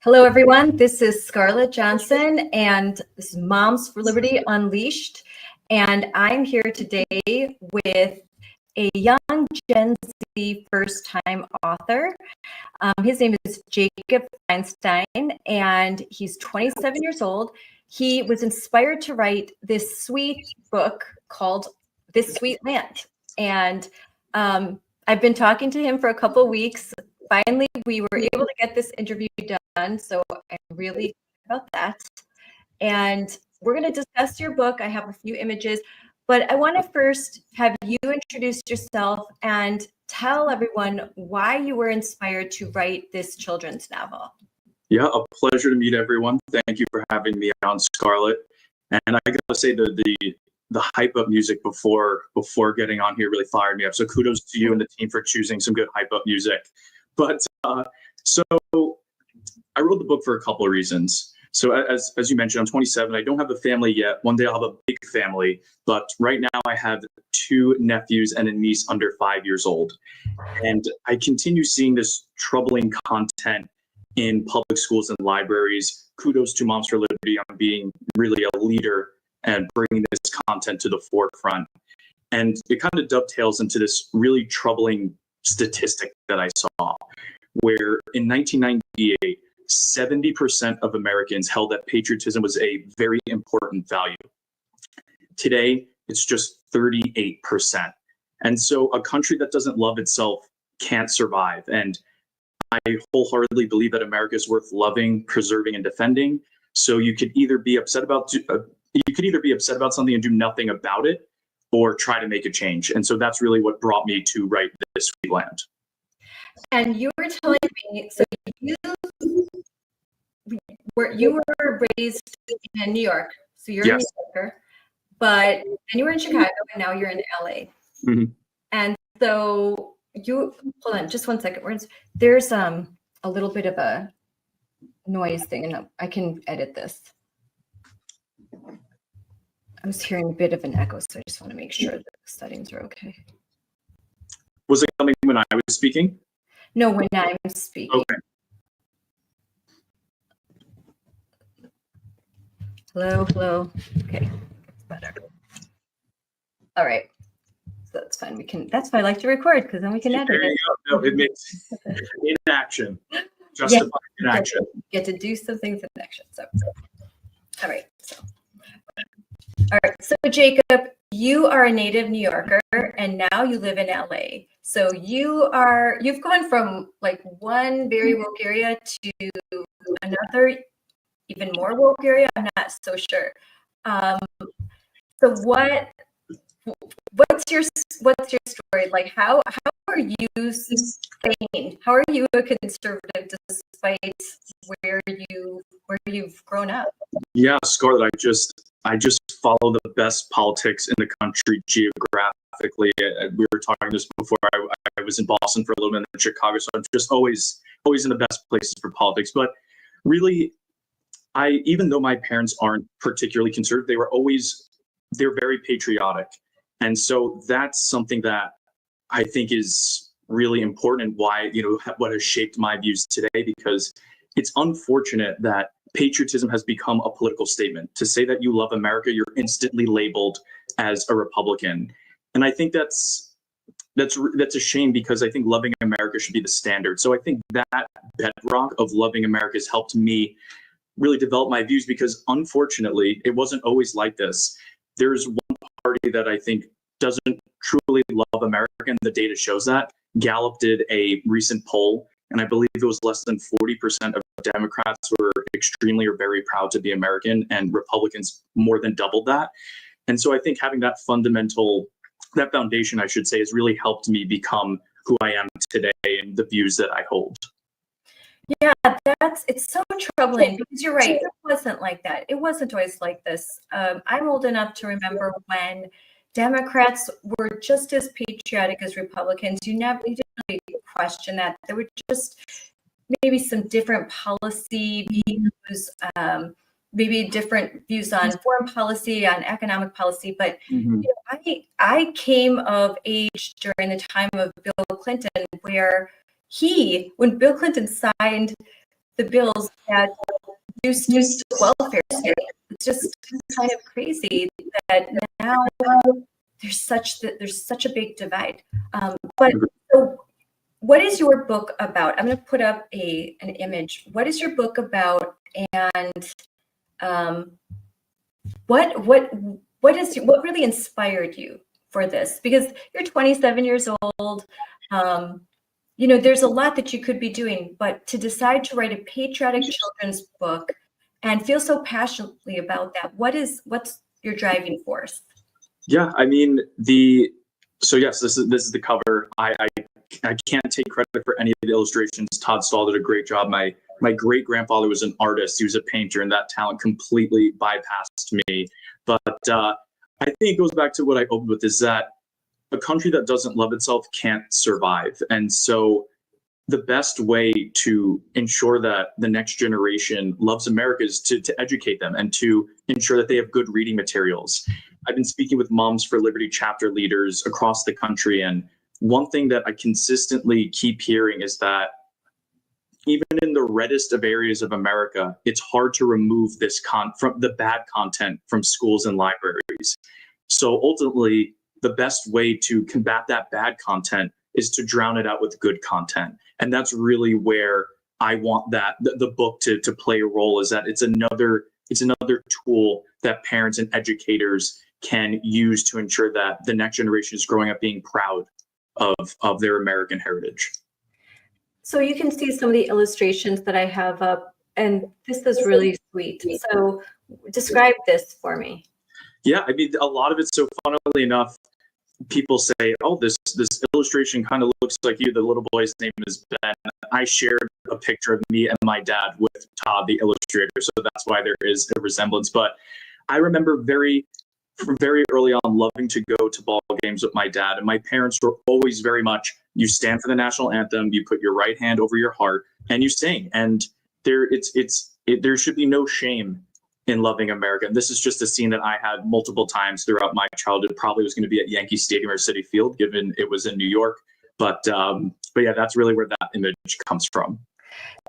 Hello, everyone. This is Scarlett Johnson, and this is Moms for Liberty Unleashed. And I'm here today with a young Gen Z first-time author. His name is Jakob Feinstein, and he's 27 years old. He was inspired to write this sweet book called This Sweet Land. And I've been talking to him for a couple weeks. Finally, we were able to get this interview done, so I'm really about that. And we're going to discuss your book. I have a few images, but I want to first have you introduce yourself and tell everyone why you were inspired to write this children's novel. Yeah, a pleasure to meet everyone. Thank you for having me on, Scarlett. And I gotta say the hype up music before getting on here really fired me up. So kudos to you and the team for choosing some good hype up music. But so I wrote the book for a couple of reasons. So as you mentioned, I'm 27. I don't have a family yet. One day I'll have a big family, but right now I have 2 nephews and a niece under 5 years old. And I continue seeing this troubling content in public schools and libraries. Kudos to Moms for Liberty on being really a leader and bringing this content to the forefront. And it kind of dovetails into this really troubling statistic that I saw, where in 1998, 70% of Americans held that patriotism was a very important value. Today, it's just 38%. And so a country that doesn't love itself can't survive. And I wholeheartedly believe that America is worth loving, preserving, and defending. So you could either be upset about something and do nothing about it, or try to make a change. And so that's really what brought me to write This Sweet Land. And you were telling me, so you were raised in New York, so you're Yes. a New Yorker, but then you were in Chicago, and now you're in LA. Mm-hmm. And so hold on just one second. There's a little bit of a noise thing, and I can edit this. I was hearing a bit of an echo, so I just want to make sure that the settings are okay. Was it coming when I was speaking? No, when I'm speaking. Okay. Hello. Okay, it's better. All right, so that's fine. That's why I like to record, because then we can edit There you go. No, it makes in action. Justified in action. Get to do some things in action. So, all right. So Jakob, you are a native New Yorker, and now you live in LA. So you've gone from like one very woke area to another even more woke area. I'm not so sure. So what's your story? Like how are you sane? How are you a conservative despite where you've grown up? Yeah, Scarlett, I just follow the best politics in the country geographically. We were talking this before. I was in Boston for a little bit, in Chicago, so I'm just always in the best places for politics. But really, even though my parents aren't particularly conservative, they're very patriotic. And so that's something that I think is really important, and why, what has shaped my views today, because it's unfortunate that patriotism has become a political statement. To say that you love America, you're instantly labeled as a Republican. And I think that's a shame, because I think loving America should be the standard. So I think that bedrock of loving America has helped me really develop my views, because unfortunately, it wasn't always like this. There's one party that I think doesn't truly love America, and the data shows that. Gallup did a recent poll, and I believe it was less than 40% of Democrats were extremely or very proud to be American, and Republicans more than doubled that. And so I think having that foundation, I should say, has really helped me become who I am today and the views that I hold. Yeah, it's so troubling, because you're right. It wasn't like that. It wasn't always like this. I'm old enough to remember when Democrats were just as patriotic as Republicans. You didn't really question that. There were just maybe some different policy views, maybe different views on foreign policy, on economic policy. But I came of age during the time of Bill Clinton, where when Bill Clinton signed the bills that used to welfare state. It's just kind of crazy that now there's such a big divide. But so what is your book about? I'm going to put up an image. What is your book about? And what really inspired you for this? Because you're 27 years old. There's a lot that you could be doing, but to decide to write a patriotic children's book and feel so passionately about that, what's your driving force? Yeah, I mean, so yes, this is the cover. I can't take credit for any of the illustrations. Todd Stahl did a great job. My great grandfather was an artist. He was a painter, and that talent completely bypassed me. But I think it goes back to what I opened with, is that a country that doesn't love itself can't survive. And so the best way to ensure that the next generation loves America is to educate them and to ensure that they have good reading materials. I've been speaking with Moms for Liberty chapter leaders across the country, and one thing that I consistently keep hearing is that even in the reddest of areas of America, it's hard to remove this from the bad content from schools and libraries. So ultimately, the best way to combat that bad content is to drown it out with good content. And that's really where I want the book to play a role, is that it's another tool that parents and educators can use to ensure that the next generation is growing up being proud of their American heritage. So you can see some of the illustrations that I have up, and this is really sweet. So describe this for me. Yeah, I mean, a lot of it, so funnily enough, people say, oh, this illustration kind of looks like you. The little boy's name is Ben. I shared a picture of me and my dad with Todd, the illustrator, so that's why there is a resemblance. But I remember from very early on loving to go to ball games with my dad, and my parents were always very much, you stand for the national anthem, you put your right hand over your heart, and you sing. And there should be no shame in loving America. And this is just a scene that I had multiple times throughout my childhood. Probably was going to be at Yankee Stadium or Citi Field, given it was in New York. But yeah, that's really where that image comes from.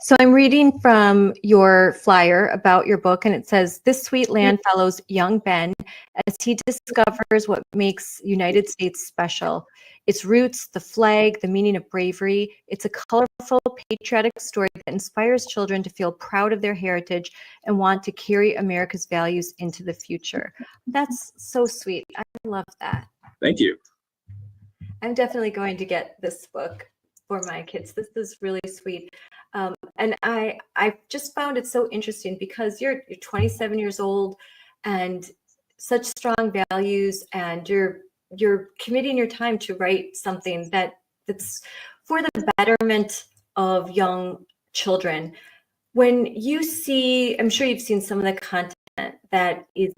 So I'm reading from your flyer about your book, and it says, this sweet land follows young Ben as he discovers what makes United States special. Its roots, the flag, the meaning of bravery. It's a colorful, patriotic story that inspires children to feel proud of their heritage and want to carry America's values into the future. That's so sweet. I love that. Thank you. I'm definitely going to get this book for my kids. This is really sweet. And I just found it so interesting because you're 27 years old and such strong values, and you're committing your time to write something that's for the betterment of young children. When you see, I'm sure you've seen some of the content that is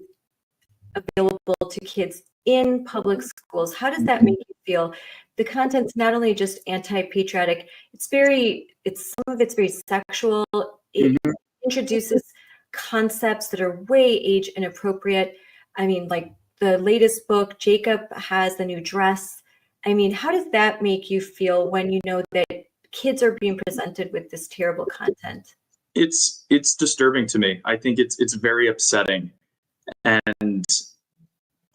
available to kids in public schools. How does that make you feel? The content's not only just anti-patriotic, some of it's very sexual. It introduces concepts that are way age inappropriate. I mean, like the latest book, Jakob has the new dress. I mean, how does that make you feel when you know that kids are being presented with this terrible content? It's disturbing to me. I think it's very upsetting. And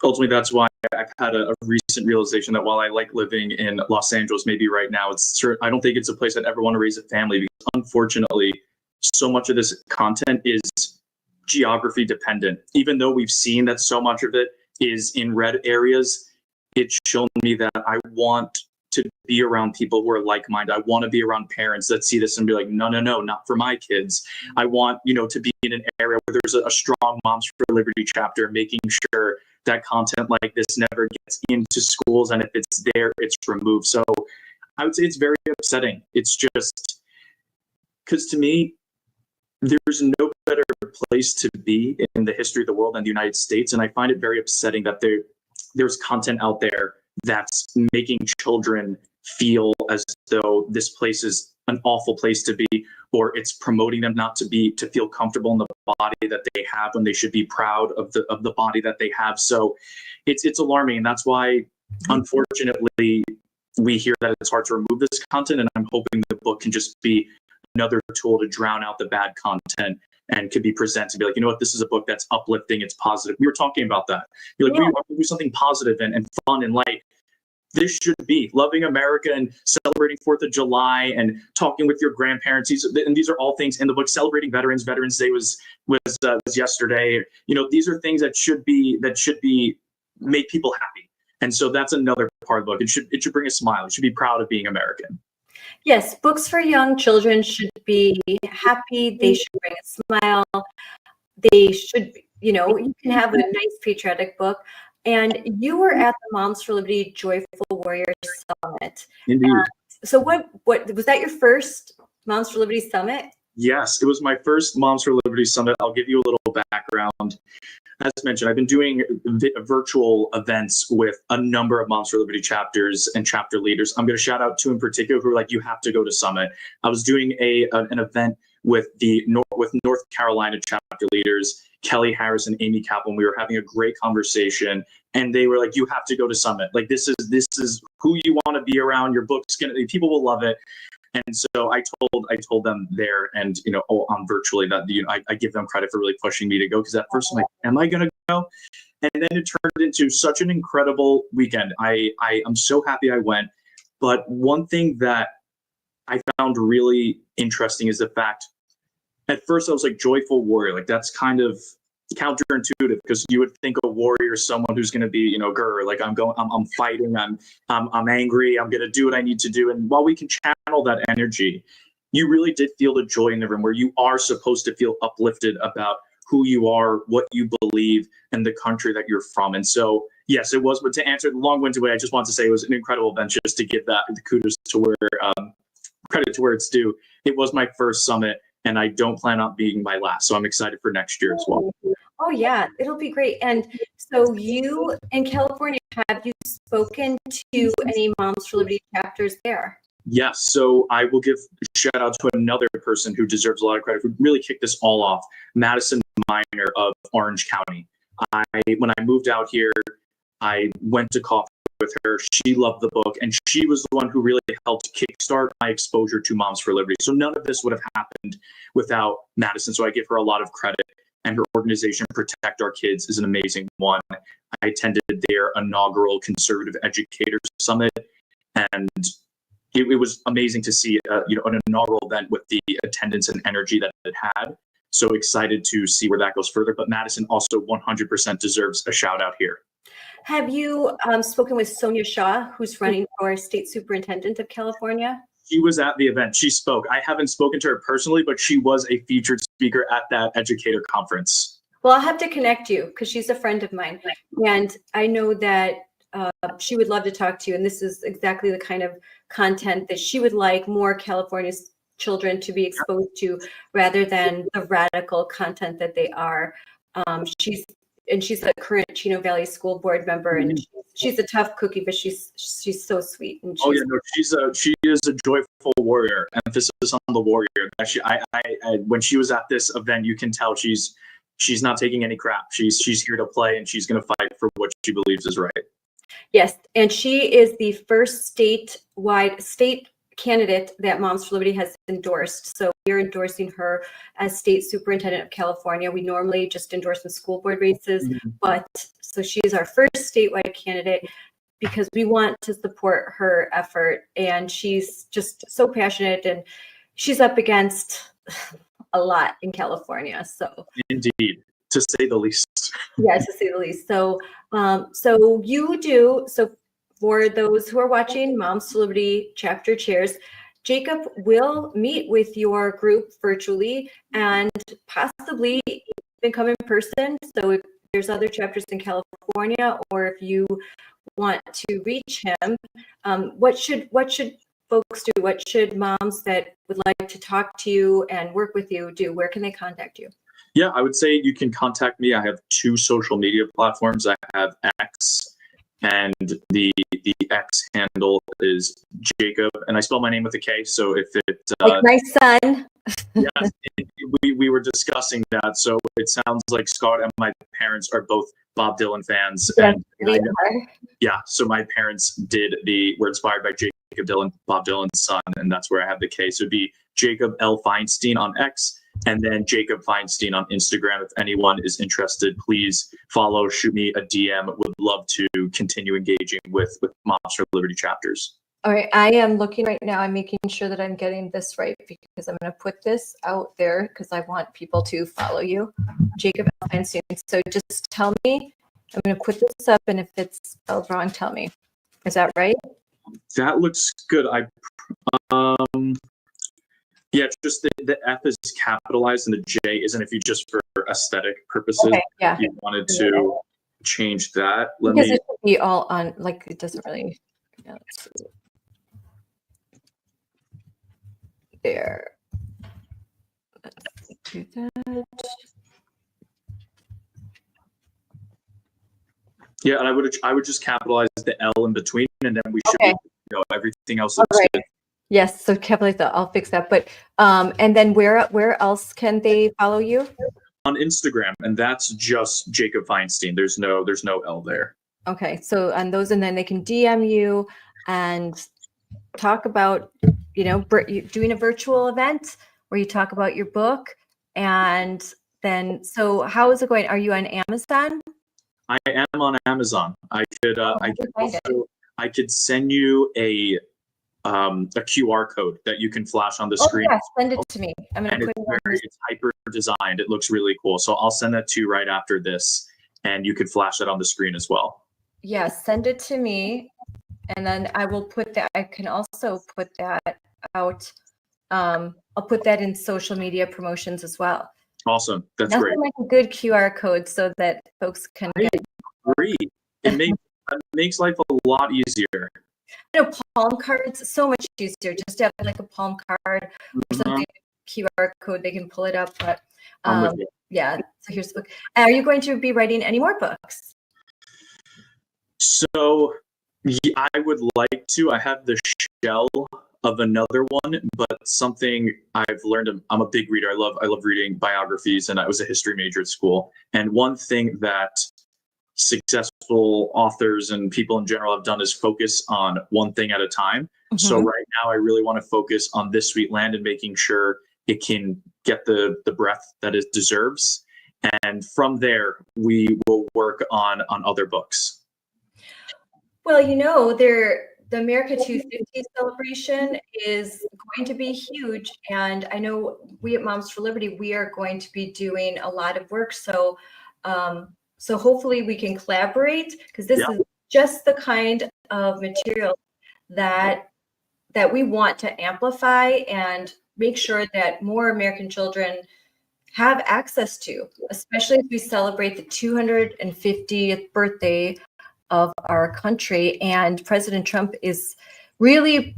ultimately, that's why I've had a recent realization that while I like living in Los Angeles, maybe right now, I don't think it's a place I'd ever want to raise a family, because unfortunately, so much of this content is geography dependent. Even though we've seen that so much of it is in red areas, it's shown me that I want to be around people who are like-minded. I want to be around parents that see this and be like, no, not for my kids. I want, to be in an area where there's a strong Moms for Liberty chapter, making sure that content like this never gets into schools, and if it's there, it's removed. So I would say it's very upsetting. It's just because to me, there's no better place to be in the history of the world than the United States. And I find it very upsetting that there's content out there that's making children feel as though this place is an awful place to be, or it's promoting them not to feel comfortable in the body that they have when they should be proud of the body that they have. So it's alarming. And that's why, unfortunately, we hear that it's hard to remove this content. And I'm hoping the book can just be another tool to drown out the bad content and could be presented, be like, you know what, this is a book that's uplifting, it's positive. We were talking about that. You're like, we want to do something positive and fun and light. This should be loving America and celebrating 4th of July and talking with your grandparents. These are all things in the book. Celebrating veterans. Veterans Day was yesterday. You know, these are things that should be make people happy. And so that's another part of the book. It should bring a smile. It should be proud of being American. Yes, books for young children should be happy. They should bring a smile. They should, you know, you can have a nice patriotic book. And you were at the Moms for Liberty Joyful Warrior Summit. Indeed. So what was that your first Moms for Liberty Summit? Yes, it was my first Moms for Liberty Summit. I'll give you a little background. As mentioned, I've been doing virtual events with a number of Moms for Liberty chapters and chapter leaders. I'm going to shout out two in particular who are like, you have to go to Summit. I was doing an event with North Carolina chapter leaders, Kelly Harris and Amy Kaplan. We were having a great conversation, and they were like, you have to go to Summit. Like, this is who you want to be around. Your book's people will love it. And so I told them there, and on virtually that I give them credit for really pushing me to go, because at first I'm like, am I gonna go? And then it turned into such an incredible weekend. I'm so happy I went. But one thing that I found really interesting is the fact, at first I was like, joyful warrior, like that's kind of counterintuitive, because you would think a warrior is someone who's going to be, like I'm fighting, I'm angry, I'm going to do what I need to do. And while we can channel that energy, you really did feel the joy in the room, where you are supposed to feel uplifted about who you are, what you believe, and the country that you're from. And so, yes, it was. But to answer the long-winded way, I just want to say it was an incredible event, just to give that the kudos to where credit to where it's due. It was my first summit, and I don't plan on being my last. So I'm excited for next year as well. Oh yeah, it'll be great. And so you in California, have you spoken to any Moms for Liberty chapters there? Yes. So I will give a shout out to another person who deserves a lot of credit, who really kicked this all off, Madison Miner of Orange County. When I moved out here, I went to coffee with her. She loved the book, and she was the one who really helped kickstart my exposure to Moms for Liberty. So none of this would have happened without Madison. So I give her a lot of credit, and her organization, Protect Our Kids, is an amazing one. I attended their inaugural Conservative Educators Summit, and it was amazing to see an inaugural event with the attendance and energy that it had. So excited to see where that goes further. But Madison also 100% deserves a shout out here. Have you spoken with Sonia Shaw, who's running for State Superintendent of California? She was at the event. She spoke. I haven't spoken to her personally, but she was a featured speaker at that educator conference. Well, I'll have to connect you, because she's a friend of mine. And I know that she would love to talk to you. And this is exactly the kind of content that she would like more California's children to be exposed to, rather than the radical content that they are. She's a current Chino Valley School Board member, and she's a tough cookie, but she's so sweet. And she is a joyful warrior. Emphasis on the warrior. Actually, when she was at this event, you can tell she's not taking any crap. She's here to play, and she's going to fight for what she believes is right. Yes, and she is the first state candidate that Moms for Liberty has endorsed. So we're endorsing her as State Superintendent of California. We normally just endorse the school board races, but so she is our first statewide candidate, because we want to support her effort. And she's just so passionate, and she's up against a lot in California. So indeed, to say the least. Yeah, to say the least. So for those who are watching Moms for Liberty chapter chairs, Jakob will meet with your group virtually and possibly even come in person. So if there's other chapters in California, or if you want to reach him, what should folks do? What should moms that would like to talk to you and work with you do? Where can they contact you? Yeah, I would say you can contact me. I have two social media platforms. I have X, and the X handle is Jakob, and I spell my name with a K. So if it like my son. Yes, we were discussing that. So it sounds like Scott and my parents are both Bob Dylan fans. Yes, and so my parents were inspired by Jakob Dylan, Bob Dylan's son, and that's where I have the K. So it'd be Jakob L. Feinstein on X, and then Jakob Feinstein on Instagram. If anyone is interested, please follow, shoot me a DM. Would love to continue engaging with Moms for Liberty chapters. All right, I am looking right now. I'm making sure that I'm getting this right because I'm going to put this out there because I want people to follow you, Jakob Feinstein. So just tell me, I'm going to put this up, and if it's spelled wrong, tell me. Is that right? That looks good. Yeah, just the F is capitalized and the J isn't. If you just for aesthetic purposes, Okay, yeah. if you wanted to change that, Because it should be all on, like, it doesn't really, let's see. There. Let's do that. Yeah, and I would just capitalize the L in between, and then we should be, everything else looks good. Yes, so capitalize that. I'll fix that. But and then where else can they follow you? On Instagram, and that's just Jakob Feinstein. There's no L there. Okay, so on those, and then they can DM you and talk about, doing a virtual event where you talk about your book. And then, so how is it going? Are you on Amazon? I am on Amazon. I could send you a QR code that you can flash on the screen. Yeah, send it to me. I'm gonna put it's hyper designed. It looks really cool. So I'll send that to you right after this, and you could flash that on the screen as well. Yeah, send it to me, and then I will put that. I can also put that out. I'll put that in social media promotions as well. Awesome. That's Nothing great. like a good QR code so that folks can get. Agree. It makes life a lot easier. Palm cards, so much easier. Just to have like a palm card or something, QR code, they can pull it up. But yeah, so here's the book. Are you going to be writing any more books? So yeah, I would like to. I have the shell of another one, but something I've learned, I'm a big reader. I love reading biographies, and I was a history major at school. And one thing that successful authors and people in general have done is focus on one thing at a time. So right now I really want to focus on This Sweet Land and making sure it can get the breadth that it deserves. And from there, we will work on other books. Well, the America 250 celebration is going to be huge. And I know we at Moms for Liberty, we are going to be doing a lot of work. So, so hopefully we can collaborate, because this is just the kind of material that we want to amplify and make sure that more American children have access to, especially as we celebrate the 250th birthday of our country. And President Trump is really,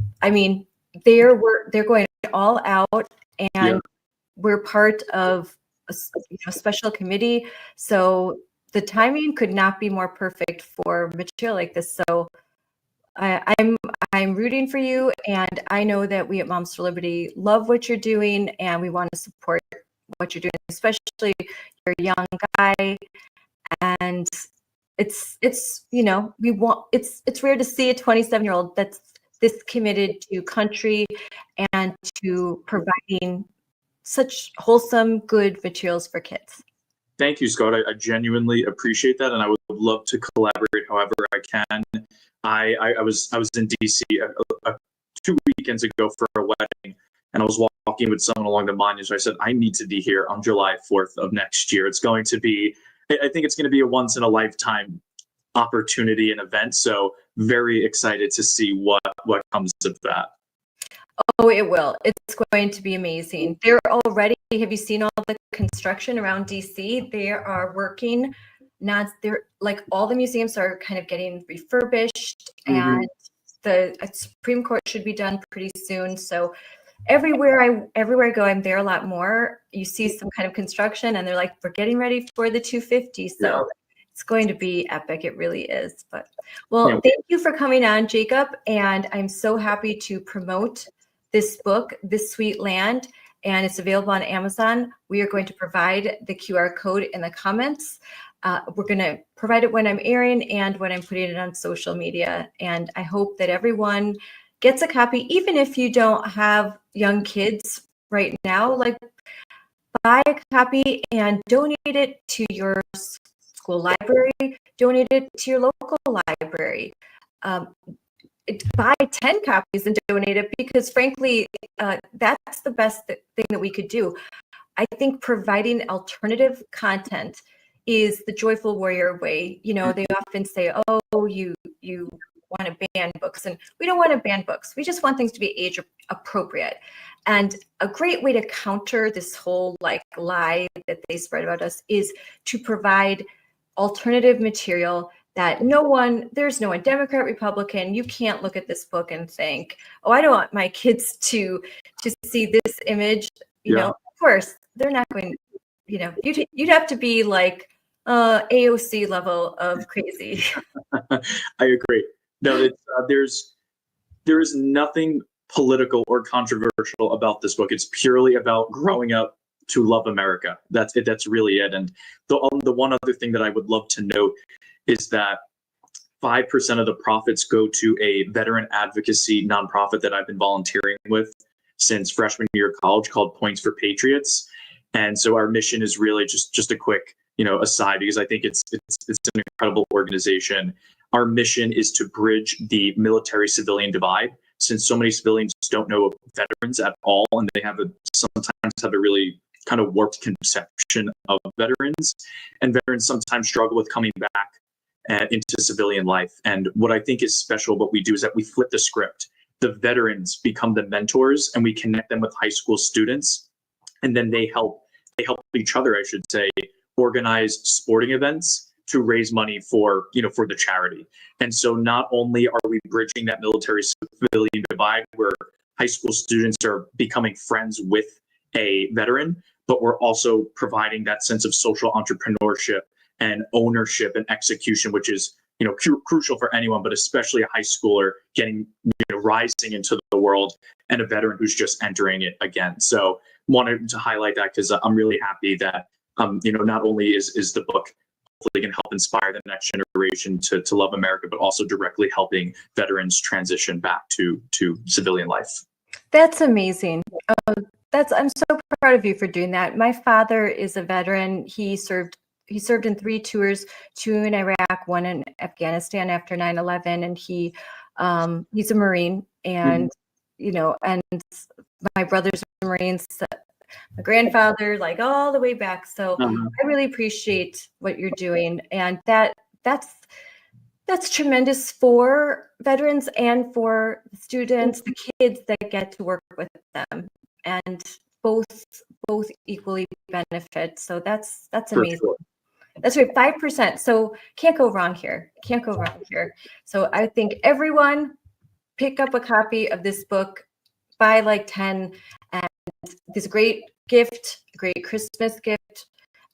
they're going all out, and we're part of a special committee. So the timing could not be more perfect for material like this. So I'm rooting for you, and I know that we at Moms for Liberty love what you're doing, and we want to support what you're doing, especially you're a young guy, and it's rare to see a 27-year-old that's this committed to country and to providing such wholesome, good materials for kids. Thank you, Scott. I genuinely appreciate that, and I would love to collaborate however I can. I was in DC 2 weekends ago for a wedding, and I was walking with someone along the line, and so I said, I need to be here on July 4th of next year. It's going to be, I think it's going to be a once in a lifetime opportunity and event. So very excited to see what comes of that. Oh, it will. It's going to be amazing. They're already, have you seen all the construction around DC? They are working. They're like, all the museums are kind of getting refurbished, and the Supreme Court should be done pretty soon. So everywhere I go, I'm there a lot more. You see some kind of construction, and they're like, we're getting ready for the 250. So it's going to be epic. It really is. But thank you for coming on, Jakob. And I'm so happy to promote this book, This Sweet Land, and it's available on Amazon. We are going to provide the QR code in the comments. We're going to provide it when I'm airing and when I'm putting it on social media. And I hope that everyone gets a copy, even if you don't have young kids right now, like buy a copy and donate it to your school library, donate it to your local library. Buy 10 copies and donate it, because frankly, that's the best thing that we could do. I think providing alternative content is the joyful warrior way. You know, they often say, oh, you want to ban books, and we don't want to ban books. We just want things to be age appropriate. And a great way to counter this whole like lie that they spread about us is to provide alternative material that there's no one, Democrat, Republican, you can't look at this book and think, oh, I don't want my kids to see this image. You know, of course, they're not going, you know, you'd have to be like AOC level of crazy. I agree. No, there is nothing political or controversial about this book. It's purely about growing up to love America. That's it. That's really it. And the one other thing that I would love to note is that 5% of the profits go to a veteran advocacy nonprofit that I've been volunteering with since freshman year of college, called Points for Patriots. And so our mission is really just a quick, you know, aside, because I think it's an incredible organization. Our mission is to bridge the military-civilian divide, since so many civilians don't know veterans at all, and they sometimes have a really kind of warped conception of veterans, and veterans sometimes struggle with coming back into civilian life. And what I think is special, what we do is that we flip the script. The veterans become the mentors, and we connect them with high school students, and then they help each other, I should say, organize sporting events to raise money for the charity. And so not only are we bridging that military civilian divide where high school students are becoming friends with a veteran, but we're also providing that sense of social entrepreneurship and ownership and execution, which is, you know, crucial for anyone, but especially a high schooler rising into the world, and a veteran who's just entering it again. So wanted to highlight that, because I'm really happy that not only is the book hopefully can help inspire the next generation to love America, but also directly helping veterans transition back to civilian life. That's amazing. I'm so proud of you for doing that. My father is a veteran. He served in 3 tours, 2 in Iraq, 1 in Afghanistan after 9/11, and he's a Marine, and and my brothers are Marines, my grandfather, like all the way back. So I really appreciate what you're doing, and that's tremendous for veterans and for students, the kids that get to work with them, and both equally benefit. So that's amazing. Sure. That's right, 5%. So can't go wrong here. So I think everyone pick up a copy of this book, buy like 10, and it's a great gift, a great Christmas gift,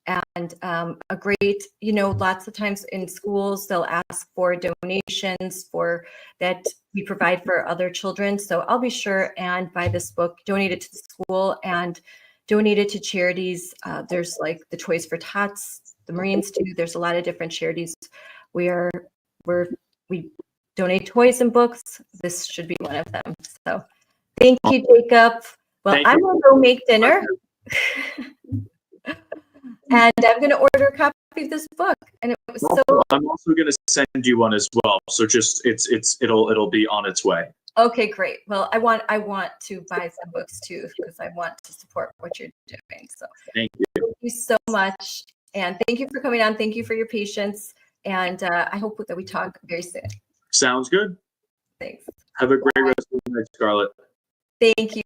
and a great, lots of times in schools, they'll ask for donations for that we provide for other children. So I'll be sure and buy this book, donate it to the school, and donate it to charities. There's like the Toys for Tots, the Marines do. There's a lot of different charities. We donate toys and books. This should be one of them. So thank you, Jakob. Well, I'm going to go make dinner. And I'm going to order a copy of this book. And it was so. I'm also going to send you one as well. So just it'll be on its way. Okay, great. Well, I want to buy some books too, because I want to support what you're doing. So thank you. Thank you so much. And thank you for coming on. Thank you for your patience. And I hope that we talk very soon. Sounds good. Thanks. Have a great rest of the night, Scarlett. Thank you.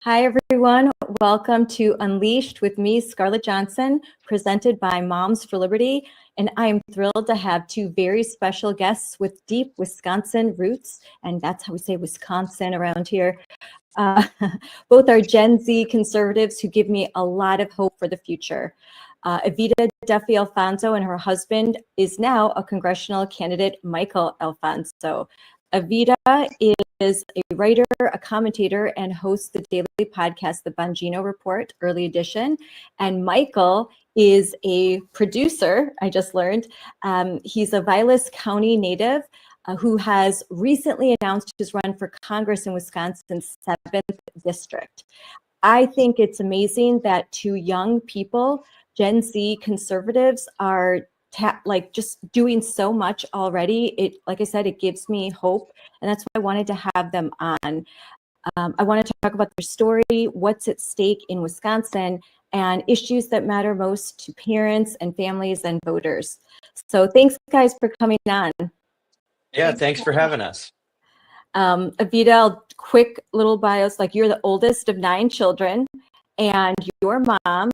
Hi, everyone. Welcome to Unleashed with me, Scarlett Johnson, presented by Moms for Liberty. And I am thrilled to have two very special guests with deep Wisconsin roots. And that's how we say Wisconsin around here. Both are Gen Z conservatives who give me a lot of hope for the future. Evita Duffy-Alfonso and her husband is now a congressional candidate, Michael Alfonso. Evita is a writer, a commentator, and hosts the daily podcast, The Bongino Report, Early Edition. And Michael is a producer, I just learned. He's a Vilas County native who has recently announced his run for Congress in Wisconsin's 7th district. I think it's amazing that two young people, Gen Z conservatives, are just doing so much already. It, like I said, it gives me hope, and that's why I wanted to have them on. I wanted to talk about their story, what's at stake in Wisconsin, and issues that matter most to parents and families and voters. So thanks, guys, for coming on. Yeah, thanks for having us. Evita, quick little bios, like you're the oldest of 9 children, and your mom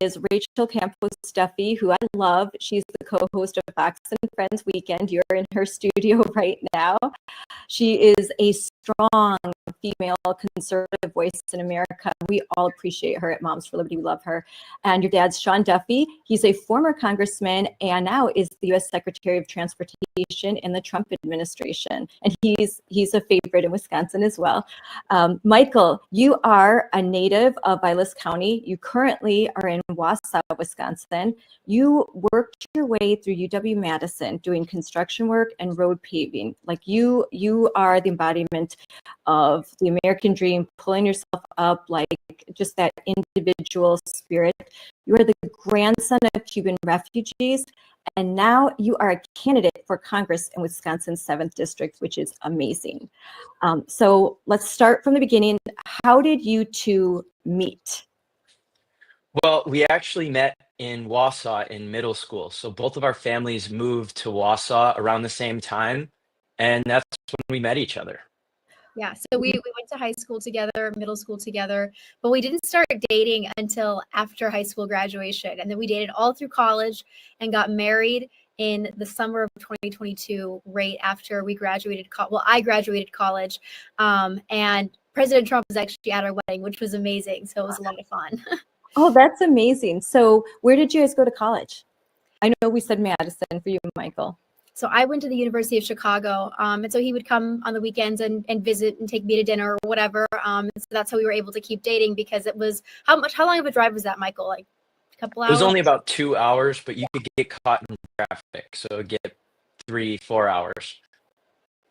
is Rachel Campos Duffy, who I love. She's the co-host of Fox and Friends Weekend. You're in her studio right now. She is a strong female conservative voice in America. We all appreciate her at Moms for Liberty. We love her. And your dad's Sean Duffy. He's a former congressman and now is the U.S. Secretary of Transportation in the Trump administration. And he's a favorite in Wisconsin as well. Michael, you are a native of Vilas County. You currently are in Wausau, Wisconsin. You worked your way through UW-Madison doing construction work and road paving. Like you are the embodiment of the American dream, pulling yourself up, like just that individual spirit. You are the grandson of Cuban refugees, and now you are a candidate for Congress in Wisconsin's 7th district, which is amazing. So let's start from the beginning. How did you two meet? Well, we actually met in Wausau in middle school. So both of our families moved to Wausau around the same time, and that's when we met each other. Yeah, so we went to high school together, middle school together, but we didn't start dating until after high school graduation. And then we dated all through college and got married in the summer of 2022, right after we graduated. I graduated college, and President Trump was actually at our wedding, which was amazing. So it was a lot of fun. Oh, that's amazing. So where did you guys go to college? I know we said Madison for you, Michael. So I went to the University of Chicago, and so he would come on the weekends and visit and take me to dinner or whatever. So that's how we were able to keep dating, because it was how long of a drive was that, Michael? Like a couple hours? It was only about 2 hours, but you could get caught in traffic, so it'd get 3-4 hours.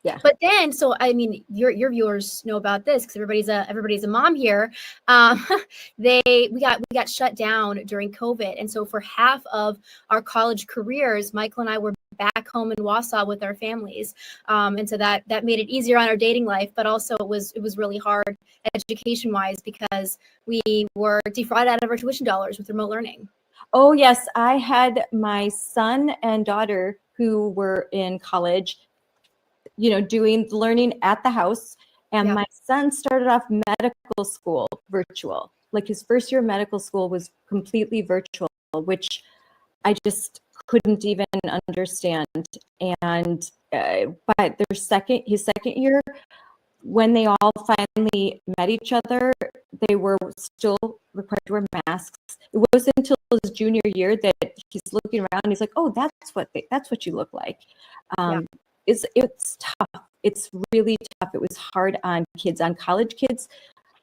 Yeah. But then, so I mean, your viewers know about this because everybody's a mom here. We got shut down during COVID, and so for half of our college careers, Michael and I were back home in Wausau with our families, and so that made it easier on our dating life, but also it was really hard education wise because we were defrauded out of our tuition dollars with remote learning. Oh yes, I had my son and daughter who were in college, doing learning at the house. And my son started off medical school virtual. Like his first year of medical school was completely virtual, which I just couldn't even understand. And but his second year, when they all finally met each other, they were still required to wear masks. It wasn't until his junior year that he's looking around and he's like, oh, that's what you look like. It's tough. It's really tough. It was hard on kids, on college kids.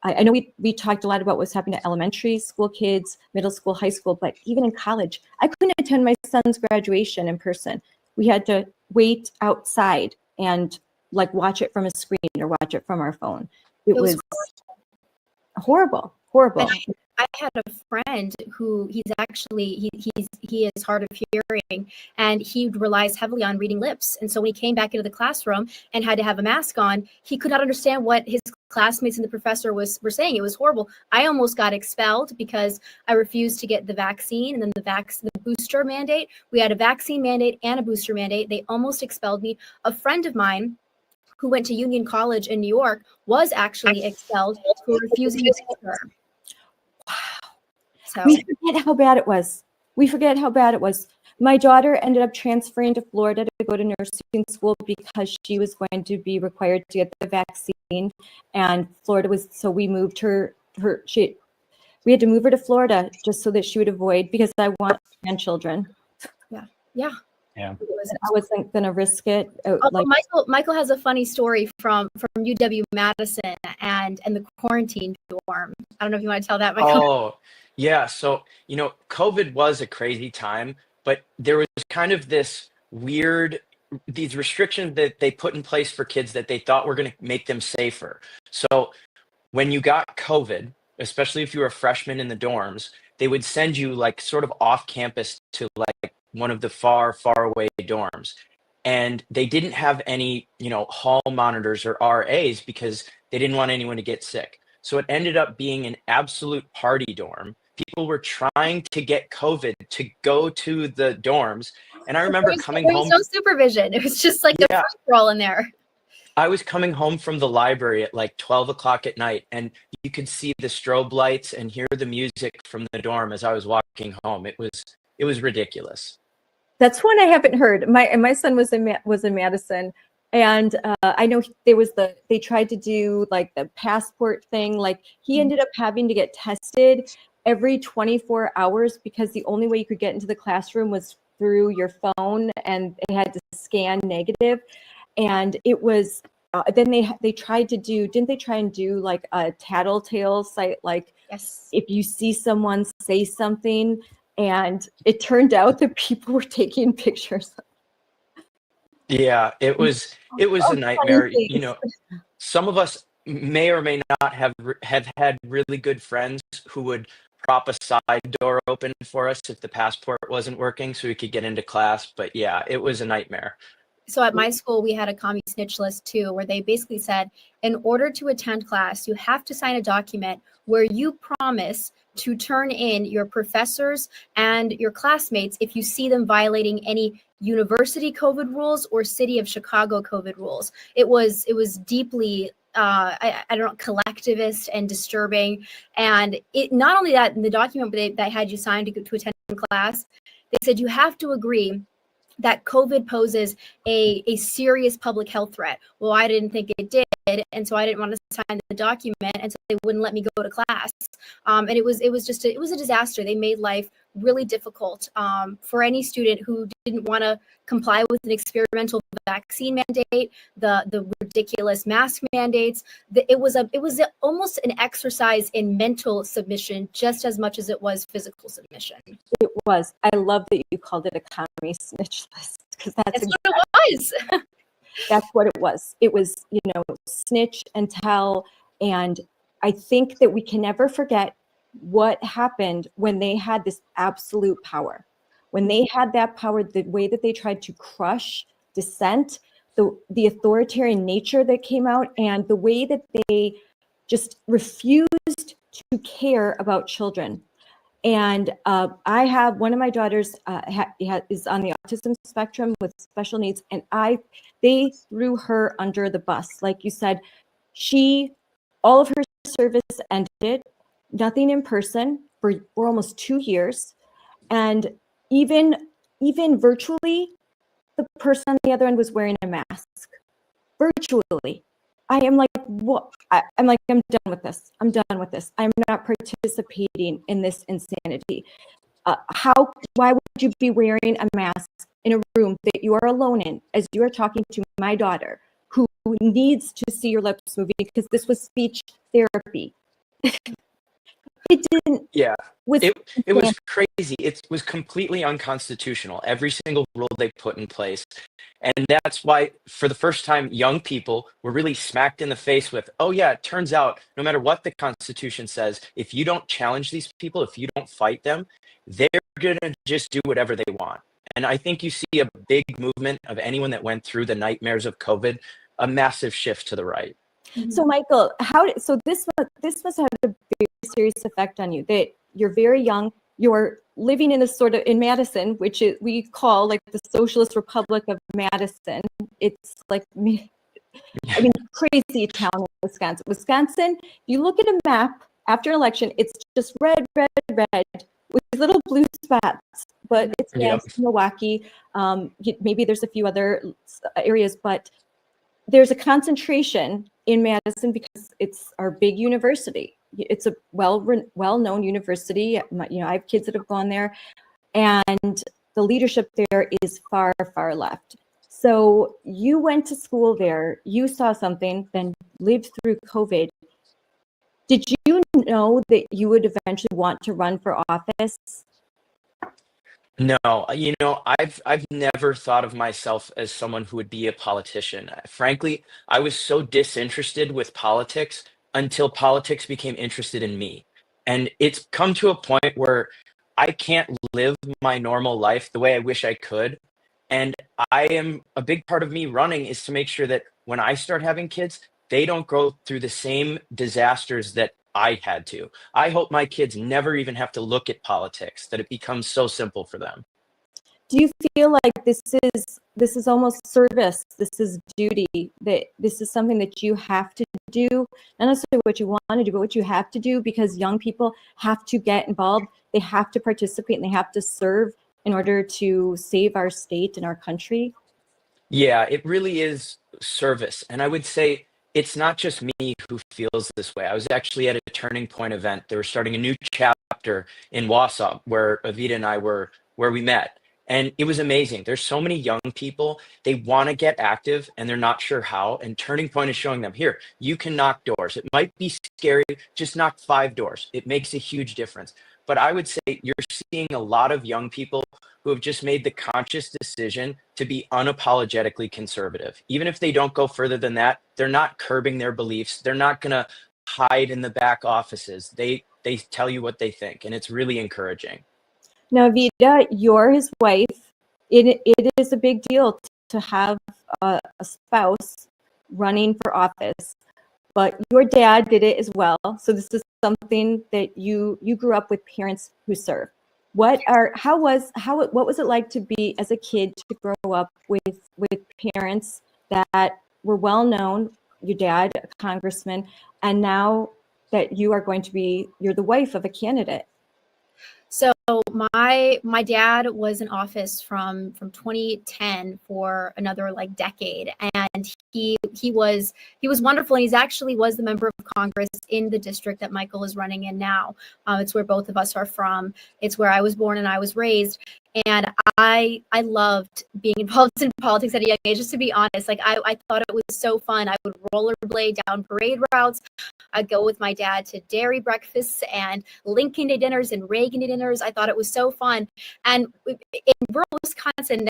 I know we talked a lot about what's happening to elementary school kids, middle school, high school, but even in college, I couldn't attend my son's graduation in person. We had to wait outside and like watch it from a screen or watch it from our phone. It was horrible. I had a friend who he is hard of hearing, and he relies heavily on reading lips. And so when he came back into the classroom and had to have a mask on, he could not understand what his classmates and the professor were saying. It was horrible. I almost got expelled because I refused to get the vaccine, and then the booster mandate. We had a vaccine mandate and a booster mandate. They almost expelled me. A friend of mine who went to Union College in New York was actually expelled for refusing to teach her. So We forget how bad it was. My daughter ended up transferring to Florida to go to nursing school because she was going to be required to get the vaccine. And Florida was, so we moved we had to move her to Florida just so that she would avoid, because I want grandchildren. yeah. I wasn't going to risk it. Michael has a funny story from UW Madison and the quarantine dorm. I don't know if you want to tell that, Michael. Oh, yeah. So, COVID was a crazy time, but there was kind of these restrictions that they put in place for kids that they thought were going to make them safer. So when you got COVID, especially if you were a freshman in the dorms, they would send you like sort of off campus to like one of the far away dorms. And they didn't have any, hall monitors or RAs because they didn't want anyone to get sick. So it ended up being an absolute party dorm. People were trying to get COVID to go to the dorms. And I remember coming home. There was no supervision. It was just like a free for all in there. I was coming home from the library at like 12 o'clock at night, and you could see the strobe lights and hear the music from the dorm as I was walking home. It was ridiculous. That's one I haven't heard. My son was in Madison, and I know they tried to do like the passport thing. Like he ended up having to get tested every 24 hours because the only way you could get into the classroom was through your phone, and they had to scan negative. And it was then they tried to do, didn't they try and do like a tattletale site, like yes, if you see someone say something, and it turned out that people were taking pictures. Yeah, it was a nightmare. Some of us may or may not have had really good friends who would prop a side door open for us if the passport wasn't working so we could get into class. But yeah, it was a nightmare. So at my school, we had a commie snitch list too, where they basically said, in order to attend class, you have to sign a document where you promise to turn in your professors and your classmates if you see them violating any university COVID rules or city of Chicago COVID rules. It was deeply, I don't know, collectivist and disturbing. And it not only that, in the document that had you sign to attend class, they said you have to agree that COVID poses a serious public health threat. Well, I didn't think it did, and so I didn't want to sign the document, and so they wouldn't let me go to class. And it was a disaster. They made life really difficult for any student who didn't want to comply with an experimental vaccine mandate, the ridiculous mask mandates. It was almost an exercise in mental submission just as much as it was physical submission. It was. I love that you called it a commie snitch list, because that's exactly what it was. That's what it was. It was, snitch and tell. And I think that we can never forget what happened when they had this absolute power. When they had that power, the way that they tried to crush dissent, the authoritarian nature that came out, and the way that they just refused to care about children. And I have one of my daughters is on the autism spectrum with special needs, and they threw her under the bus. Like you said, all of her service ended, nothing in person for almost 2 years, and even virtually, the person on the other end was wearing a mask. Virtually. I am like, what? I'm like, I'm done with this. I'm done with this. I'm not participating in this insanity. Why would you be wearing a mask in a room that you are alone in as you are talking to my daughter who needs to see your lips moving, because this was speech therapy? It didn't. Yeah, it was crazy. It was completely unconstitutional, every single rule they put in place. And that's why, for the first time, young people were really smacked in the face with, oh yeah, it turns out no matter what the Constitution says, if you don't challenge these people, if you don't fight them, they're going to just do whatever they want. And I think you see a big movement of anyone that went through the nightmares of COVID, a massive shift to the right. So Michael, this must have a very serious effect on you, that you're very young, you're living in in Madison, which we call like the Socialist Republic of Madison. It's like I mean, crazy town in Wisconsin. Wisconsin, if you look at a map after an election, it's just red, red, red with little blue spots, but it's Yep. Milwaukee. Maybe there's a few other areas, but there's a concentration in Madison because it's our big university. It's a well-known university. I have kids that have gone there, and the leadership there is far, far left. So you went to school there, you saw something, then lived through COVID. Did you know that you would eventually want to run for office? No, I've never thought of myself as someone who would be a politician. Frankly, I was so disinterested with politics until politics became interested in me. And it's come to a point where I can't live my normal life the way I wish I could. And a big part of me running is to make sure that when I start having kids, they don't go through the same disasters that I had to. I hope my kids never even have to look at politics, that it becomes so simple for them. Do you feel like this is almost service? This is duty, that this is something that you have to do, not necessarily what you want to do, but what you have to do, because young people have to get involved, they have to participate, and they have to serve in order to save our state and our country? Yeah, it really is service. And I would say it's not just me who feels this way. I was actually at a Turning Point event. They were starting a new chapter in Wausau where Evita and I were, where we met. And it was amazing. There's so many young people, they want to get active and they're not sure how. And Turning Point is showing them, here, you can knock doors. It might be scary, just knock 5 doors. It makes a huge difference. But I would say you're seeing a lot of young people who have just made the conscious decision to be unapologetically conservative. Even if they don't go further than that, they're not curbing their beliefs. They're not going to hide in the back offices. They tell you what they think, and it's really encouraging. Now, Evita, you're his wife. It is a big deal to have a spouse running for office, but your dad did it as well. So this is something that you grew up with parents who serve. What was it like to be, as a kid, to grow up with parents that were well known, your dad, a congressman, and now that you're the wife of a candidate? So my dad was in office from 2010 for another decade, and he was wonderful, and he's actually was the member of Congress in the district that Michael is running in now. It's where both of us are from. It's where I was born and I was raised. And I loved being involved in politics at a young age, just to be honest. I thought it was so fun. I would rollerblade down parade routes. I'd go with my dad to dairy breakfasts and Lincoln Day dinners and Reagan Day dinners. I thought it was so fun. And in rural Wisconsin,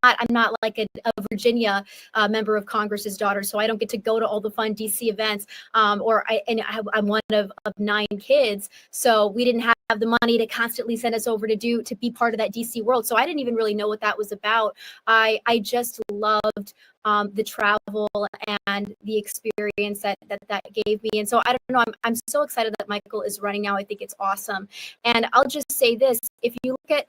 I'm not like a Virginia member of Congress's daughter, so I don't get to go to all the fun DC events. I'm one of 9 kids, so we didn't have the money to constantly send us over to be part of that DC world. So I didn't even really know what that was about. I just loved the travel and the experience that gave me. And so I don't know, I'm so excited that Michael is running now. I think it's awesome. And I'll just say this, if you look at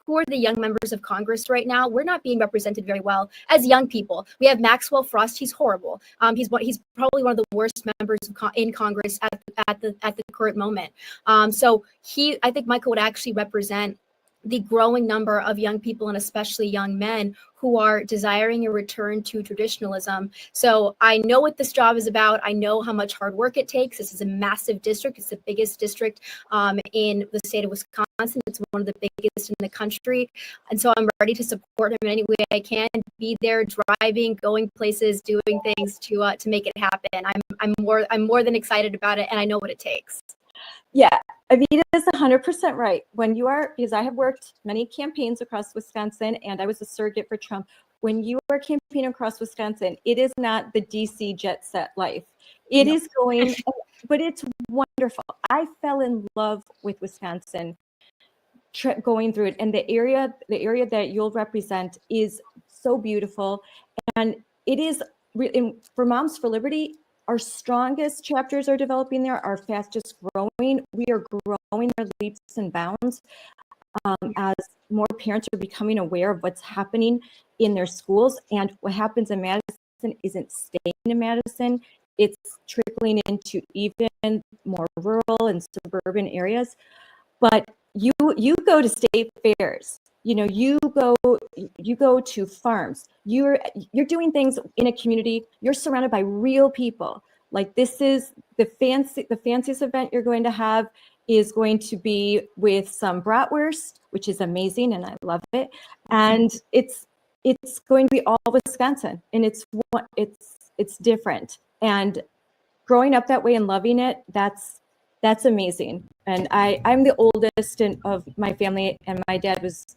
who are the young members of Congress right now, we're not being represented very well as young people. We have Maxwell Frost. He's horrible. He's probably one of the worst members in Congress at the current moment. So I think Michael would actually represent the growing number of young people, and especially young men, who are desiring a return to traditionalism. So I know what this job is about. I know how much hard work it takes. This is a massive district. It's the biggest district in the state of Wisconsin. It's one of the biggest in the country. And so I'm ready to support him in any way I can, be there, driving, going places, doing things to make it happen. I'm more than excited about it, and I know what it takes. Yeah, Evita is 100% right. Because I have worked many campaigns across Wisconsin, and I was a surrogate for Trump. When you are campaigning across Wisconsin, it is not the DC jet set life. It is going, but it's wonderful. I fell in love with Wisconsin going through it, and the area that you'll represent is so beautiful, and it is for Moms for Liberty. Our strongest chapters are developing there, our fastest growing. We are growing our leaps and bounds as more parents are becoming aware of what's happening in their schools. And what happens in Madison isn't staying in Madison. It's trickling into even more rural and suburban areas. But you go to state fairs, you go to farms, you're doing things in a community, you're surrounded by real people. Like, this is the fanciest event you're going to have is going to be with some bratwurst, which is amazing and I love it. And it's going to be all Wisconsin, and it's different. And growing up that way and loving it, that's amazing. And I'm the oldest of my family, and my dad was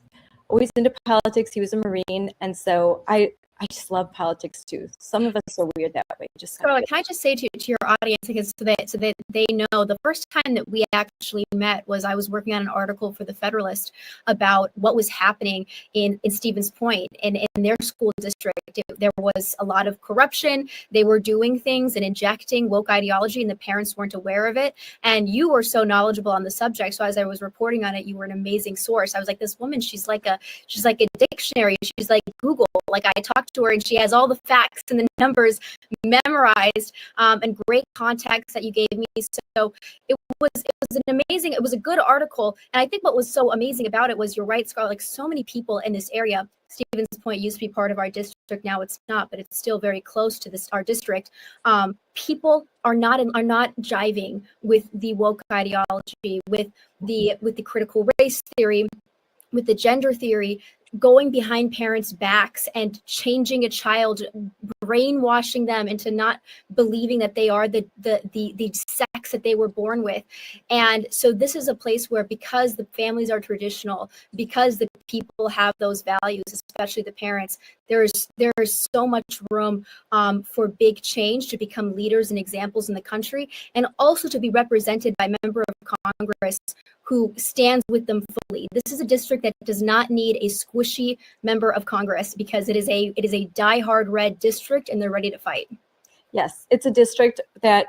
always into politics. He was a Marine, and so I just love politics too. Some of us are weird that way. Scarlett, can I just say to your audience, because so that they know, the first time that we actually met was I was working on an article for the Federalist about what was happening in Stevens Point and in their school district. There was a lot of corruption. They were doing things and injecting woke ideology, and the parents weren't aware of it. And you were so knowledgeable on the subject. So as I was reporting on it, you were an amazing source. I was like, this woman, she's like a dictionary. She's like Google. Like, I talked to her and she has all the facts and the numbers memorized, and great context that you gave me. So it was a good article. And I think what was so amazing about it was, you're right, Scarlett, like, so many people in this area. Stevens Point used to be part of our district. Now it's not, but it's still very close to our district. People are not jiving with the woke ideology, with the critical race theory, with the gender theory, going behind parents' backs and changing a child, brainwashing them into not believing that they are the sex that they were born with. And so this is a place where, because the families are traditional, because the people have those values, especially the parents, there is so much room for big change to become leaders and examples in the country, and also to be represented by a member of Congress who stands with them fully. This is a district that does not need a squishy member of Congress, because it is a diehard red district, and they're ready to fight. Yes, it's a district that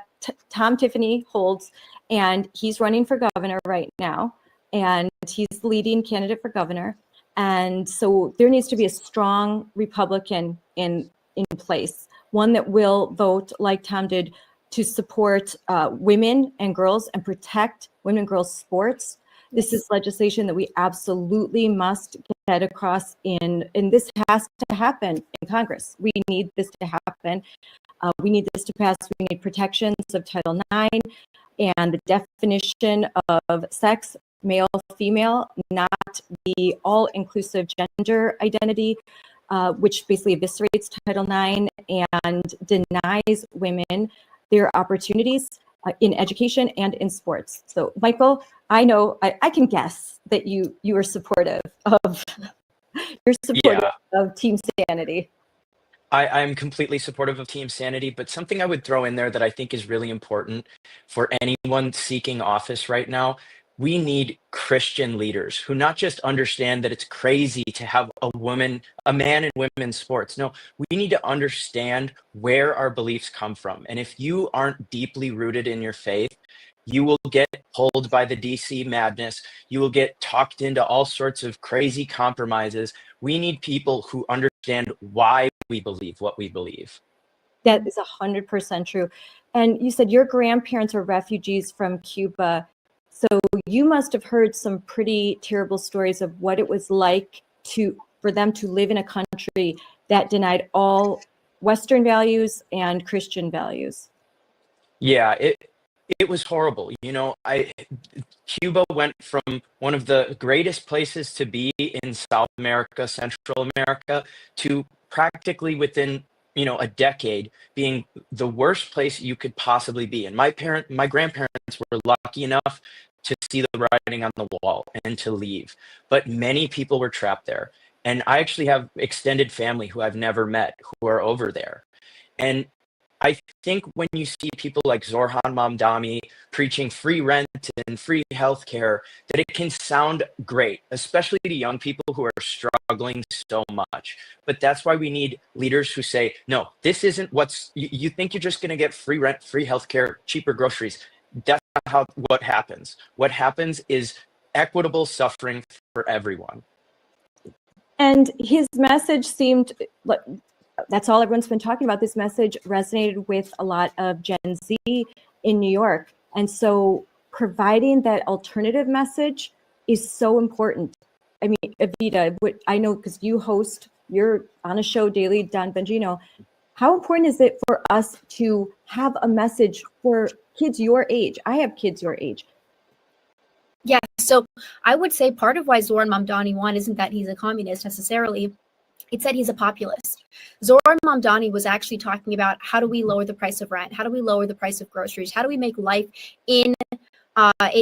Tom Tiffany holds, and he's running for governor right now, and he's the leading candidate for governor. And so there needs to be a strong Republican in place, one that will vote like Tom did to support women and girls and protect women and girls sports. This is legislation that we absolutely must get across and this has to happen in Congress. We need this to happen. We need this to pass. We need protections of Title IX and the definition of sex, male, female, not the all-inclusive gender identity, which basically eviscerates Title IX and denies women their opportunities in education and in sports. So, Michael, I know I can guess that you are supportive of of Team Sanity. I'm completely supportive of Team Sanity, but something I would throw in there that I think is really important for anyone seeking office right now: we need Christian leaders who not just understand that it's crazy to have a man in women's sports. No, we need to understand where our beliefs come from. And if you aren't deeply rooted in your faith, you will get pulled by the DC madness. You will get talked into all sorts of crazy compromises. We need people who understand why we believe what we believe. That is 100% true. And you said your grandparents are refugees from Cuba. So you must have heard some pretty terrible stories of what it was like for them to live in a country that denied all Western values and Christian values. Yeah, it was horrible. Cuba went from one of the greatest places to be in South America, Central America, to practically within a decade being the worst place you could possibly be. And my grandparents were lucky enough to see the writing on the wall and to leave, but many people were trapped there. And I actually have extended family who I've never met who are over there. And I think when you see people like Zorhan Mamdani preaching free rent and free healthcare, that it can sound great, especially to young people who are struggling so much. But that's why we need leaders who say, no, this isn't you think you're just going to get free rent, free healthcare, cheaper groceries. That's not what happens. What happens is equitable suffering for everyone. And his message seemed like that's all everyone's been talking about. This message resonated with a lot of Gen Z in New York. And so providing that alternative message is so important. I mean, Evita, I know because you're on a show daily, Don Bongino. How important is it for us to have a message for kids your age? I have kids your age. Yeah, so I would say part of why Zoran Mamdani won isn't that he's a communist necessarily. It's that he's a populist. Zoran Mamdani was actually talking about how do we lower the price of rent? How do we lower the price of groceries? How do we make life in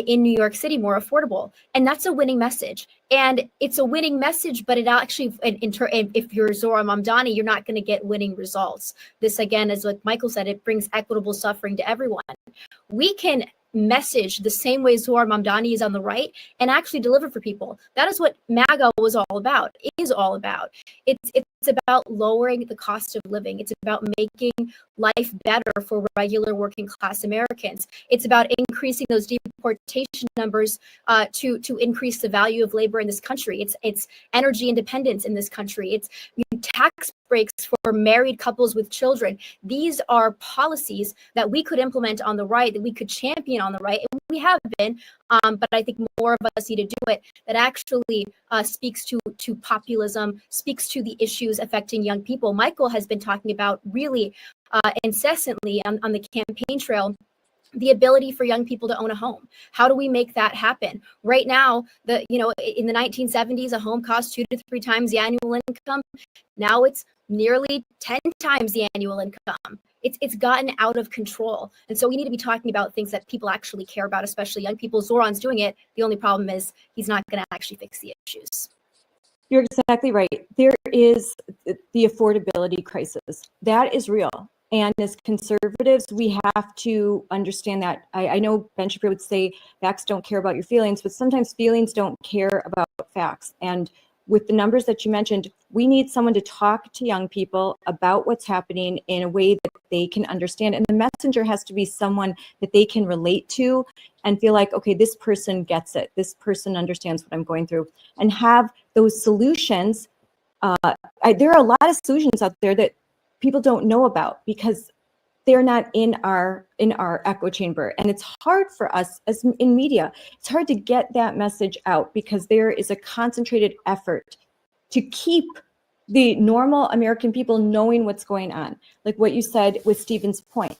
New York City more affordable? And that's a winning message. And it's a winning message, but it actually, if you're Zoran Mamdani, you're not going to get winning results. This, again, is what Michael said, it brings equitable suffering to everyone. We can message the same way Zoran Mamdani is on the right and actually deliver for people. That is what MAGA was all about, is all about. It's about lowering the cost of living. It's about making life better for regular working class Americans. It's about increasing those deportation numbers to increase the value of labor in this country. It's energy independence in this country. It's tax breaks for married couples with children. These are policies that we could implement on the right, that we could champion on the right, and we have been, but I think more of us need to do it, that actually speaks to populism, speaks to the issues affecting young people. Michael has been talking about really incessantly on the campaign trail the ability for young people to own a home. How do we make that happen? Right now, in the 1970s, a home cost 2 to 3 times the annual income. Now it's nearly 10 times the annual income. It's gotten out of control. And so we need to be talking about things that people actually care about, especially young people. Zoran's doing it. The only problem is he's not going to actually fix the issues. You're exactly right. There is the affordability crisis. That is real. And as conservatives, we have to understand that. I know Ben Shapiro would say facts don't care about your feelings, but sometimes feelings don't care about facts. And with the numbers that you mentioned, we need someone to talk to young people about what's happening in a way that they can understand. And the messenger has to be someone that they can relate to and feel like, okay, this person gets it. This person understands what I'm going through, and have those solutions. There are a lot of solutions out there that people don't know about because they're not in our echo chamber. And it's hard for us as in media. It's hard to get that message out because there is a concentrated effort to keep the normal American people knowing what's going on. Like what you said with Stephen's point.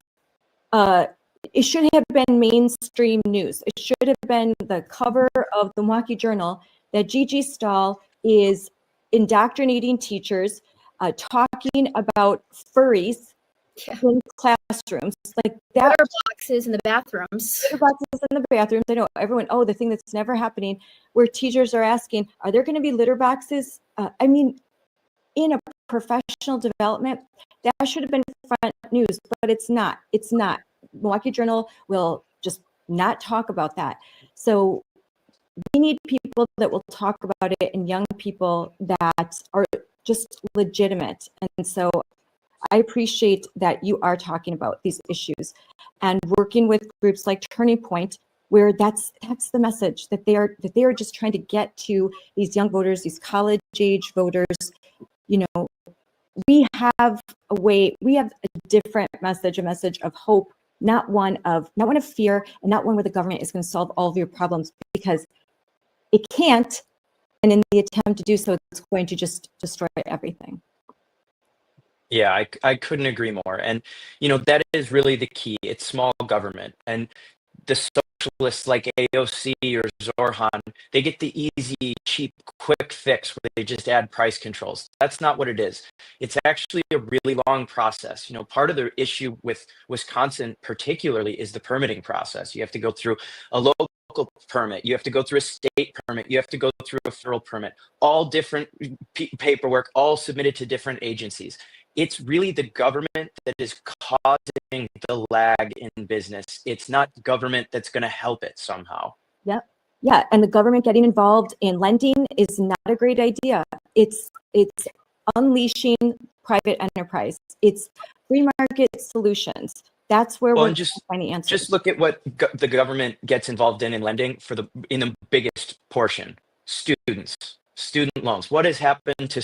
It should have been mainstream news. It should have been the cover of the Milwaukee Journal that Gigi Stahl is indoctrinating teachers, talking about furries in classrooms, like that. Litter boxes in the bathrooms. Litter boxes in the bathrooms. I know everyone. Oh, the thing that's never happening, where teachers are asking, "Are there going to be litter boxes?" I mean, in a professional development, that should have been front news, but it's not. It's not. Milwaukee Journal will just not talk about that. So we need people that will talk about it, and young people that are just legitimate. And so I appreciate that you are talking about these issues and working with groups like Turning Point, where that's the message that they are just trying to get to these young voters, these college age voters. You know, we have a different message, a message of hope, not one of fear, and not one where the government is going to solve all of your problems, because it can't. And in the attempt to do so, it's going to just destroy everything. Yeah, I couldn't agree more. And, that is really the key. It's small government. And the socialists like AOC or Zorhan, they get the easy, cheap, quick fix where they just add price controls. That's not what it is. It's actually a really long process. Part of the issue with Wisconsin particularly is the permitting process. You have to go through a local permit, you have to go through a state permit, you have to go through a federal permit, all different paperwork, all submitted to different agencies. It's really the government that is causing the lag in business. It's not government that's going to help it somehow. Yep. Yeah. And the government getting involved in lending is not a great idea. It's unleashing private enterprise. It's free market solutions. That's where we're finding answers. Just look at what the government gets involved in lending in the biggest portion: student loans. What has happened to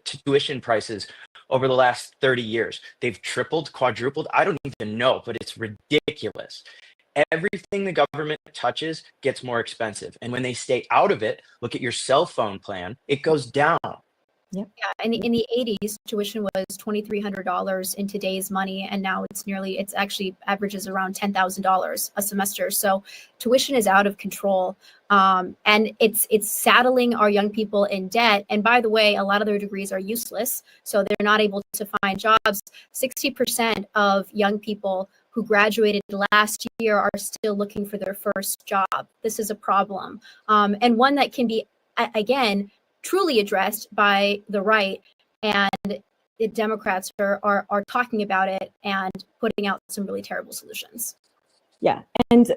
tuition prices over the last 30 years. They've tripled, quadrupled. I don't even know, but it's ridiculous. Everything the government touches gets more expensive. And when they stay out of it, look at your cell phone plan, it goes down. Yeah, in the 80s, tuition was $2,300 in today's money, and now it's actually averages around $10,000 a semester. So tuition is out of control, and it's saddling our young people in debt. And by the way, a lot of their degrees are useless, so they're not able to find jobs. 60% of young people who graduated last year are still looking for their first job. This is a problem, and one that can be, again, truly addressed by the right, and the Democrats are talking about it and putting out some really terrible solutions. Yeah, and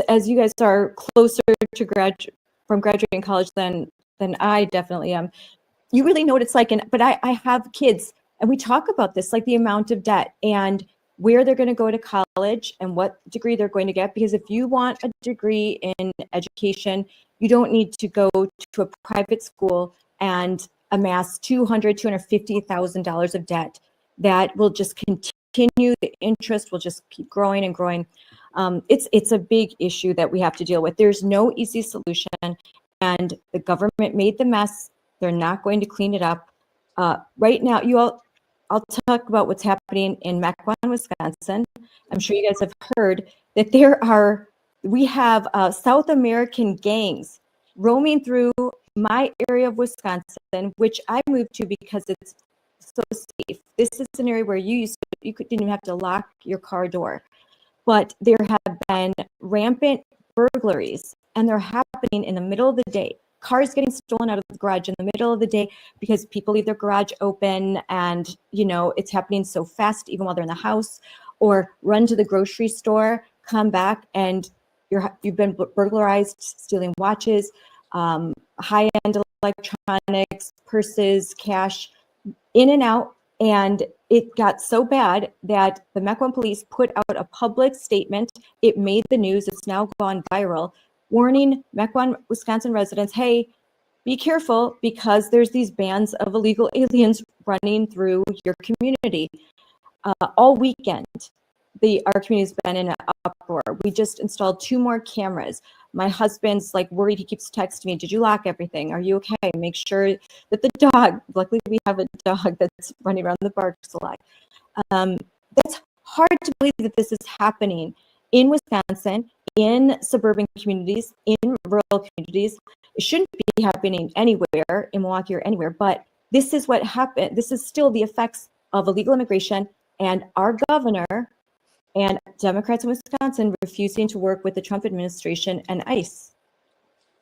as you guys are closer to graduating college than I definitely am, you really know what it's like. But I have kids, and we talk about this, like the amount of debt and where they're going to go to college and what degree they're going to get. Because if you want a degree in education, you don't need to go to a private school and amass $250,000 of debt that will just continue. The interest will just keep growing and growing. It's a big issue that we have to deal with. There's no easy solution, and the government made the mess. They're not going to clean it up. Right now, I'll talk about what's happening in Mequon, Wisconsin. I'm sure you guys have heard that we have South American gangs roaming through my area of Wisconsin, which I moved to because it's so safe. This is an area where you didn't even have to lock your car door. But there have been rampant burglaries, and they're happening in the middle of the day. Cars getting stolen out of the garage in the middle of the day because people leave their garage open, and it's happening so fast even while they're in the house, or run to the grocery store, come back, and you've been burglarized, stealing watches, high-end electronics, purses, cash, in and out. And it got so bad that the Mequon police put out a public statement. It made the news. It's now gone viral, warning Mequon, Wisconsin residents, hey, be careful because there's these bands of illegal aliens running through your community. All weekend, our community's been in an uproar. We just installed 2 more cameras. My husband's worried. He keeps texting me, did you lock everything? Are you okay? Make sure that the dog, luckily we have a dog that's running around the parks a lot. That's hard to believe that this is happening in Wisconsin, in suburban communities, in rural communities. It shouldn't be happening anywhere, in Milwaukee or anywhere, but this is what happened. This is still the effects of illegal immigration and our governor and Democrats in Wisconsin refusing to work with the Trump administration and ICE.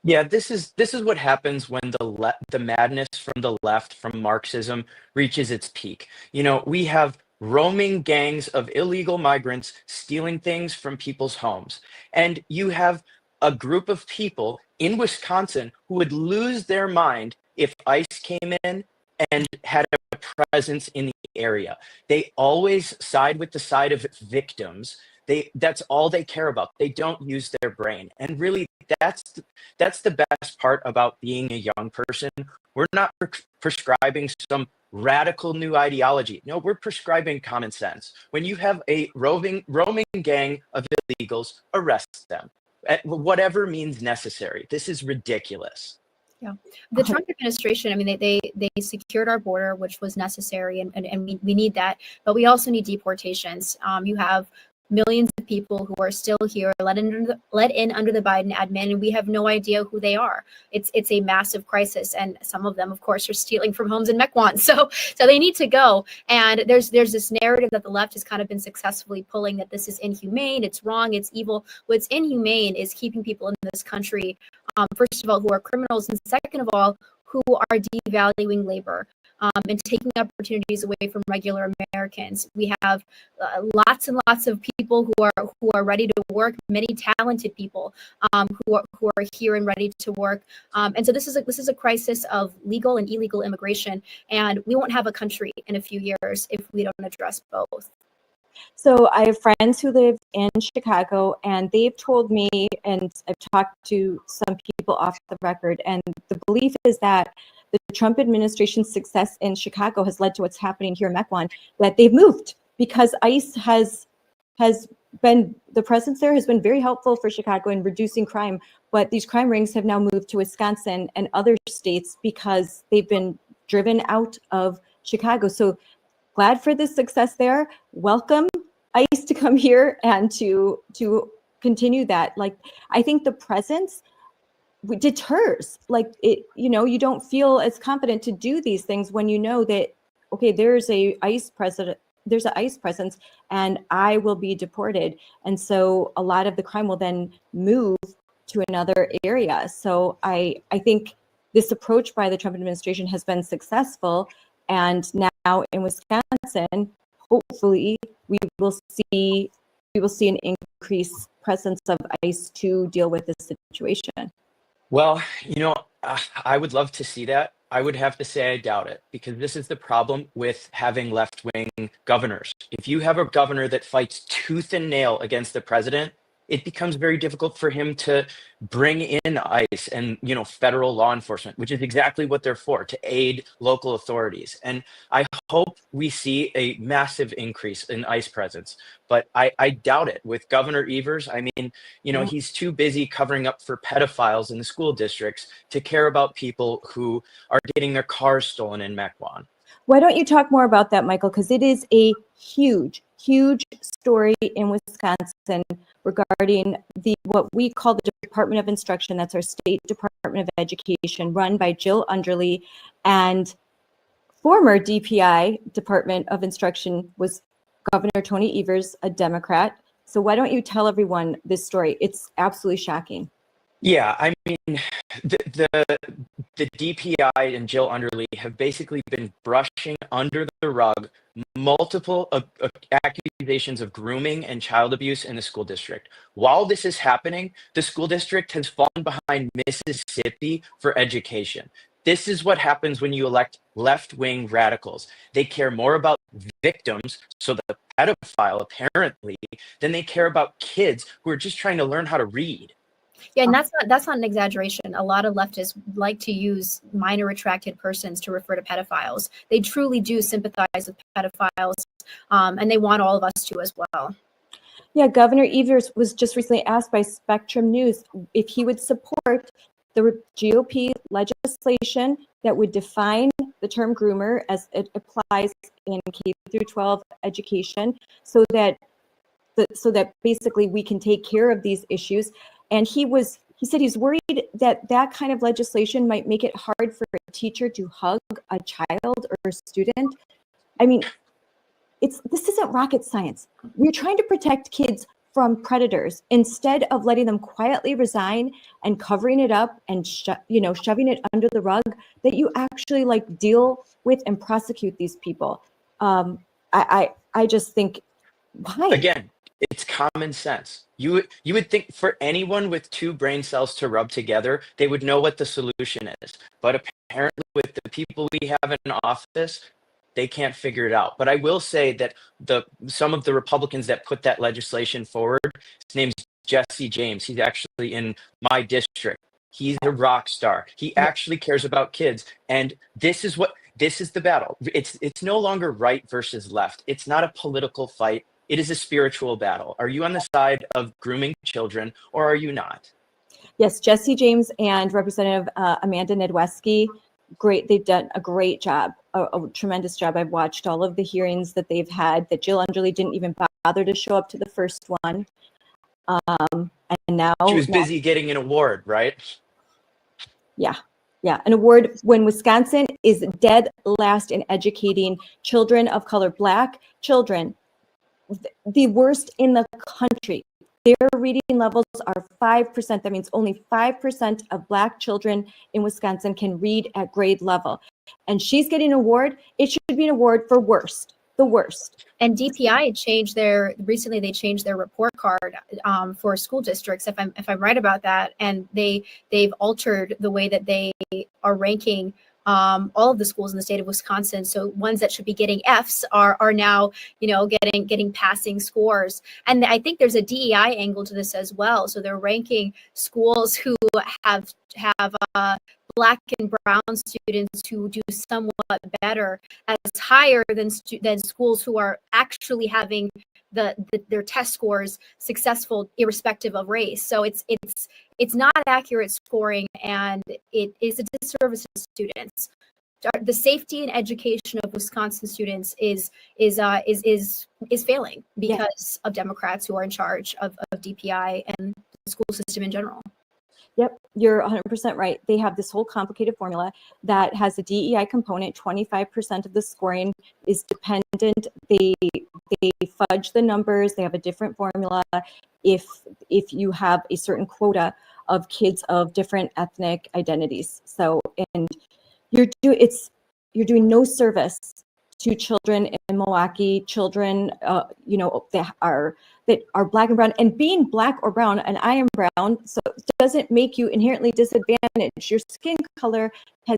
Yeah, this is what happens when the madness from the left, from Marxism, reaches its peak. We have roaming gangs of illegal migrants stealing things from people's homes, and you have a group of people in Wisconsin who would lose their mind if ICE came in and had a presence in the area. They always side with the side of victims. That's all they care about. They don't use their brain. And really, that's the best part about being a young person. We're not prescribing some radical new ideology. No, we're prescribing common sense. When you have a roaming gang of illegals, arrest them at whatever means necessary. This is ridiculous. Yeah, the Trump administration, I mean, they secured our border, which was necessary, and we need that, but we also need deportations. You have millions of people who are still here, let in under the Biden admin, and we have no idea who they are. It's a massive crisis, and some of them, of course, are stealing from homes in Mequon. So they need to go. And there's this narrative that the left has kind of been successfully pulling, that this is inhumane, it's wrong, it's evil. What's inhumane is keeping people in this country, first of all, who are criminals, and second of all, who are devaluing labor. And taking opportunities away from regular Americans. We have lots and lots of people who are ready to work, many talented people who are here and ready to work. And so this is a crisis of legal and illegal immigration, and we won't have a country in a few years if we don't address both. So I have friends who live in Chicago, and they've told me, and I've talked to some people off the record, and the belief is that the Trump administration's success in Chicago has led to what's happening here in Mequon, that they've moved because ICE has been, the presence there has been very helpful for Chicago in reducing crime, but these crime rings have now moved to Wisconsin and other states because they've been driven out of Chicago. So glad for this success there. Welcome ICE to come here and to continue that. Like, I think the presence deters, like, it, you know, you don't feel as confident to do these things when you know that, okay, there's an ICE presence and I will be deported. And so a lot of the crime will then move to another area. So I think this approach by the Trump administration has been successful. And now in Wisconsin, hopefully we will see an increased presence of ICE to deal with this situation. Well, I would love to see that. I would have to say I doubt it, because this is the problem with having left-wing governors. If you have a governor that fights tooth and nail against the president, it becomes very difficult for him to bring in ICE and, federal law enforcement, which is exactly what they're for, to aid local authorities. And I hope we see a massive increase in ICE presence, but I doubt it with Governor Evers. I mean, he's too busy covering up for pedophiles in the school districts to care about people who are getting their cars stolen in Mequon. Why don't you talk more about that, Michael? Because it is a huge, huge story in Wisconsin regarding what we call the Department of Instruction. That's our state Department of Education, run by Jill Underly, and former DPI, Department of Instruction, was Governor Tony Evers, a Democrat. So why don't you tell everyone this story? It's absolutely shocking. Yeah, I mean, the DPI and Jill Underly have basically been brushing under the rug multiple accusations of grooming and child abuse in the school district. While this is happening, the school district has fallen behind Mississippi for education. This is what happens when you elect left-wing radicals. They care more about victims, so the pedophile apparently, than they care about kids who are just trying to learn how to read. Yeah, and that's not an exaggeration. A lot of leftists like to use minor attracted persons to refer to pedophiles. They truly do sympathize with pedophiles, and they want all of us to as well. Yeah, Governor Evers was just recently asked by Spectrum News if he would support the GOP legislation that would define the term groomer as it applies in K through 12 education, so that basically we can take care of these issues. And he said he's worried that kind of legislation might make it hard for a teacher to hug a child or a student. I mean, this isn't rocket science. We're trying to protect kids from predators instead of letting them quietly resign and covering it up and shoving it under the rug, that you actually deal with and prosecute these people. I just think, why? Again, it's common sense. You would think for anyone with two brain cells to rub together, they would know what the solution is. But apparently with the people we have in office, they can't figure it out. But I will say that some of the Republicans that put that legislation forward, his name's Jesse James. He's actually in my district. He's a rock star. He actually cares about kids. And this is the battle. It's no longer right versus left. It's not a political fight. It is a spiritual battle. Are you on the side of grooming children, or are you not? Yes, Jesse James and Representative Amanda Nedweski, great. They've done a great job, a tremendous job. I've watched all of the hearings that they've had, that Jill Underly didn't even bother to show up to the first one. And now she was busy getting an award, right? Yeah, an award when Wisconsin is dead last in educating children of color, Black children, the worst in the country. Their reading levels are 5%. That means only 5% of Black children in Wisconsin can read at grade level. And she's getting an award. It should be an award for the worst. And DPI recently they changed their report card for school districts, if I'm right about that. And they've altered the way that they are ranking all of the schools in the state of Wisconsin. So ones that should be getting Fs are now, getting passing scores. And I think there's a DEI angle to this as well. So they're ranking schools who have Black and brown students who do somewhat better as higher than schools who are actually having their test scores successful irrespective of race. So it's not accurate scoring, and it is a disservice to students. The safety and education of Wisconsin students is failing because of Democrats who are in charge of DPI and the school system in general. Yep, you're 100% right. They have this whole complicated formula that has a DEI component. 25% of the scoring is dependent. They fudge the numbers. They have a different formula if you have a certain quota of kids of different ethnic identities. So, and you're doing no service to children in Milwaukee, children that are Black and brown. And being Black or brown, and I am brown, so it doesn't make you inherently disadvantaged. Your skin color has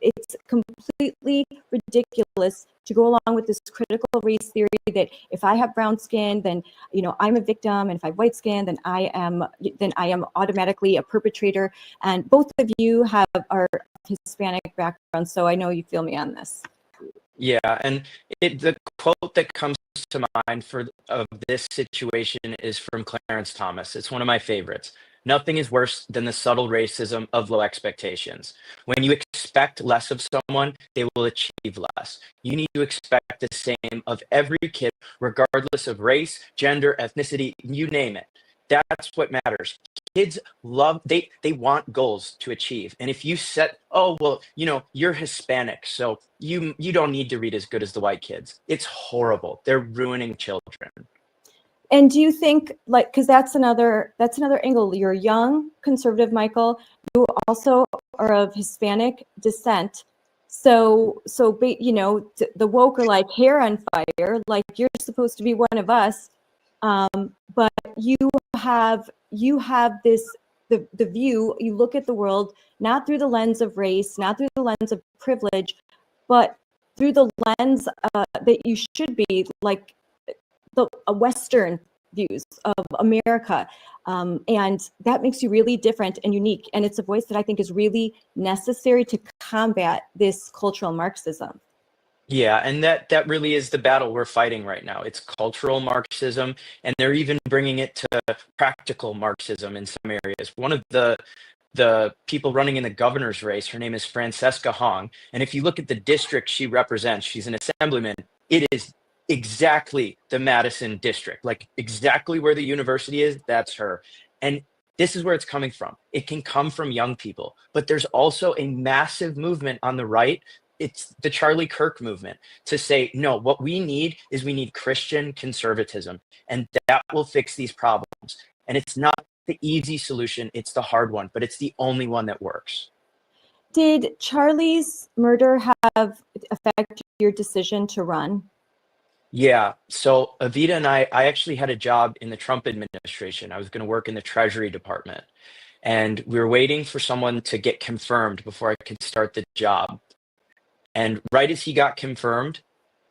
it's completely ridiculous to go along with this critical race theory that if I have brown skin, then I'm a victim, and if I have white skin, then I am automatically a perpetrator. And both of you are Hispanic background, so I know you feel me on this. Yeah, and the quote that comes to mind of this situation is from Clarence Thomas. It's one of my favorites. Nothing is worse than the subtle racism of low expectations. When you expect less of someone, they will achieve less. You need to expect the same of every kid, regardless of race, gender, ethnicity, you name it. That's what matters. Kids they want goals to achieve. And if you set, oh, well, you're Hispanic, so you don't need to read as good as the white kids. It's horrible. They're ruining children. And do you think, because that's another angle, you're young, conservative, Michael, you also are of Hispanic descent. So the woke are like hair on fire, like you're supposed to be one of us. But you have this, the view, you look at the world, not through the lens of race, not through the lens of privilege, but through the lens that you should be, like the Western views of America. And that makes you really different and unique. And it's a voice that I think is really necessary to combat this cultural Marxism. Yeah, and that really is the battle we're fighting right now. It's cultural Marxism, and they're even bringing it to practical Marxism in some areas. One of the people running in the governor's race, her name is Francesca Hong, and if you look at the district she represents, she's an assemblyman. It is exactly the Madison district, like exactly where the university is, that's her. And this is where it's coming from. It can come from young people, but there's also a massive movement on the right. It's the Charlie Kirk movement to say, no, what we need Christian conservatism, and that will fix these problems. And it's not the easy solution, it's the hard one, but it's the only one that works. Did Charlie's murder have affect your decision to run? Yeah, so Evita and I actually had a job in the Trump administration. I was going to work in the Treasury Department, and we were waiting for someone to get confirmed before I could start the job. And right as he got confirmed,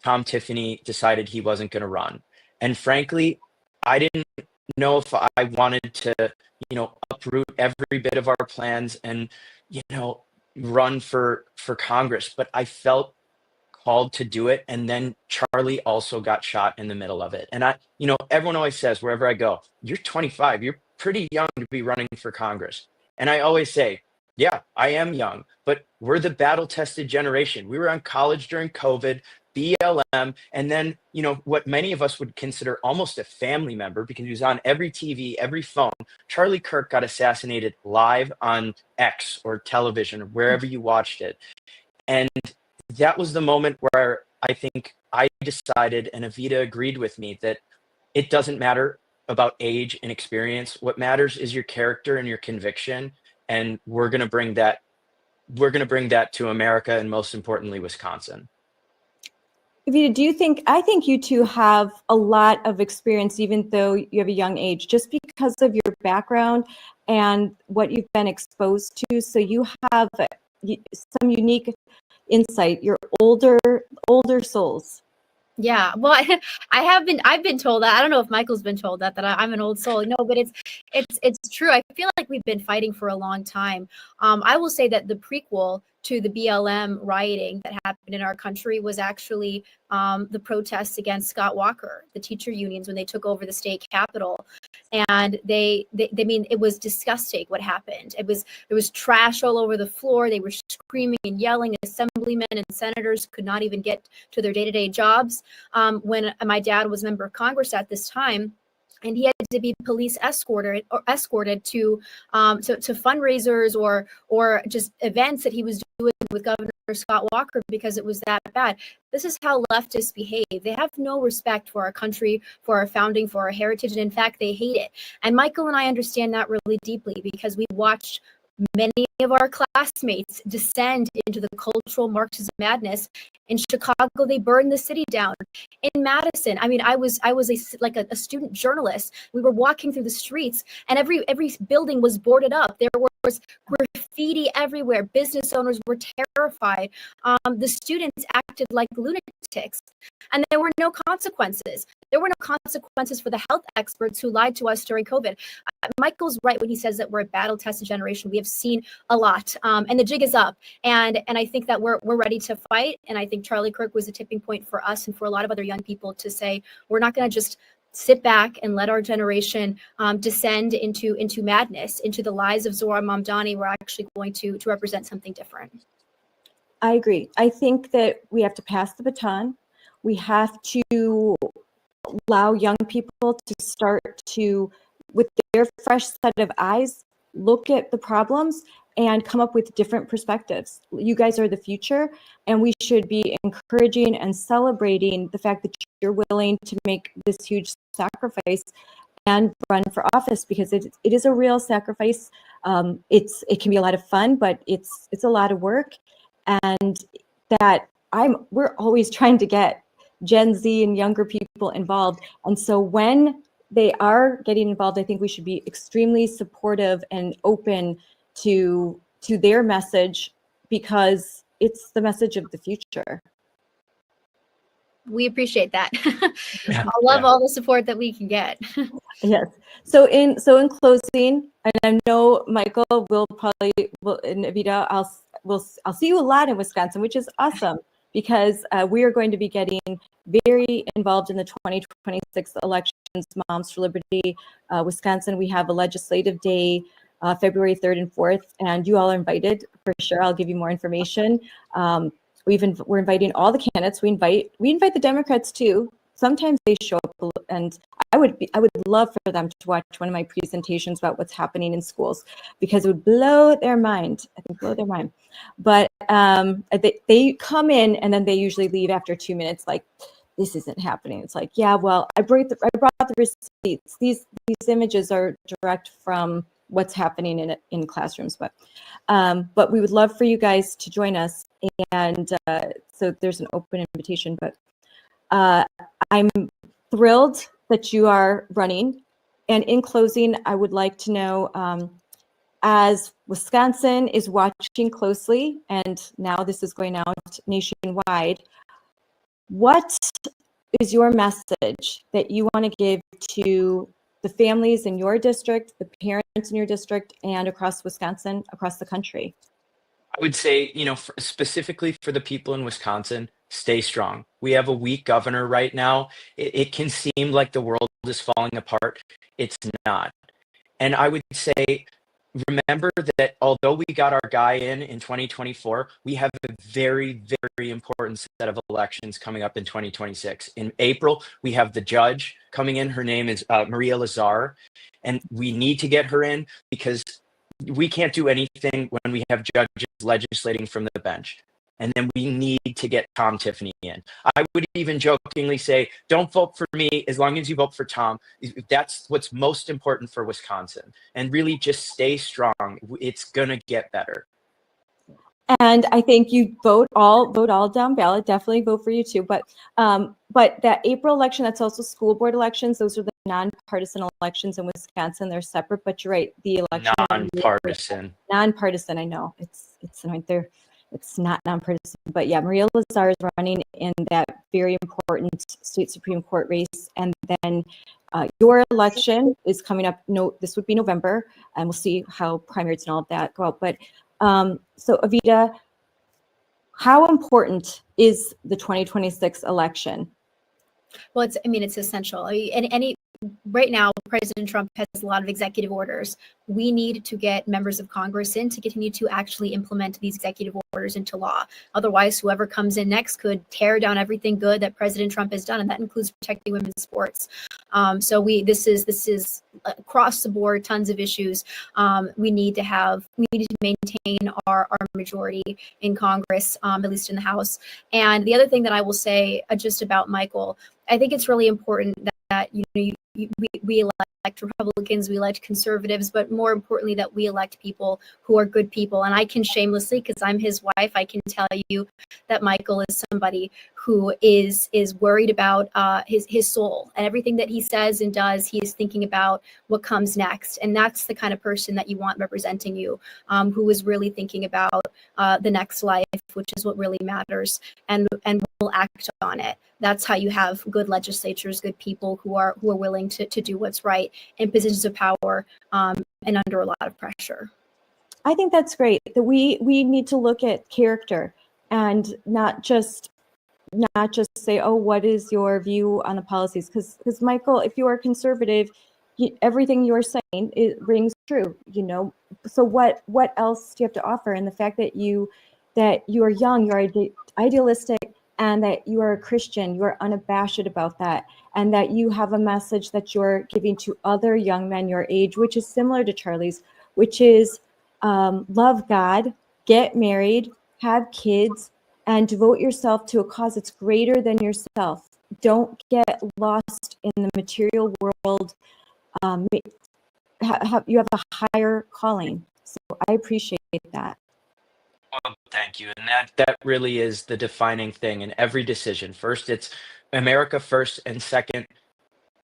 Tom Tiffany decided he wasn't going to run. And frankly, I didn't know if I wanted to, uproot every bit of our plans and, run for Congress. But I felt called to do it. And then Charlie also got shot in the middle of it. And everyone always says, wherever I go, you're 25, you're pretty young to be running for Congress. And I always say, yeah, I am young, but we're the battle-tested generation. We were on college during COVID, BLM, and then, what many of us would consider almost a family member because he was on every TV, every phone. Charlie Kirk got assassinated live on X or television or wherever you watched it. And that was the moment where I think I decided, and Evita agreed with me, that it doesn't matter about age and experience. What matters is your character and your conviction. And we're going to bring that to America, and most importantly, Wisconsin. Evita, I think you two have a lot of experience, even though you have a young age, just because of your background and what you've been exposed to. So you have some unique insight. You're older souls. Yeah, well, I've been told that. I don't know if Michael's been told that I'm an old soul. No, but it's true. I feel like we've been fighting for a long time. I will say that the prequel to the BLM rioting that happened in our country was actually the protests against Scott Walker, the teacher unions, when they took over the state capitol. And they mean, it was disgusting what happened. There was trash all over the floor. They were screaming and yelling. Assemblymen and senators could not even get to their day-to-day jobs. When my dad was a member of Congress at this time, and he had to be police escorted to fundraisers or just events that he was doing with Governor Scott Walker because it was that bad. This is how leftists behave. They have no respect for our country, for our founding, for our heritage, and in fact, they hate it. And Michael and I understand that really deeply because we watched many of our classmates descend into the cultural Marxism madness. In Chicago, they burned the city down. In Madison, I mean, I was a student journalist. We were walking through the streets, and every building was boarded up. There was graffiti everywhere. Business owners were terrified. The students acted like lunatics, and there were no consequences. There were no consequences for the health experts who lied to us during COVID. Michael's right when he says that we're a battle-tested generation. We have seen a lot, and the jig is up. And I think that we're ready to fight. And I think Charlie Kirk was a tipping point for us and for a lot of other young people to say we're not going to just sit back and let our generation descend into madness, into the lies of Zohar Mamdani. We're actually going to represent something different. I agree. I think that we have to pass the baton. We have to allow young people to start to, with their fresh set of eyes, look at the problems and come up with different perspectives. You guys are the future, and we should be encouraging and celebrating the fact that you're willing to make this huge sacrifice and run for office, because it is a real sacrifice. It can be a lot of fun, but it's a lot of work, and that we're always trying to get Gen Z and younger people involved. And so when they are getting involved, I think we should be extremely supportive and open to their message, because it's the message of the future. We appreciate that. I love all the support that we can get. Yes. So in closing, and I know Michael will and Evita, I'll see you a lot in Wisconsin, which is awesome, because we are going to be getting very involved in the 2026 elections. Moms for Liberty, Wisconsin. We have a legislative day, February 3rd and 4th, and you all are invited for sure. I'll give you more information. We're inviting all the candidates. We invite the Democrats too. Sometimes they show up, and I would love for them to watch one of my presentations about what's happening in schools, because it would blow their mind. I think blow their mind. But they come in and then they usually leave after 2 minutes, like, this isn't happening. It's like, yeah, well, I brought the receipts. These images are direct from what's happening in classrooms. But we would love for you guys to join us. And so there's an open invitation. But I'm thrilled that you are running. And in closing, I would like to know, as Wisconsin is watching closely, and now this is going out nationwide, what is your message that you want to give to the families in your district, the parents in your district, and across Wisconsin, across the country? I would say, specifically for the people in Wisconsin, stay strong. We have a weak governor right now. It can seem like the world is falling apart. It's not. And I would say, remember that although we got our guy in 2024, we have a very, very important set of elections coming up in 2026. In April, we have the judge coming in. Her name is Maria Lazar, and we need to get her in because we can't do anything when we have judges legislating from the bench. And then we need to get Tom Tiffany in. I would even jokingly say, don't vote for me as long as you vote for Tom. That's what's most important for Wisconsin. And really just stay strong. It's going to get better. And I think you vote all down ballot. Definitely vote for you too. But that April election, that's also school board elections. Those are the nonpartisan elections in Wisconsin. They're separate, but you're right. The election Nonpartisan. Nonpartisan. I know it's annoying. it's not nonpartisan, but yeah, Maria Lazar is running in that very important state Supreme Court race. And then your election is coming up. No, this would be November, and we'll see how primaries and all of that go out. But so Evita, how important is the 2026 election? Well, it's essential. Right now, President Trump has a lot of executive orders. We need to get members of Congress in to continue to actually implement these executive orders into law. Otherwise, whoever comes in next could tear down everything good that President Trump has done, and that includes protecting women's sports. So this is across the board, tons of issues. We need to maintain our majority in Congress, at least in the House. And the other thing that I will say just about Michael, I think it's really important that we elect Republicans, we elect conservatives, but more importantly, that we elect people who are good people. And I can shamelessly, because I'm his wife, I can tell you that Michael is somebody who is worried about his soul, and everything that he says and does, he is thinking about what comes next. And that's the kind of person that you want representing you, who is really thinking about the next life, which is what really matters, and will act on it. That's how you have good legislatures, good people who are willing to do what's right in positions of power, and under a lot of pressure. I think that's great. That we need to look at character and not just say, oh, what is your view on the policies? Because Michael, if you are conservative, everything you are saying, it rings true. So what else do you have to offer? And the fact that you are young, you're idealistic, and that you are a Christian, you are unabashed about that, and that you have a message that you're giving to other young men your age, which is similar to Charlie's, which is love God, get married, have kids, and devote yourself to a cause that's greater than yourself. Don't get lost in the material world. You have a higher calling. So I appreciate that. Well, thank you. And that really is the defining thing in every decision. First, it's America first, and second,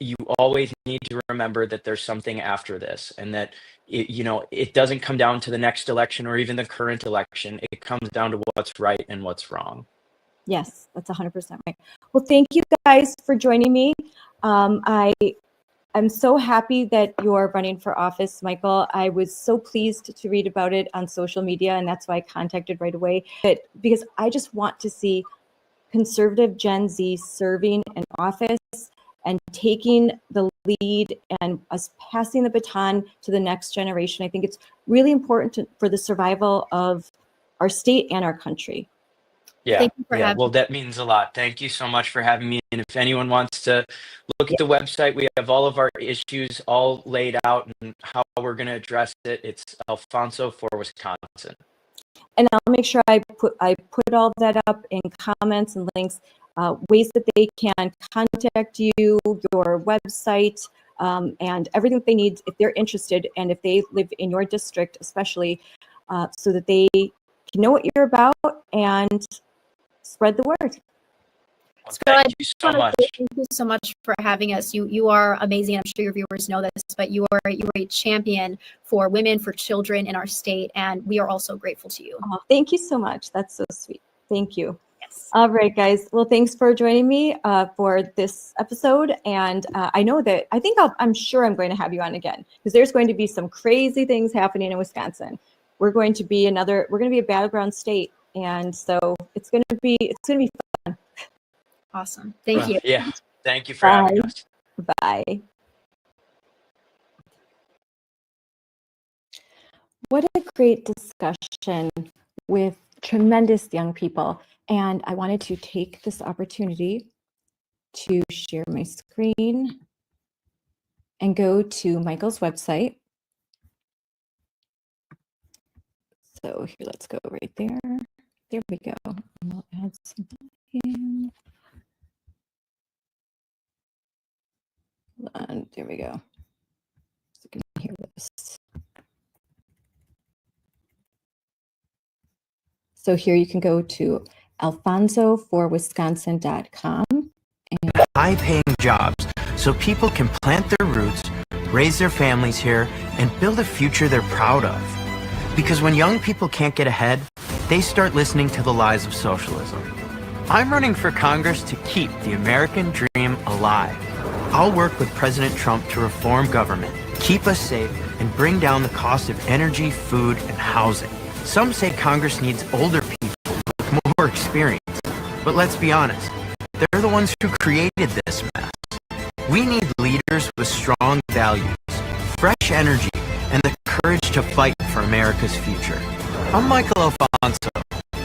you always need to remember that there's something after this, and that it doesn't come down to the next election or even the current election. It comes down to what's right and what's wrong. Yes, that's 100% right. Well, thank you guys for joining me. I'm so happy that you're running for office, Michael. I was so pleased to read about it on social media, and that's why I contacted right away. Because I just want to see conservative Gen Z serving in office and taking the lead and us passing the baton to the next generation. I think it's really important for the survival of our state and our country. Yeah, well, that means a lot. Thank you so much for having me. And if anyone wants to look at the website, we have all of our issues all laid out and how we're going to address it. It's Alfonso for Wisconsin. And I'll make sure I put all that up in comments and links, ways that they can contact you, your website, and everything they need if they're interested and if they live in your district, especially, so that they can know what you're about and spread the word. Well, thank you so much. Thank you so much for having us. You are amazing. I'm sure your viewers know this, but you are a champion for women, for children in our state, and we are also grateful to you. Oh, thank you so much. That's so sweet. Thank you. Yes. All right, guys. Well, thanks for joining me for this episode. And I'm sure I'm going to have you on again, because there's going to be some crazy things happening in Wisconsin. We're going to be a battleground state. And so it's going to be fun. Awesome. Thank you. Yeah. Thank you for having us. Bye. What a great discussion with tremendous young people. And I wanted to take this opportunity to share my screen and go to Michael's website. So here, let's go right there. There we go. We'll add some in. And there we go. So you can hear this. So here you can go to alfonsoforwisconsin.com. High-paying jobs so people can plant their roots, raise their families here, and build a future they're proud of. Because when young people can't get ahead, they start listening to the lies of socialism. I'm running for Congress to keep the American dream alive. I'll work with President Trump to reform government, keep us safe, and bring down the cost of energy, food, and housing. Some say Congress needs older people with more experience. But let's be honest, they're the ones who created this mess. We need leaders with strong values, fresh energy, and the courage to fight for America's future. I'm Michael Alfonso.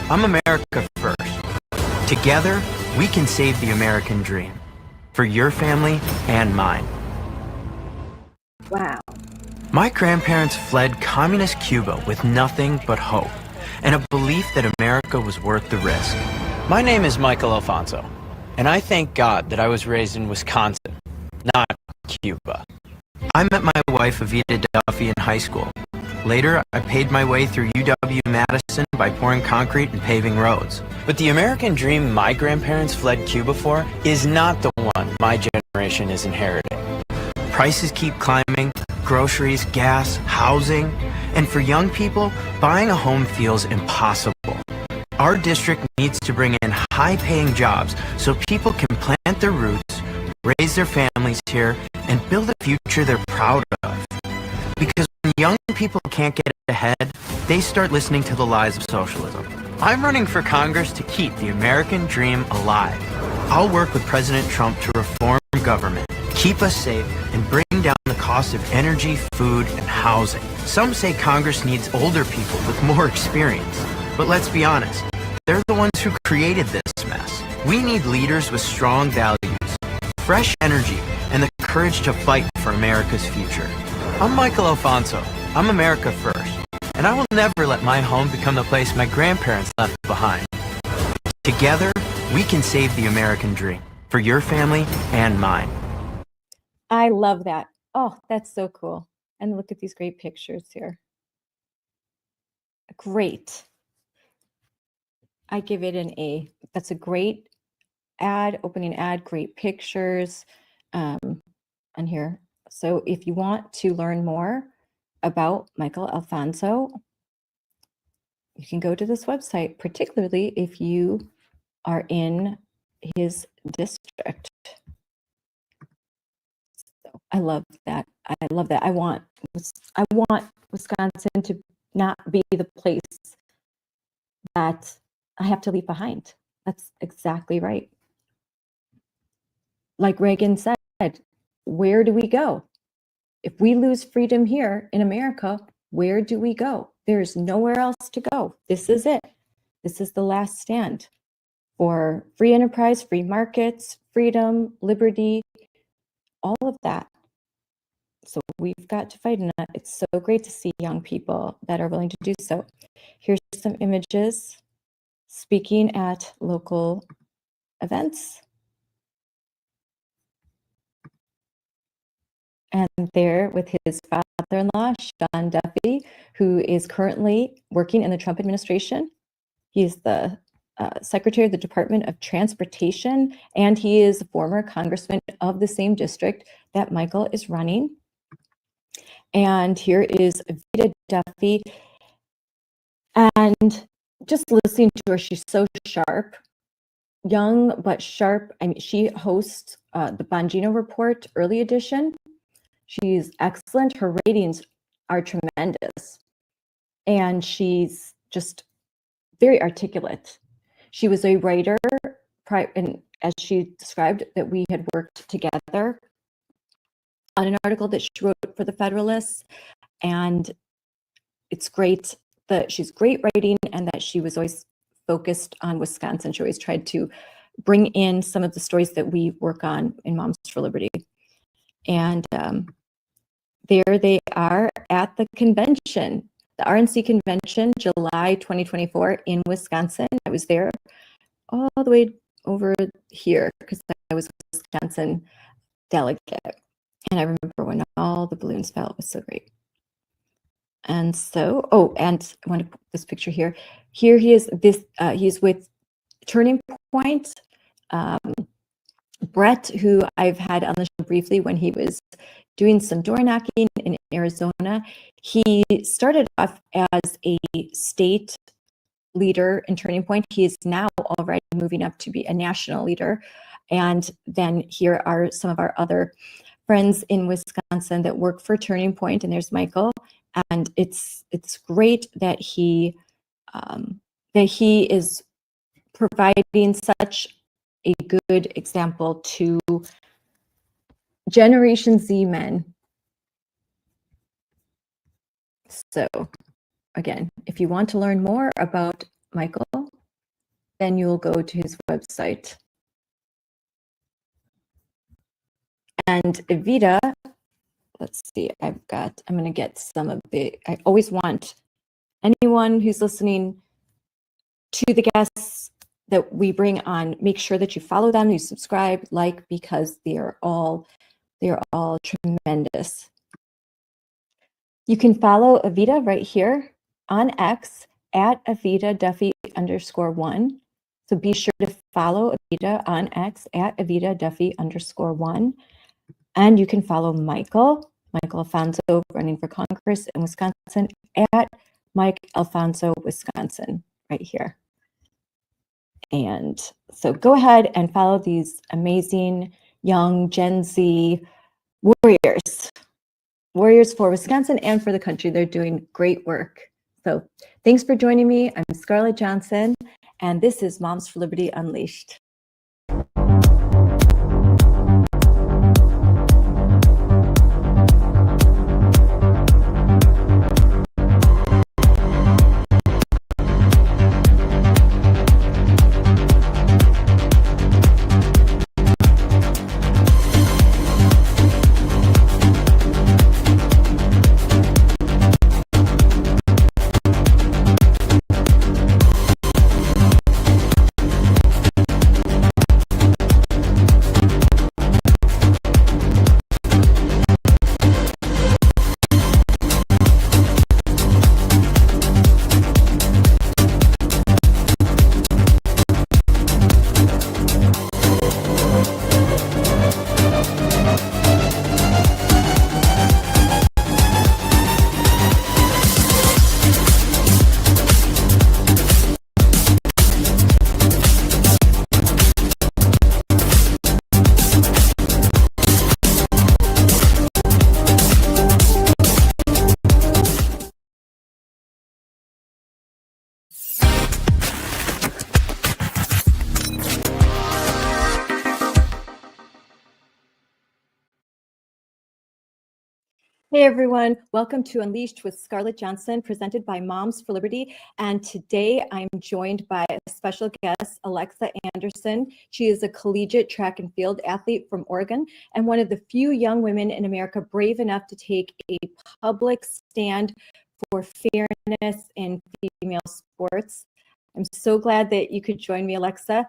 I'm America First. Together, we can save the American dream. For your family and mine. Wow. My grandparents fled communist Cuba with nothing but hope and a belief that America was worth the risk. My name is Michael Alfonso, and I thank God that I was raised in Wisconsin, not Cuba. I met my wife, Evita Duffy, in high school. Later, I paid my way through UW-Madison by pouring concrete and paving roads. But the American dream my grandparents fled Cuba for is not the one my generation is inheriting. Prices keep climbing, groceries, gas, housing, and for young people, buying a home feels impossible. Our district needs to bring in high-paying jobs so people can plant their roots, raise their families here, and build a future they're proud of. Because when young people can't get ahead, they start listening to the lies of socialism. I'm running for Congress to keep the American dream alive. I'll work with President Trump to reform government, keep us safe, and bring down the cost of energy, food, and housing. Some say Congress needs older people with more experience. But let's be honest, they're the ones who created this mess. We need leaders with strong values, fresh energy, and the courage to fight for America's future. I'm Michael Alfonso. I'm America First. And I will never let my home become the place my grandparents left behind. Together, we can save the American dream for your family and mine. I love that. Oh, that's so cool. And look at these great pictures here. Great. I give it an A. That's a great ad, opening ad, great pictures on here. So if you want to learn more about Michael Alfonso, you can go to this website, particularly if you are in his district. So I love that. I love that. I want Wisconsin to not be the place that I have to leave behind. That's exactly right. Like Reagan said, where do we go? If we lose freedom here in America, where do we go? There's nowhere else to go. This is it. This is the last stand for free enterprise, free markets, freedom, liberty, all of that. So we've got to fight, and it's so great to see young people that are willing to do so. Here's some images speaking at local events. And there with his father-in-law, Sean Duffy, who is currently working in the Trump administration. He's the Secretary of the Department of Transportation, and he is a former congressman of the same district that Michael is running. And here is Evita Duffy. And just listening to her, she's so sharp, young but sharp. I mean, she hosts the Bongino Report Early Edition. She's excellent. Her ratings are tremendous. And she's just very articulate. She was a writer, and as she described, that we had worked together on an article that she wrote for the Federalists. And it's great that she's great writing and that she was always focused on Wisconsin. She always tried to bring in some of the stories that we work on in Moms for Liberty. And there they are at the convention, the RNC convention, July 2024 in Wisconsin. I was there all the way over here because I was a Wisconsin delegate. And I remember when all the balloons fell, it was so great. And so, oh, and I want to put this picture here. Here he is, he's with Turning Point, Brett, who I've had on the show briefly when he was doing some door knocking in Arizona. He started off as a state leader in Turning Point. He is now already moving up to be a national leader. And then here are some of our other friends in Wisconsin that work for Turning Point, and there's Michael. And it's great that he is providing such a good example to Generation Z men. So again, if you want to learn more about Michael, then you'll go to his website. And Evita, let's see, I'm going to get some of the, I always want anyone who's listening to the guests that we bring on, make sure that you follow them, you subscribe, like, because they are all tremendous. You can follow Evita right here on X at Evita Duffy_1. So be sure to follow Evita on X at Evita Duffy_1. And you can follow Michael Alfonso, running for Congress in Wisconsin, at Mike Alfonso Wisconsin, right here. And so go ahead and follow these amazing young Gen Z warriors for Wisconsin and for the country. They're doing great work. So thanks for joining me. I'm Scarlett Johnson, and this is Moms for Liberty Unleashed. Hey everyone, welcome to Unleashed with Scarlett Johnson, presented by Moms for Liberty. And today I'm joined by a special guest, Alexa Anderson. She is a collegiate track and field athlete from Oregon and one of the few young women in America brave enough to take a public stand for fairness in female sports. I'm so glad that you could join me, Alexa.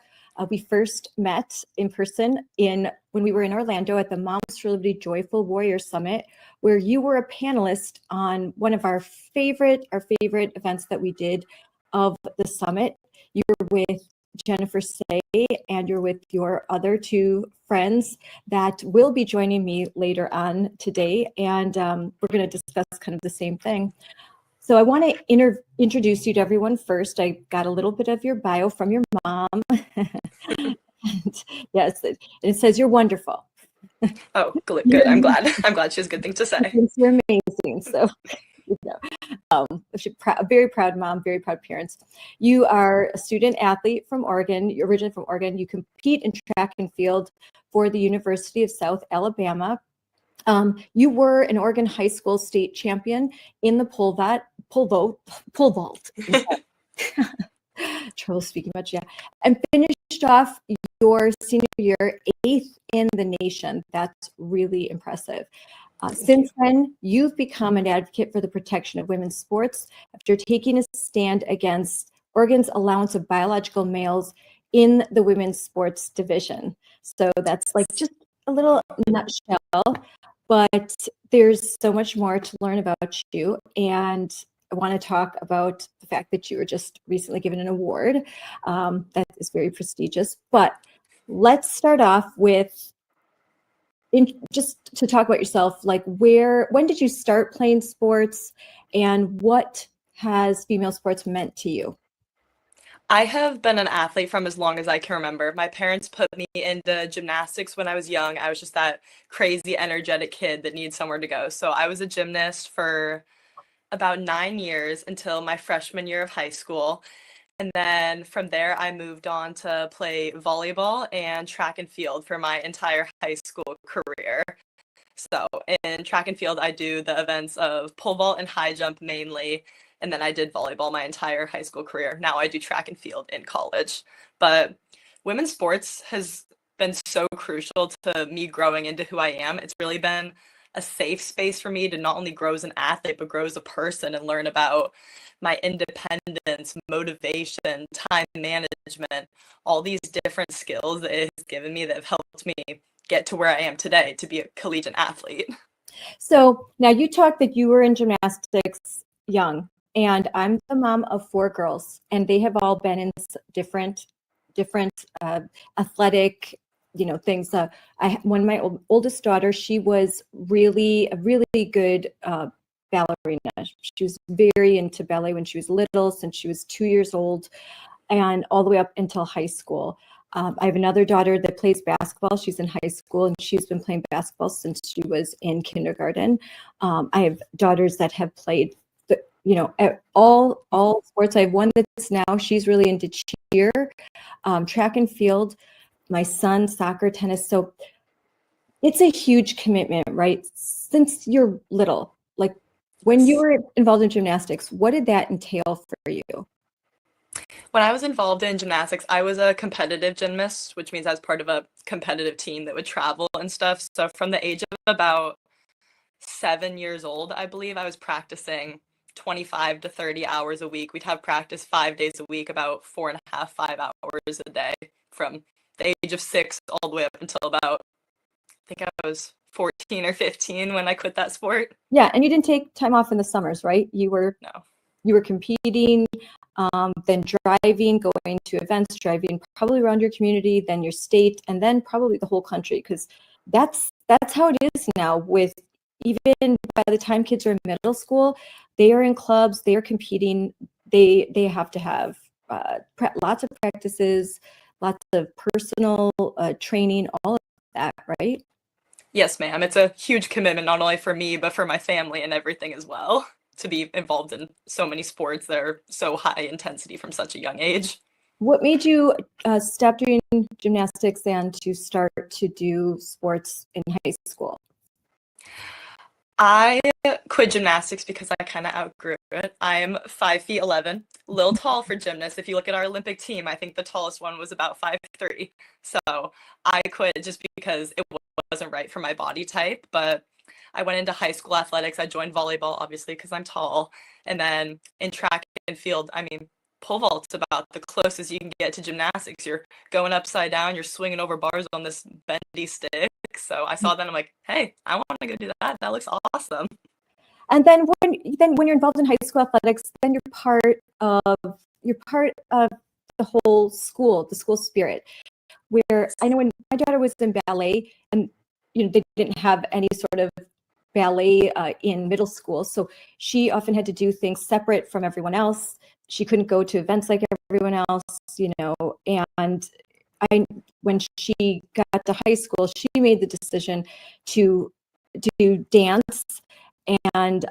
We first met in person when we were in Orlando at the Moms for Liberty Joyful Warrior Summit, where you were a panelist on one of our favorite events that we did of the summit. You were with Jennifer Say, and you're with your other two friends that will be joining me later on today, and we're going to discuss kind of the same thing. So I want to introduce you to everyone first. I got a little bit of your bio from your mom. And yes, it says you're wonderful. Oh, good. I'm glad. She has good things to say. You're amazing. So, very proud mom, very proud parents. You are a student athlete from Oregon. You're originally from Oregon. You compete in track and field for the University of South Alabama. You were an Oregon high school state champion in the pole vault. Trouble speaking much, yeah. And finished off your senior year 8th in the nation. That's really impressive. Since then, you've become an advocate for the protection of women's sports after taking a stand against Oregon's allowance of biological males in the women's sports division. So that's like just a little nutshell, but there's so much more to learn about you. And I want to talk about the fact that you were just recently given an award. That is very prestigious. But let's start off with just to talk about yourself, like when did you start playing sports and what has female sports meant to you? I have been an athlete from as long as I can remember. My parents put me into gymnastics when I was young. I was just that crazy, energetic kid that needs somewhere to go. So I was a gymnast for about 9 years until my freshman year of high school. And then from there, I moved on to play volleyball and track and field for my entire high school career. So in track and field, I do the events of pole vault and high jump mainly. And then I did volleyball my entire high school career. Now I do track and field in college. But women's sports has been so crucial to me growing into who I am. It's really been a safe space for me to not only grow as an athlete, but grow as a person and learn about my independence, motivation, time management, all these different skills that it has given me that have helped me get to where I am today to be a collegiate athlete. So now you talked that you were in gymnastics young, and I'm the mom of 4 girls, and they have all been in different athletic, things. One, my oldest daughter, she was really a really good ballerina. She was very into ballet when she was little, since she was 2 years old, and all the way up until high school. I have another daughter that plays basketball. She's in high school, and she's been playing basketball since she was in kindergarten. I have daughters that have played, all sports. I have one that's now, she's really into cheer, track and field. My son, soccer, tennis. So it's a huge commitment, right? Since you're little, like when you were involved in gymnastics, what did that entail for you? When I was involved in gymnastics, I was a competitive gymnast, which means I was part of a competitive team that would travel and stuff. So from the age of about 7 years old, I believe, I was practicing 25 to 30 hours a week. We'd have practice 5 days a week, about 4.5, 5 hours a day, from the age of 6 all the way up until about, I think I was 14 or 15 when I quit that sport. Yeah, and you didn't take time off in the summers, right? You were competing, then driving, going to events, driving probably around your community, then your state, and then probably the whole country, because that's how it is now. With even by the time kids are in middle school, they are in clubs, they are competing, they have to have lots of practices, lots of personal training, all of that, right? Yes, ma'am. It's a huge commitment, not only for me, but for my family and everything as well, to be involved in so many sports that are so high intensity from such a young age. What made you stop doing gymnastics and to start to do sports in high school? I quit gymnastics because I kind of outgrew it. I'm 5'11", a little tall for gymnasts. If you look at our Olympic team, I think the tallest one was about 5'3". So I quit just because it wasn't right for my body type. But I went into high school athletics. I joined volleyball, obviously, because I'm tall. And then in track and field, I mean, pole vault's about the closest you can get to gymnastics. You're going upside down, you're swinging over bars on this bendy stick. So I saw that, I'm like, hey, I want to go do that. That looks awesome. And then when you're involved in high school athletics, then you're part of the whole school, the school spirit. Where I know when my daughter was in ballet, and they didn't have any sort of ballet in middle school, so she often had to do things separate from everyone else. She couldn't go to events like everyone else, and when she got to high school, she made the decision to do dance and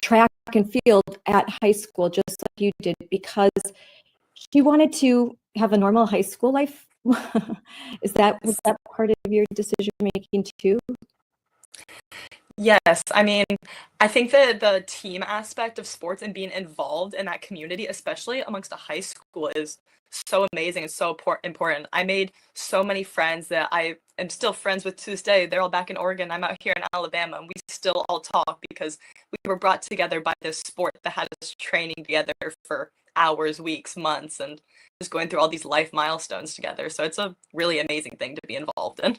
track and field at high school, just like you did, because she wanted to have a normal high school life. Was that part of your decision making too? Yes, I mean, I think that the team aspect of sports and being involved in that community, especially amongst a high school, is so amazing and so important. I made so many friends that I am still friends with to this day. They're all back in Oregon. I'm out here in Alabama, and we still all talk because we were brought together by this sport that had us training together for hours, weeks, months, and just going through all these life milestones together. So it's a really amazing thing to be involved in.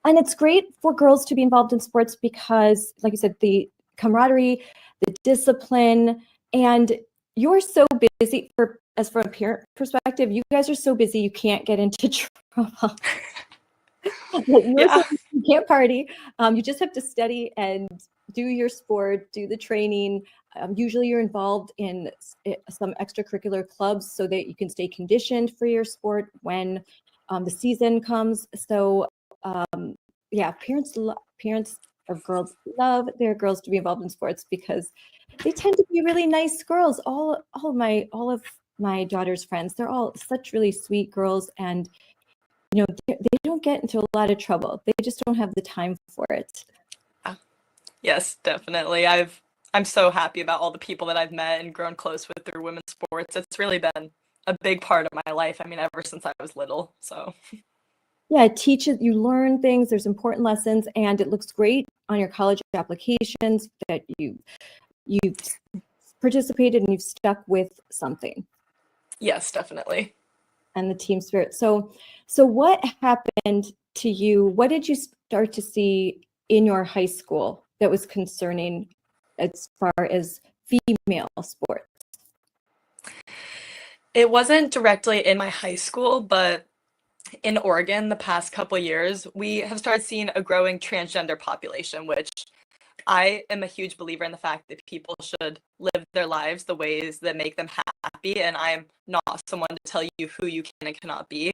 And it's great for girls to be involved in sports because, like you said, the camaraderie, the discipline, and you're so busy from a parent perspective. You guys are so busy, you can't get into trouble. You can't party. You just have to study and do your sport, do the training. Usually you're involved in some extracurricular clubs so that you can stay conditioned for your sport when the season comes. So yeah, parents of girls love their girls to be involved in sports because they tend to be really nice girls. All of my daughter's friends, they're all such really sweet girls, and they don't get into a lot of trouble. They just don't have the time for it. Yes, definitely. I'm so happy about all the people that I've met and grown close with through women's sports. It's really been a big part of my life. I mean, ever since I was little. So yeah, it teaches you, learn things. There's important lessons, and it looks great on your college applications that you've participated and you've stuck with something. yes, definitely. And the team spirit. So what happened to you? What did you start to see in your high school that was concerning as far as female sports? It wasn't directly in my high school, but in Oregon the past couple years, we have started seeing a growing transgender population, which I am a huge believer in the fact that people should live their lives the ways that make them happy. And I am not someone to tell you who you can and cannot be.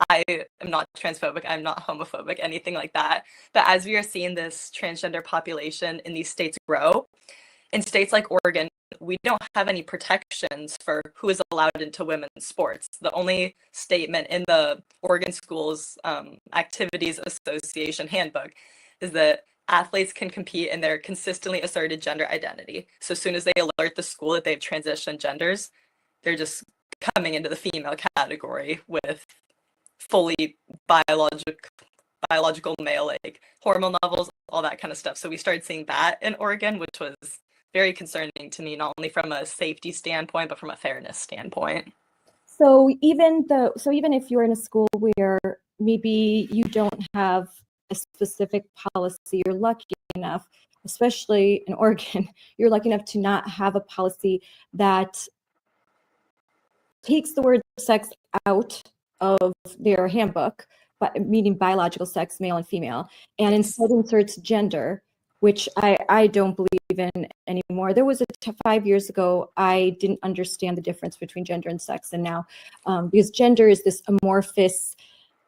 I am not transphobic. I'm not homophobic, anything like that. But as we are seeing this transgender population in these states grow, in states like Oregon, we don't have any protections for who is allowed into women's sports. The only statement in the Oregon Schools Activities Association handbook is that athletes can compete in their consistently asserted gender identity. So as soon as they alert the school that they've transitioned genders, they're just coming into the female category with fully biological male, like hormone levels, all that kind of stuff. So we started seeing that in Oregon, which was very concerning to me, not only from a safety standpoint, but from a fairness standpoint. So even if you're in a school where maybe you don't have a specific policy, you're lucky enough, especially in Oregon, you're lucky enough to not have a policy that takes the word sex out of their handbook, but meaning biological sex, male and female, and instead inserts gender, which I don't believe in anymore. There was 5 years ago, I didn't understand the difference between gender and sex, and now because gender is this amorphous,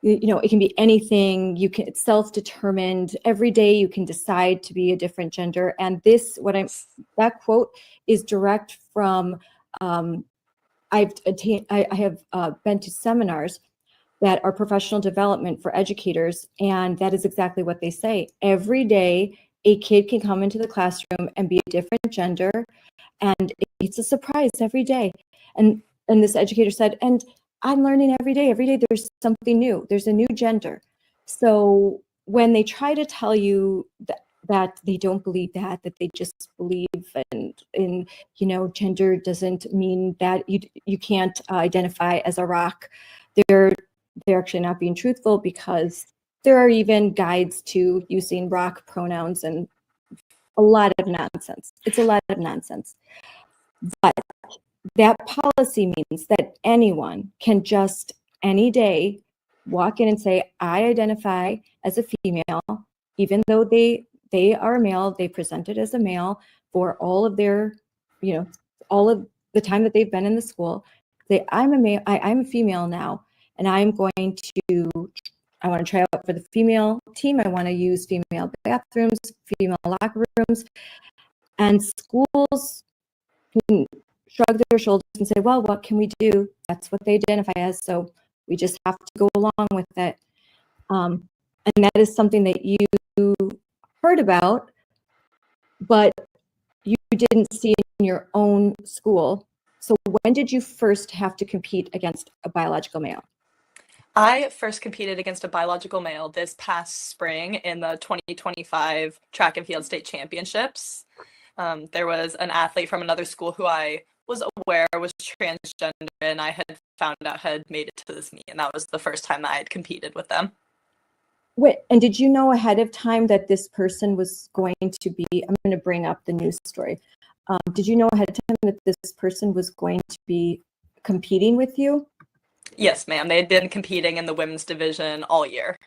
it can be anything. It's self-determined. Every day you can decide to be a different gender. And that quote is direct from, I have been to seminars that are professional development for educators, and that is exactly what they say. Every day, a kid can come into the classroom and be a different gender, and it's a surprise every day. And this educator said, and I'm learning every day. Every day there's something new. There's a new gender. So when they try to tell you that they don't believe that they just believe in gender doesn't mean that you can't identify as a rock, they're actually not being truthful, because there are even guides to using rock pronouns and a lot of nonsense. It's a lot of nonsense. But that policy means that anyone can just any day walk in and say, I identify as a female, even though they are a male, they presented as a male for all of their, all of the time that they've been in the school. Say, I'm a male, I'm a female now, and I want to try out for the female team. I want to use female bathrooms, female locker rooms, and schools can shrug their shoulders and say, well, what can we do? That's what they identify as, so we just have to go along with it. And that is something that you heard about, but you didn't see in your own school. So when did you first have to compete against a biological male? I first competed against a biological male this past spring in the 2025 track and field state championships. There was an athlete from another school who I was aware was transgender, and I had found out had made it to this meet, and that was the first time that I had competed with them. Wait, and did you know ahead of time that this person was going to be, I'm going to bring up the news story. Did you know ahead of time that this person was going to be competing with you? Yes, ma'am. They had been competing in the women's division all year.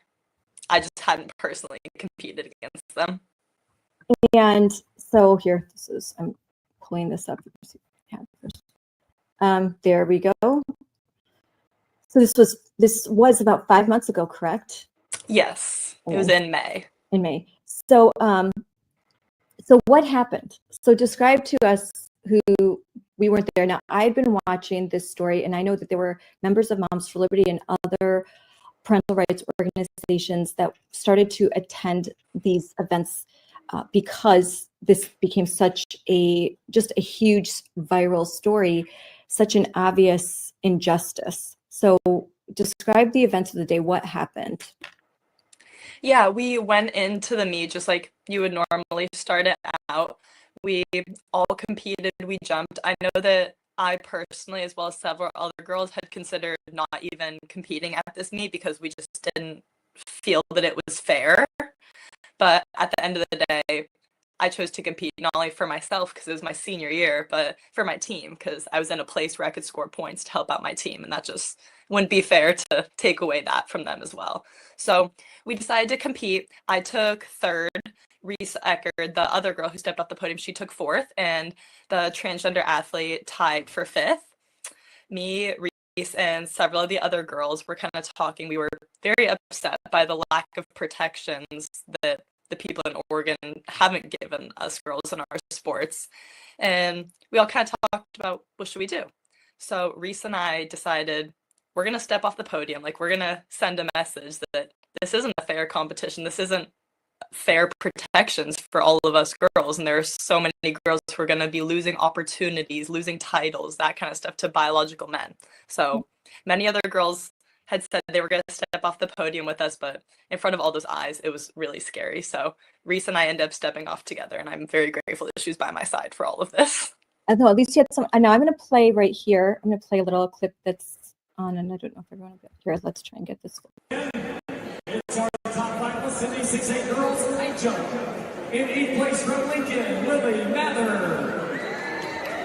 I just hadn't personally competed against them. And so here, I'm pulling this up. There we go. So this was about 5 months ago, correct? Yes, it was in May. In May. So so what happened? So describe to us who we weren't there. Now, I'd been watching this story, and I know that there were members of Moms for Liberty and other parental rights organizations that started to attend these events because this became just a huge viral story, such an obvious injustice. So describe the events of the day. What happened? Yeah, we went into the meet just like you would normally start it out. We all competed, we jumped. I know that I personally, as well as several other girls, had considered not even competing at this meet because we just didn't feel that it was fair. But at the end of the day, I chose to compete not only for myself because it was my senior year, but for my team because I was in a place where I could score points to help out my team. And that just wouldn't be fair to take away that from them as well. So we decided to compete. I took third. Reese Eckerd, the other girl who stepped off the podium, she took fourth. And the transgender athlete tied for fifth. Me, Reese, and several of the other girls were kind of talking. We were very upset by the lack of protections that the people in Oregon haven't given us girls in our sports. And we all kind of talked about what should we do? So Reese and I decided we're going to step off the podium. Like, we're going to send a message that this isn't a fair competition. This isn't fair protections for all of us girls. And there are so many girls who are going to be losing opportunities, losing titles, that kind of stuff to biological men. So many other girls had said they were going to step off the podium with us, but in front of all those eyes, it was really scary. So Reese and I ended up stepping off together, and I'm very grateful that she was by my side for all of this. I know, at least you had some. I know I'm going to play right here. I'm going to play a little clip that's on, and I don't know if everyone will get here. Let's try and get this. It's our top five Sydney 6'8" girls high jump. In 8th place from Lincoln, Lily Mather.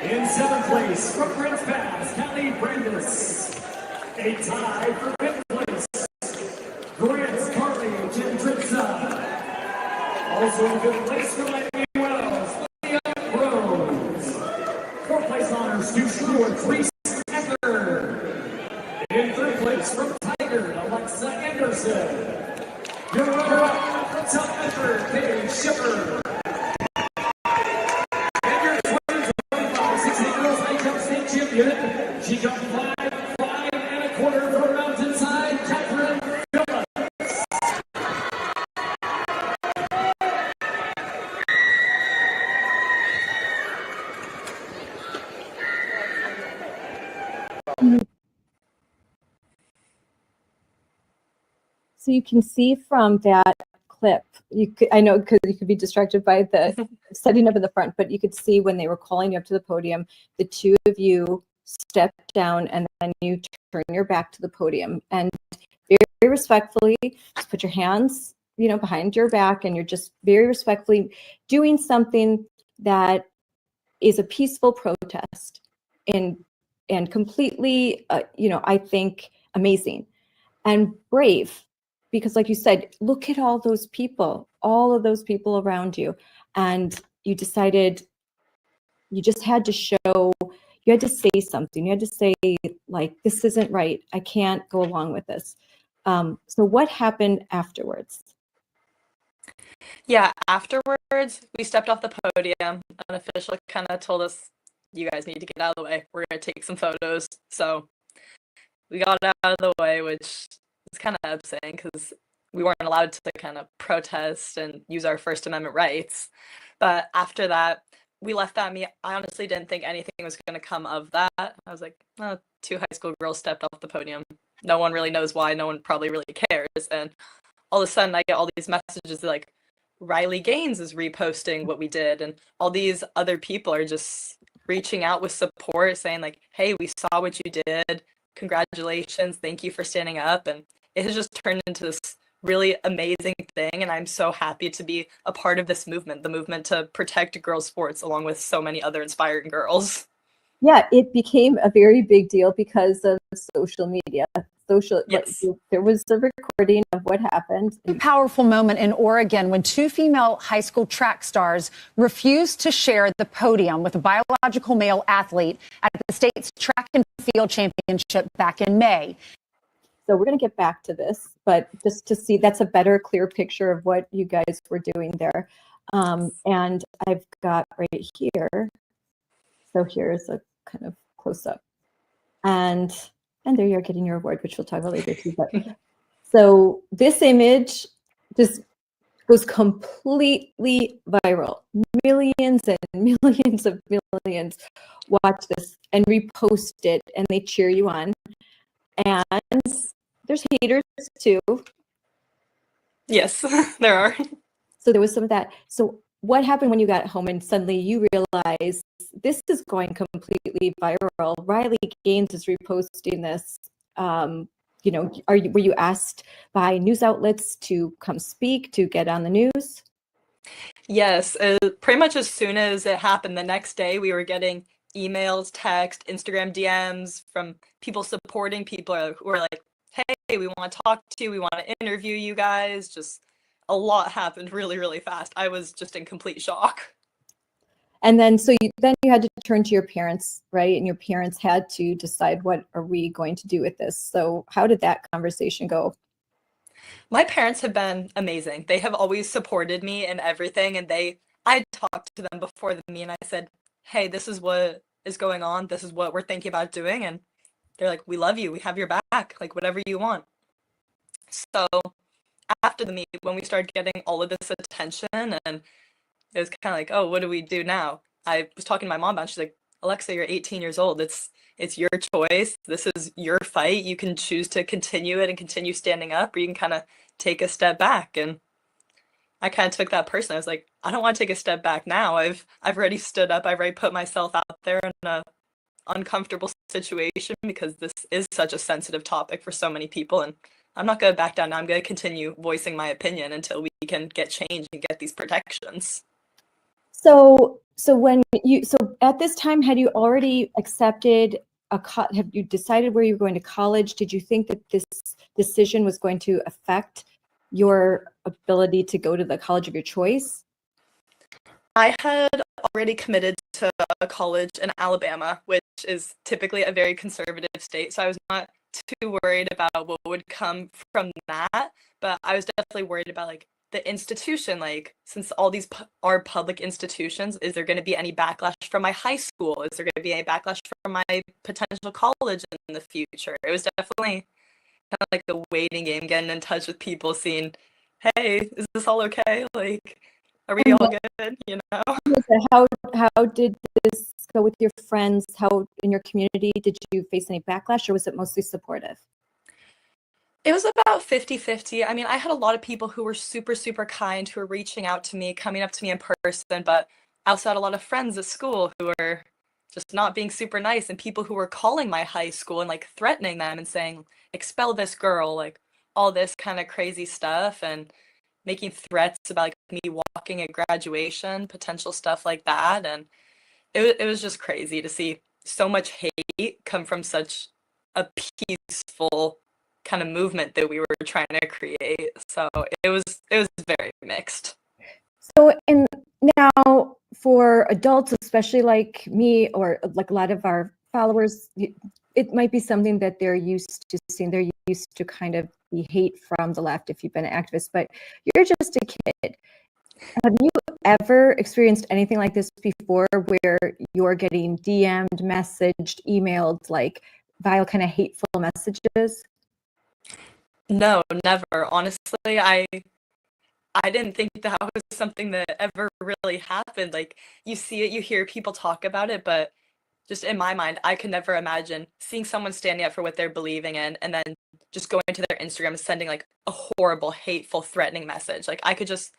In 7th place from Prince Pass, Callie Brandis. A tie for 5th place, Grant's Carly Gendritza. Also in 5th place for Maddie Wells, Leah Rose. 4th place honors to Sherwood, Reese Eckerd. In 3rd place from Tiger, Alexa Anderson. Your runner-up from South Bedford, Paige Shipper. And your 2025 16 girls high jump state champion, she jumped 5'1" for Mountainside, Catherine Phillips. So you can see from that clip, I know because you could be distracted by the setting up in the front, but you could see when they were calling you up to the podium, the two of you step down and then you turn your back to the podium and very, very respectfully just put your hands, behind your back, and you're just very respectfully doing something that is a peaceful protest and completely, I think amazing and brave. Because like you said, look at all of those people around you. And you decided you just had to show, you had to say something. You had to say, like, this isn't right. I can't go along with this. So what happened afterwards? Yeah, afterwards, we stepped off the podium. An official kind of told us, you guys need to get out of the way. We're going to take some photos. So we got out of the way, which is kind of upsetting because we weren't allowed to kind of protest and use our First Amendment rights. But after that, we left that meet. I honestly didn't think anything was going to come of that. I was like, oh, 2 high school girls stepped off the podium. No one really knows why. No one probably really cares. And all of a sudden, I get all these messages like, Riley Gaines is reposting what we did. And all these other people are just reaching out with support, saying like, hey, we saw what you did. Congratulations. Thank you for standing up. And it has just turned into this really amazing thing. And I'm so happy to be a part of this movement, the movement to protect girls' sports, along with so many other inspiring girls. Yeah, it became a very big deal because of social media. Yes. There was a recording of what happened. A powerful moment in Oregon when two female high school track stars refused to share the podium with a biological male athlete at the state's track and field championship back in May. So we're going to get back to this, but just to see, that's a better, clear picture of what you guys were doing there. And I've got right here. So here's a kind of close up. And there you're getting your award, which we'll talk about later too. But so this image just goes completely viral. Millions and millions of millions watch this and repost it, and they cheer you on. And there's haters too. Yes, there are. So there was some of that. So what happened when you got home and suddenly you realized this is going completely viral? Riley Gaines is reposting this. Were you asked by news outlets to come speak, to get on the news? Yes, pretty much as soon as it happened, the next day we were getting emails, text, Instagram DMs from people supporting people who were like, hey, we want to talk to you, we want to interview you guys. Just a lot happened really, really fast. I was just in complete shock. And then you had to turn to your parents, right? And your parents had to decide, what are we going to do with this? So how did that conversation go? My parents have been amazing. They have always supported me in everything, and I talked to them before the meeting. I said, hey, this is what is going on. This is what we're thinking about doing. And they're like, we love you. We have your back. Like, whatever you want. So after the meet, when we started getting all of this attention, and it was kind of like, oh, what do we do now? I was talking to my mom about it. She's like, Alexa, you're 18 years old. It's your choice. This is your fight. You can choose to continue it and continue standing up, or you can kind of take a step back. And I kind of took that personally. I was like, I don't want to take a step back now. I've already stood up. I've already put myself out there in a uncomfortable situation, because this is such a sensitive topic for so many people, and I'm not going to back down now. I'm going to continue voicing my opinion until we can get change and get these protections. So at this time, had you already accepted have you decided where you were going to college? Did you think that this decision was going to affect your ability to go to the college of your choice? I had already committed to a college in Alabama, which is typically a very conservative state. So I was not too worried about what would come from that, but I was definitely worried about like the institution. Like, since all these are public institutions, is there going to be any backlash from my high school? Is there going to be any backlash from my potential college in the future? It was definitely kind of like the waiting game, getting in touch with people, seeing, hey, is this all okay? Like, are we all good? You know? How did this go with your friends? How in your community, did you face any backlash, or was it mostly supportive? It was about 50-50. I mean, I had a lot of people who were super, super kind, who were reaching out to me, coming up to me in person, but I also had a lot of friends at school who were just not being super nice, and people who were calling my high school and like threatening them and saying, expel this girl, like all this kind of crazy stuff, and making threats about like me walking at graduation, potential stuff like that. And it was just crazy to see so much hate come from such a peaceful kind of movement that we were trying to create. So it was very mixed. So, and now for adults, especially like me, or like a lot of our followers, it might be something that they're used to seeing. They're used to kind of the hate from the left if you've been an activist, but you're just a kid. Have you ever experienced anything like this before, where you're getting DM'd, messaged, emailed, like vile kind of hateful messages? No, never. Honestly, I didn't think that was something that ever really happened. Like, you see it, you hear people talk about it, but just in my mind, I could never imagine seeing someone standing up for what they're believing in and then just going to their Instagram and sending like a horrible, hateful, threatening message. Like, I could just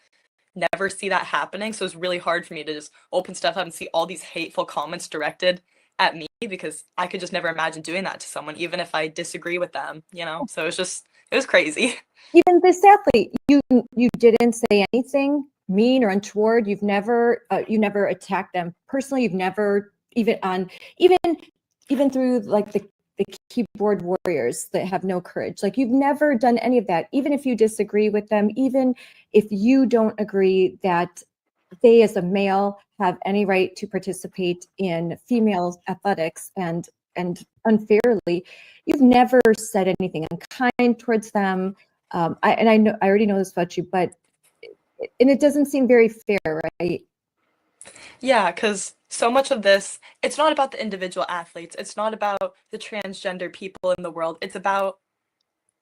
never see that happening. So it's really hard for me to just open stuff up and see all these hateful comments directed at me, because I could just never imagine doing that to someone, even if I disagree with them, you know? So it was crazy. Even this athlete, you didn't say anything mean or untoward. You've never attacked them personally. You've never even through like the keyboard warriors that have no courage. Like, you've never done any of that, even if you disagree with them, even if you don't agree that they as a male have any right to participate in female athletics and unfairly. You've never said anything unkind towards them. I already know this about you, but it doesn't seem very fair, right? Yeah, because so much of this, it's not about the individual athletes. It's not about the transgender people in the world. It's about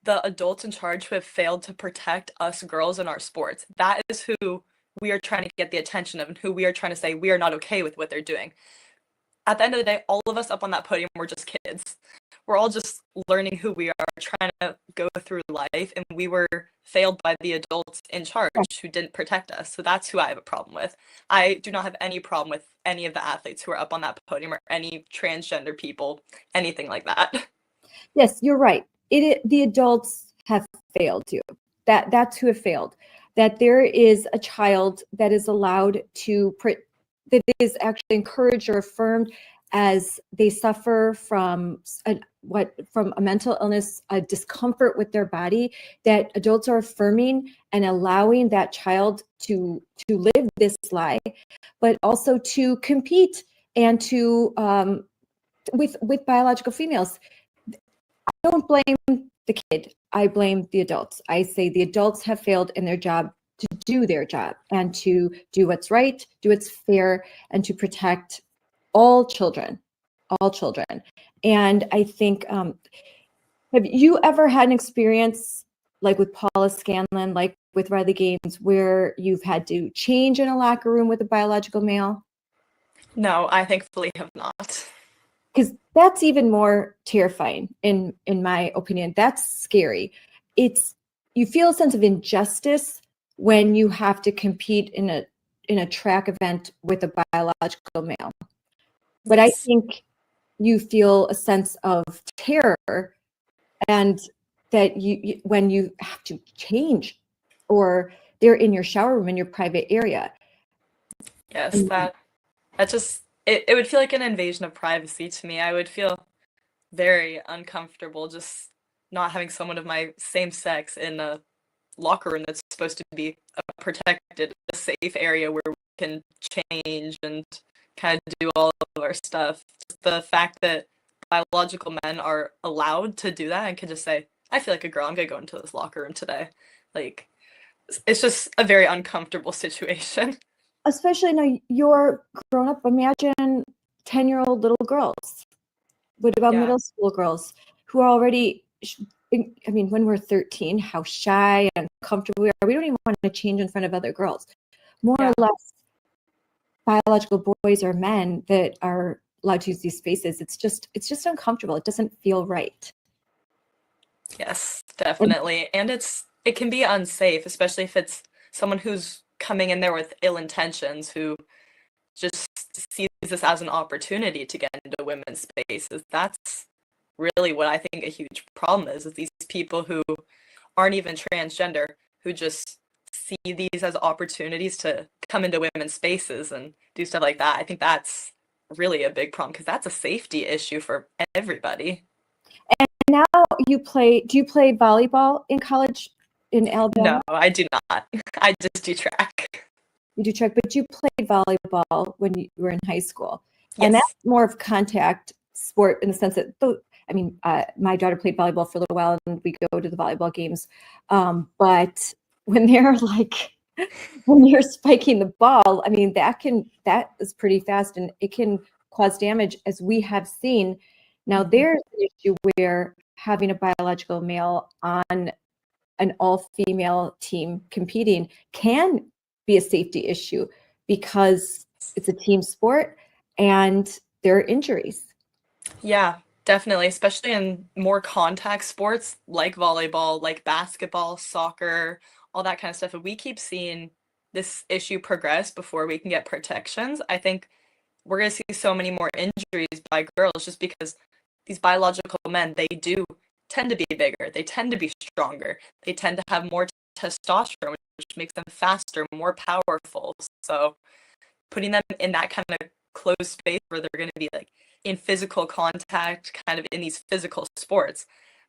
the adults in charge who have failed to protect us girls in our sports. That is who we are trying to get the attention of, and who we are trying to say we are not okay with what they're doing. At the end of the day, all of us up on that podium, we're just kids. We're all just learning who we are, trying to go through life, and we were failed by the adults in charge who didn't protect us. So that's who I have a problem with. I do not have any problem with any of the athletes who are up on that podium, or any transgender people, anything like that. Yes, you're right. The adults have failed you. That's who have failed. That there is a child that is allowed to that is actually encouraged or affirmed as they suffer from a mental illness, a discomfort with their body, that adults are affirming and allowing that child to live this lie, but also to compete and to with biological females. I don't blame the kid. I blame the adults. I say the adults have failed in their job to do their job and to do what's right, do what's fair, and to protect all children, all children. And I think, have you ever had an experience like with Paula Scanlon, like with Riley Gaines, where you've had to change in a locker room with a biological male? No, I thankfully have not. Because that's even more terrifying, in my opinion. That's scary. You feel a sense of injustice when you have to compete in a track event with a biological male. But I think you feel a sense of terror, and that when you have to change, or they're in your shower room in your private area. Yes, that just, it would feel like an invasion of privacy to me. I would feel very uncomfortable just not having someone of my same sex in a locker room that's supposed to be a protected, a safe area where we can change and kind of do all of our stuff. Just the fact that biological men are allowed to do that and can just say, I feel like a girl, I'm gonna go into this locker room today. Like, it's just a very uncomfortable situation. Especially now you're grown up. Imagine 10-year-old little girls. What about middle school girls who are already, I mean, when we're 13, how shy and comfortable we are. We don't even want to change in front of other girls. More or less, biological boys or men that are allowed to use these spaces, it's just uncomfortable. It doesn't feel right. Yes, definitely. And it can be unsafe, especially if it's someone who's coming in there with ill intentions, who just sees this as an opportunity to get into women's spaces. That's really what I think a huge problem is these people who aren't even transgender, who just see these as opportunities to come into women's spaces and do stuff like that. I think that's really a big problem, because that's a safety issue for everybody. And now do you play volleyball in college in Alabama? No, I do not. I just do track. You do track, but you played volleyball when you were in high school. Yes. And that's more of contact sport in the sense that, my daughter played volleyball for a little while, and we go to the volleyball games. But when they're when you're spiking the ball, I mean, that is pretty fast, and it can cause damage, as we have seen. Now, there's an issue where having a biological male on an all-female team competing can be a safety issue, because it's a team sport and there are injuries. Yeah, definitely, especially in more contact sports like volleyball, like basketball, soccer, all that kind of stuff. If we keep seeing this issue progress before we can get protections, I think we're going to see so many more injuries by girls, just because these biological men, they do tend to be bigger, they tend to be stronger, they tend to have more testosterone, which makes them faster, more powerful. So putting them in that kind of closed space where they're going to be like in physical contact, kind of in these physical sports.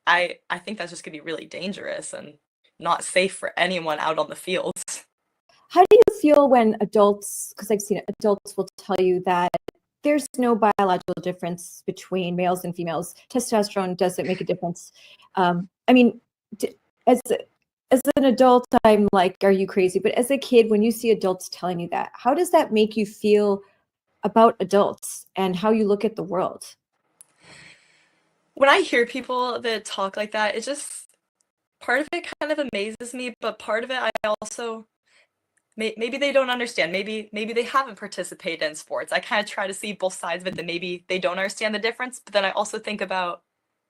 I think that's just going to be really dangerous and not safe for anyone out on the fields. How do you feel when adults, because I've seen it, adults will tell you that there's no biological difference between males and females. Testosterone doesn't make a difference. I mean, as an adult, I'm like, are you crazy? But as a kid, when you see adults telling you that, how does that make you feel about adults and how you look at the world? When I hear people that talk like that, it just, part of it kind of amazes me, but part of it I also, maybe they don't understand. Maybe they haven't participated in sports. I kind of try to see both sides of it, that maybe they don't understand the difference. But then I also think about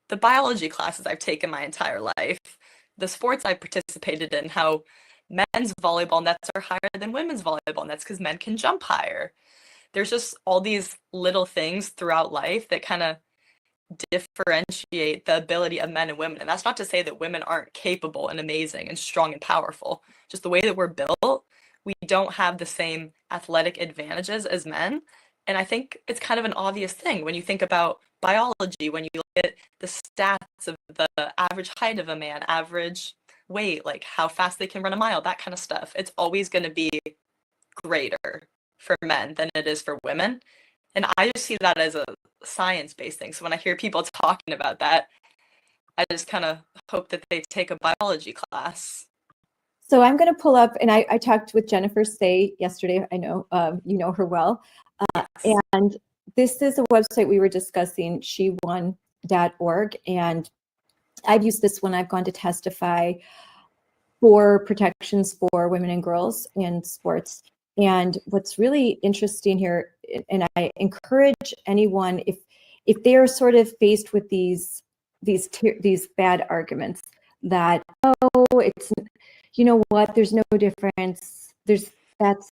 the biology classes I've taken my entire life, the sports I've participated in, how men's volleyball nets are higher than women's volleyball nets because men can jump higher. There's just all these little things throughout life that kind of differentiate the ability of men and women. And that's not to say that women aren't capable and amazing and strong and powerful. Just the way that we're built, we don't have the same athletic advantages as men. And I think it's kind of an obvious thing when you think about biology, when you look at the stats of the average height of a man, average weight, like how fast they can run a mile, that kind of stuff. It's always going to be greater for men than it is for women. And I just see that as a science-based thing. So when I hear people talking about that, I just kind of hope that they take a biology class. So I'm going to pull up, and I talked with Jennifer Say yesterday. I know you know her well. Yes. And this is a website we were discussing, shewon.org. And I've used this when I've gone to testify for protections for women and girls in sports. And what's really interesting here, and I encourage anyone, if they are sort of faced with these bad arguments that, oh, it's, you know what, there's no difference, that's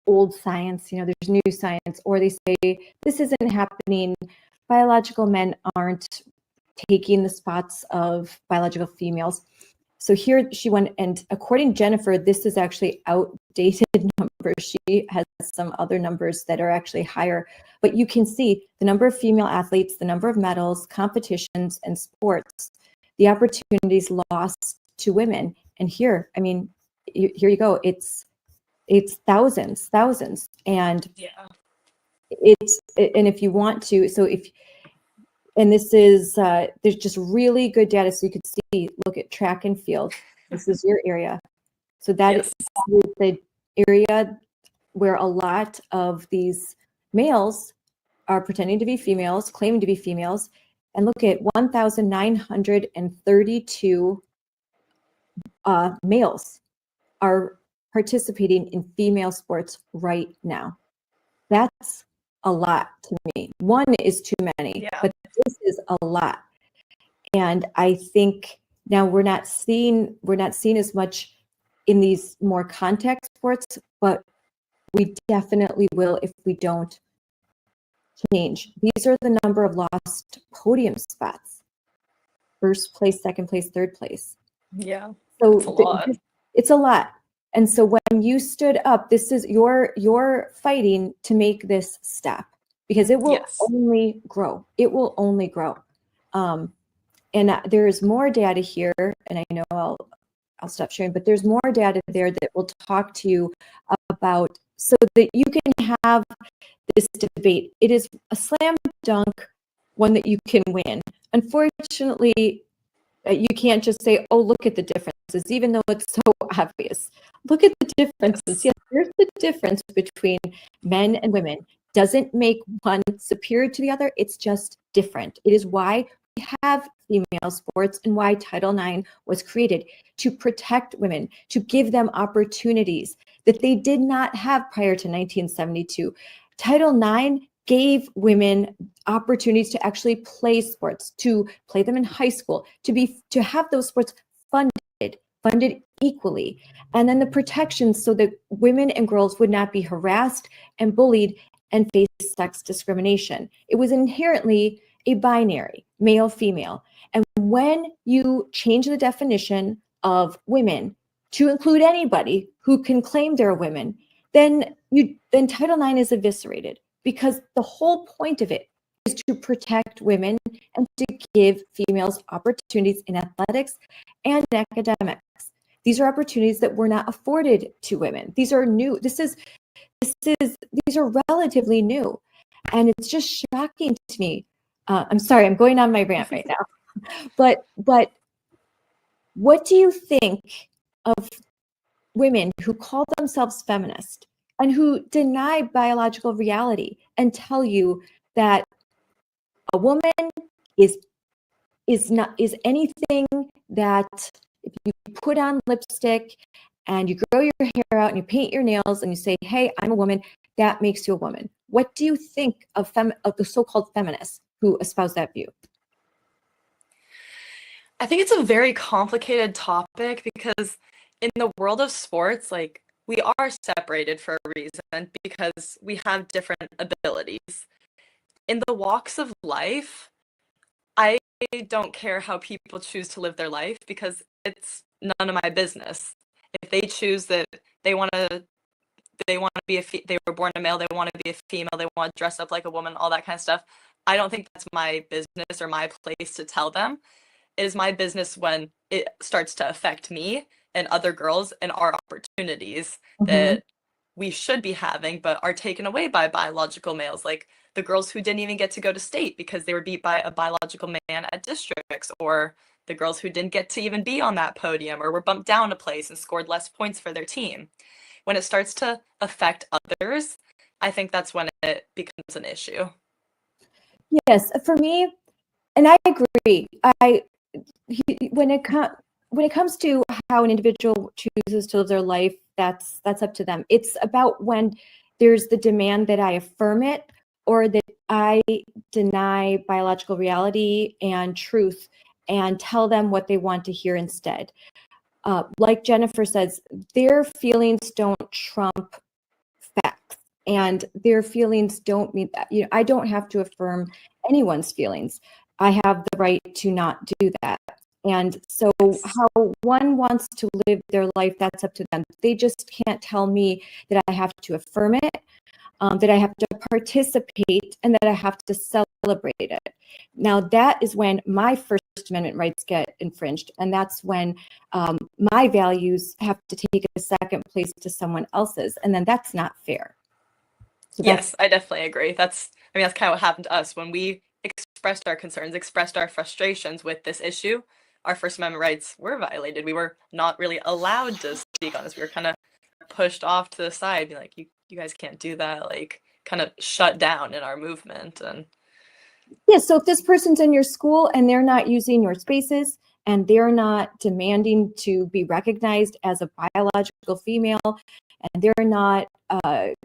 old science, you know, there's new science, or they say this isn't happening, biological men aren't taking the spots of biological females. So here she went, and according to Jennifer, this is actually outdated numbers. She has some other numbers that are actually higher, but you can see the number of female athletes, the number of medals, competitions, and sports, the opportunities lost to women. And here, I mean, here you go. It's thousands, and Yeah. and if you want to, and this is, there's just really good data. So you could see, look at track and field. This is your area. So that Yes. is the area where a lot of these males are pretending to be females, claiming to be females. And look at 1,932 males are participating in female sports right now. That's a lot to me. One is too many, Yeah. but this is a lot. And I think now we're not seeing as much in these more contact sports, but we definitely will if we don't change. These are the number of lost podium spots: first place, second place, third place. Yeah. So It's a lot. it's a lot. And so when you stood up, this is you're fighting to make this step, because it will Yes. only grow. It will only grow. And there is more data here, and I know I'll stop sharing, but there's more data there that will talk to you about, so that you can have this debate. It is a slam dunk, one that you can win. Unfortunately, you can't just say, oh, look at the differences, even though it's so obvious. Look at the differences. Yes, there's the difference between men and women. Doesn't make one superior to the other. It's just different. It is why we have female sports and why Title IX was created, to protect women, to give them opportunities that they did not have prior to 1972. Title IX gave women opportunities to actually play sports, to play them in high school, to have those sports funded equally. And then the protections so that women and girls would not be harassed and bullied and face sex discrimination. It was inherently a binary, male, female. And when you change the definition of women to include anybody who can claim they're women, then Title IX is eviscerated, because the whole point of it is to protect women and to give females opportunities in athletics and academics. These are opportunities that were not afforded to women. These are new. These are relatively new. And it's just shocking to me. I'm sorry, I'm going on my rant right now. But what do you think of women who call themselves feminist and who deny biological reality and tell you that a woman is anything that if you put on lipstick and you grow your hair out and you paint your nails and you say, hey, I'm a woman, that makes you a woman? What do you think of the so-called feminists who espouse that view? I think it's a very complicated topic because in the world of sports, like we are separated for a reason because we have different abilities. In the walks of life, I don't care how people choose to live their life because it's none of my business. If they choose that they want to be they were born a male, they want to be a female, they want to dress up like a woman, all that kind of stuff. I don't think that's my business or my place to tell them. It is my business when it starts to affect me and other girls and our opportunities that we should be having, but are taken away by biological males, like the girls who didn't even get to go to state because they were beat by a biological man at districts, or the girls who didn't get to even be on that podium or were bumped down a place and scored less points for their team. When it starts to affect others, I think that's when it becomes an issue. Yes, for me, and I agree. When it comes to how an individual chooses to live their life, that's up to them. It's about when there's the demand that I affirm it or that I deny biological reality and truth and tell them what they want to hear instead. Like Jennifer says, their feelings don't trump facts, and their feelings don't mean that. I don't have to affirm anyone's feelings. I have the right to not do that. And so how one wants to live their life, that's up to them. They just can't tell me that I have to affirm it, that I have to participate, and that I have to celebrate it. Now, that is when my First Amendment rights get infringed. And that's when my values have to take a second place to someone else's. And then that's not fair. So yes, I definitely agree. That's kind of what happened to us when we expressed our concerns, expressed our frustrations with this issue. Our First Amendment rights were violated. We were not really allowed to speak on this. We were kind of pushed off to the side, be like, you guys can't do that, like kind of shut down in our movement. And yeah, so if this person's in your school and they're not using your spaces and they're not demanding to be recognized as a biological female, and they're not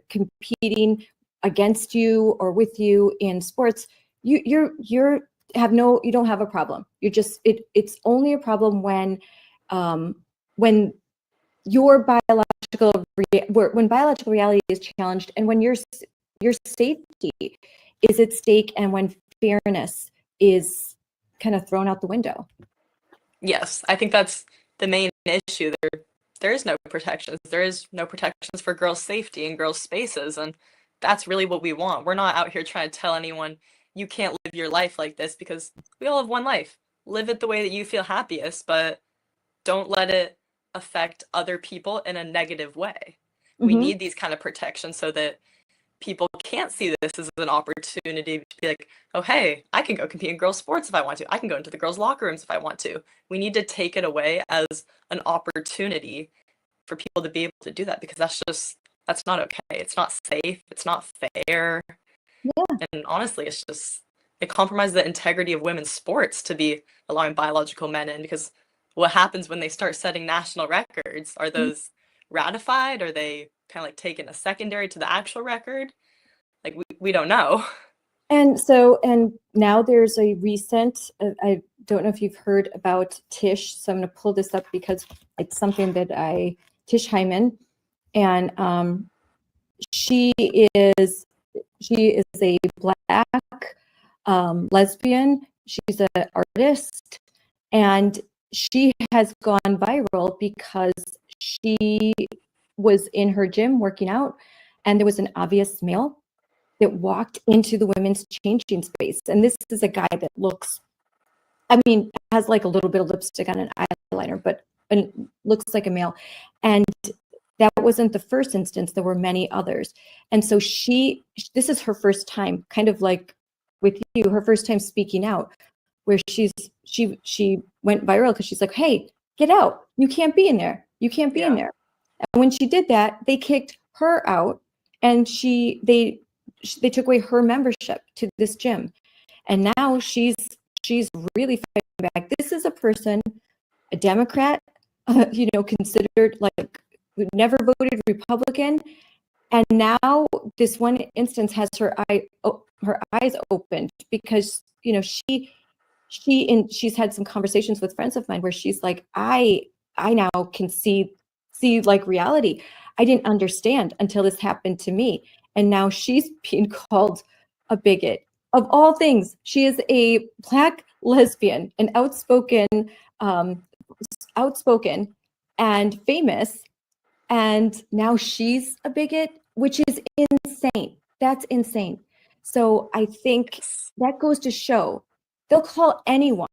competing against you or with you in sports, you don't have a problem. It's only a problem when your when biological reality is challenged, and when your safety is at stake, and when fairness is kind of thrown out the window. yes, I think that's the main issue. There is no protections. There is no protections for girls' safety and girls' spaces, and that's really what we want. We're not out here trying to tell anyone you can't live your life like this, because we all have one life. Live it the way that you feel happiest, but don't let it affect other people in a negative way. We need these kind of protections so that people can't see this as an opportunity to be like, oh, hey, I can go compete in girls' sports if I want to. I can go into the girls' locker rooms if I want to. We need to take it away as an opportunity for people to be able to do that, because that's not okay. It's not safe. It's not fair. Yeah. And honestly, it compromises the integrity of women's sports to be allowing biological men in, because what happens when they start setting national records? Are those ratified? Are they kind of like taken a secondary to the actual record? Like we don't know. And now there's a recent, I don't know if you've heard about Tish, so I'm going to pull this up because it's something that Tish Hyman, and she is a Black lesbian. She's an artist, and she has gone viral because she was in her gym working out, and there was an obvious male that walked into the women's changing space. And this is a guy that looks, I mean, has like a little bit of lipstick on an eyeliner, but and looks like a male. And that wasn't the first instance. There were many others. And so this is her first time, kind of like with you, her first time speaking out, where she went viral because she's like, hey, get out. You can't be in there. You can't be in there. And when she did that, they kicked her out, and they took away her membership to this gym. And now she's really fighting back. This is a person, a Democrat, considered like who never voted Republican, and now this one instance has her eyes opened because she's had some conversations with friends of mine where she's like, I now can see like reality. I didn't understand until this happened to me, and now she's being called a bigot. Of all things, she is a Black lesbian, an outspoken and famous, and now she's a bigot, which is insane. That's insane. So I think that goes to show they'll call anyone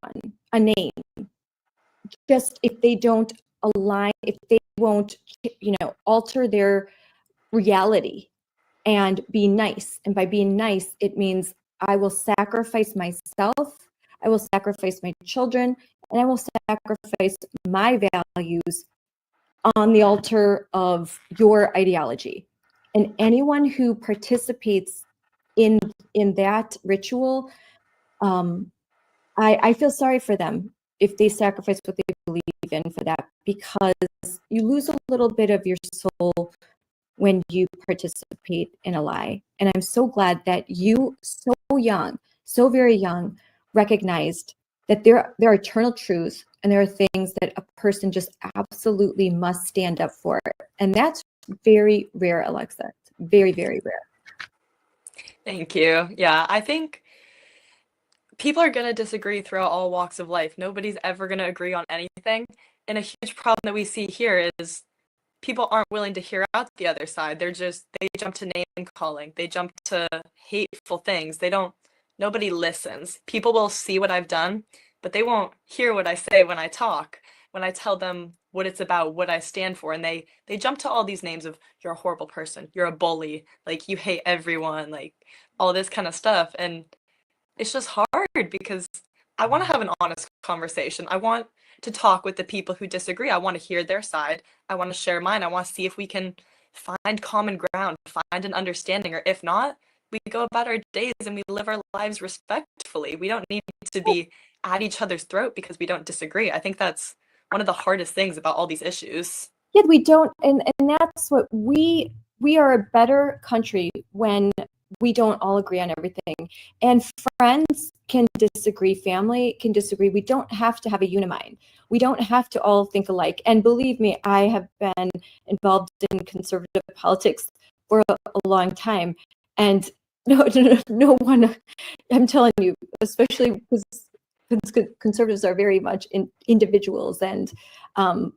a name just if they don't align, if they won't, alter their reality and be nice. And by being nice, it means I will sacrifice myself, I will sacrifice my children, and I will sacrifice my values on the altar of your ideology. And anyone who participates in that ritual, I feel sorry for them if they sacrifice what they believe in for that, because you lose a little bit of your soul when you participate in a lie. And I'm so glad that you, so young, so very young, recognized that there are eternal truths and there are things that a person just absolutely must stand up for. And that's very rare, Alexa. Very, very rare. Thank you. Yeah, I think people are going to disagree throughout all walks of life. Nobody's ever going to agree on anything. And a huge problem that we see here is people aren't willing to hear out the other side. They jump to name calling. They jump to hateful things. Nobody listens. People will see what I've done, but they won't hear what I say when I talk, when I tell them what it's about, what I stand for. And they jump to all these names of, you're a horrible person, you're a bully, like you hate everyone, like all this kind of stuff. And it's just hard because I want to have an honest conversation. I want to talk with the people who disagree. I want to hear their side. I want to share mine. I want to see if we can find common ground, find an understanding, or if not, we go about our days and we live our lives respectfully. We don't need to be at each other's throat because we don't disagree. I think that's one of the hardest things about all these issues. Yeah, we don't, and that's what we are a better country when we don't all agree on everything. And friends can disagree, family can disagree. We don't have to have a unimind. We don't have to all think alike. And believe me, I have been involved in conservative politics for a long time. And no one, I'm telling you, especially because conservatives are very much individuals and their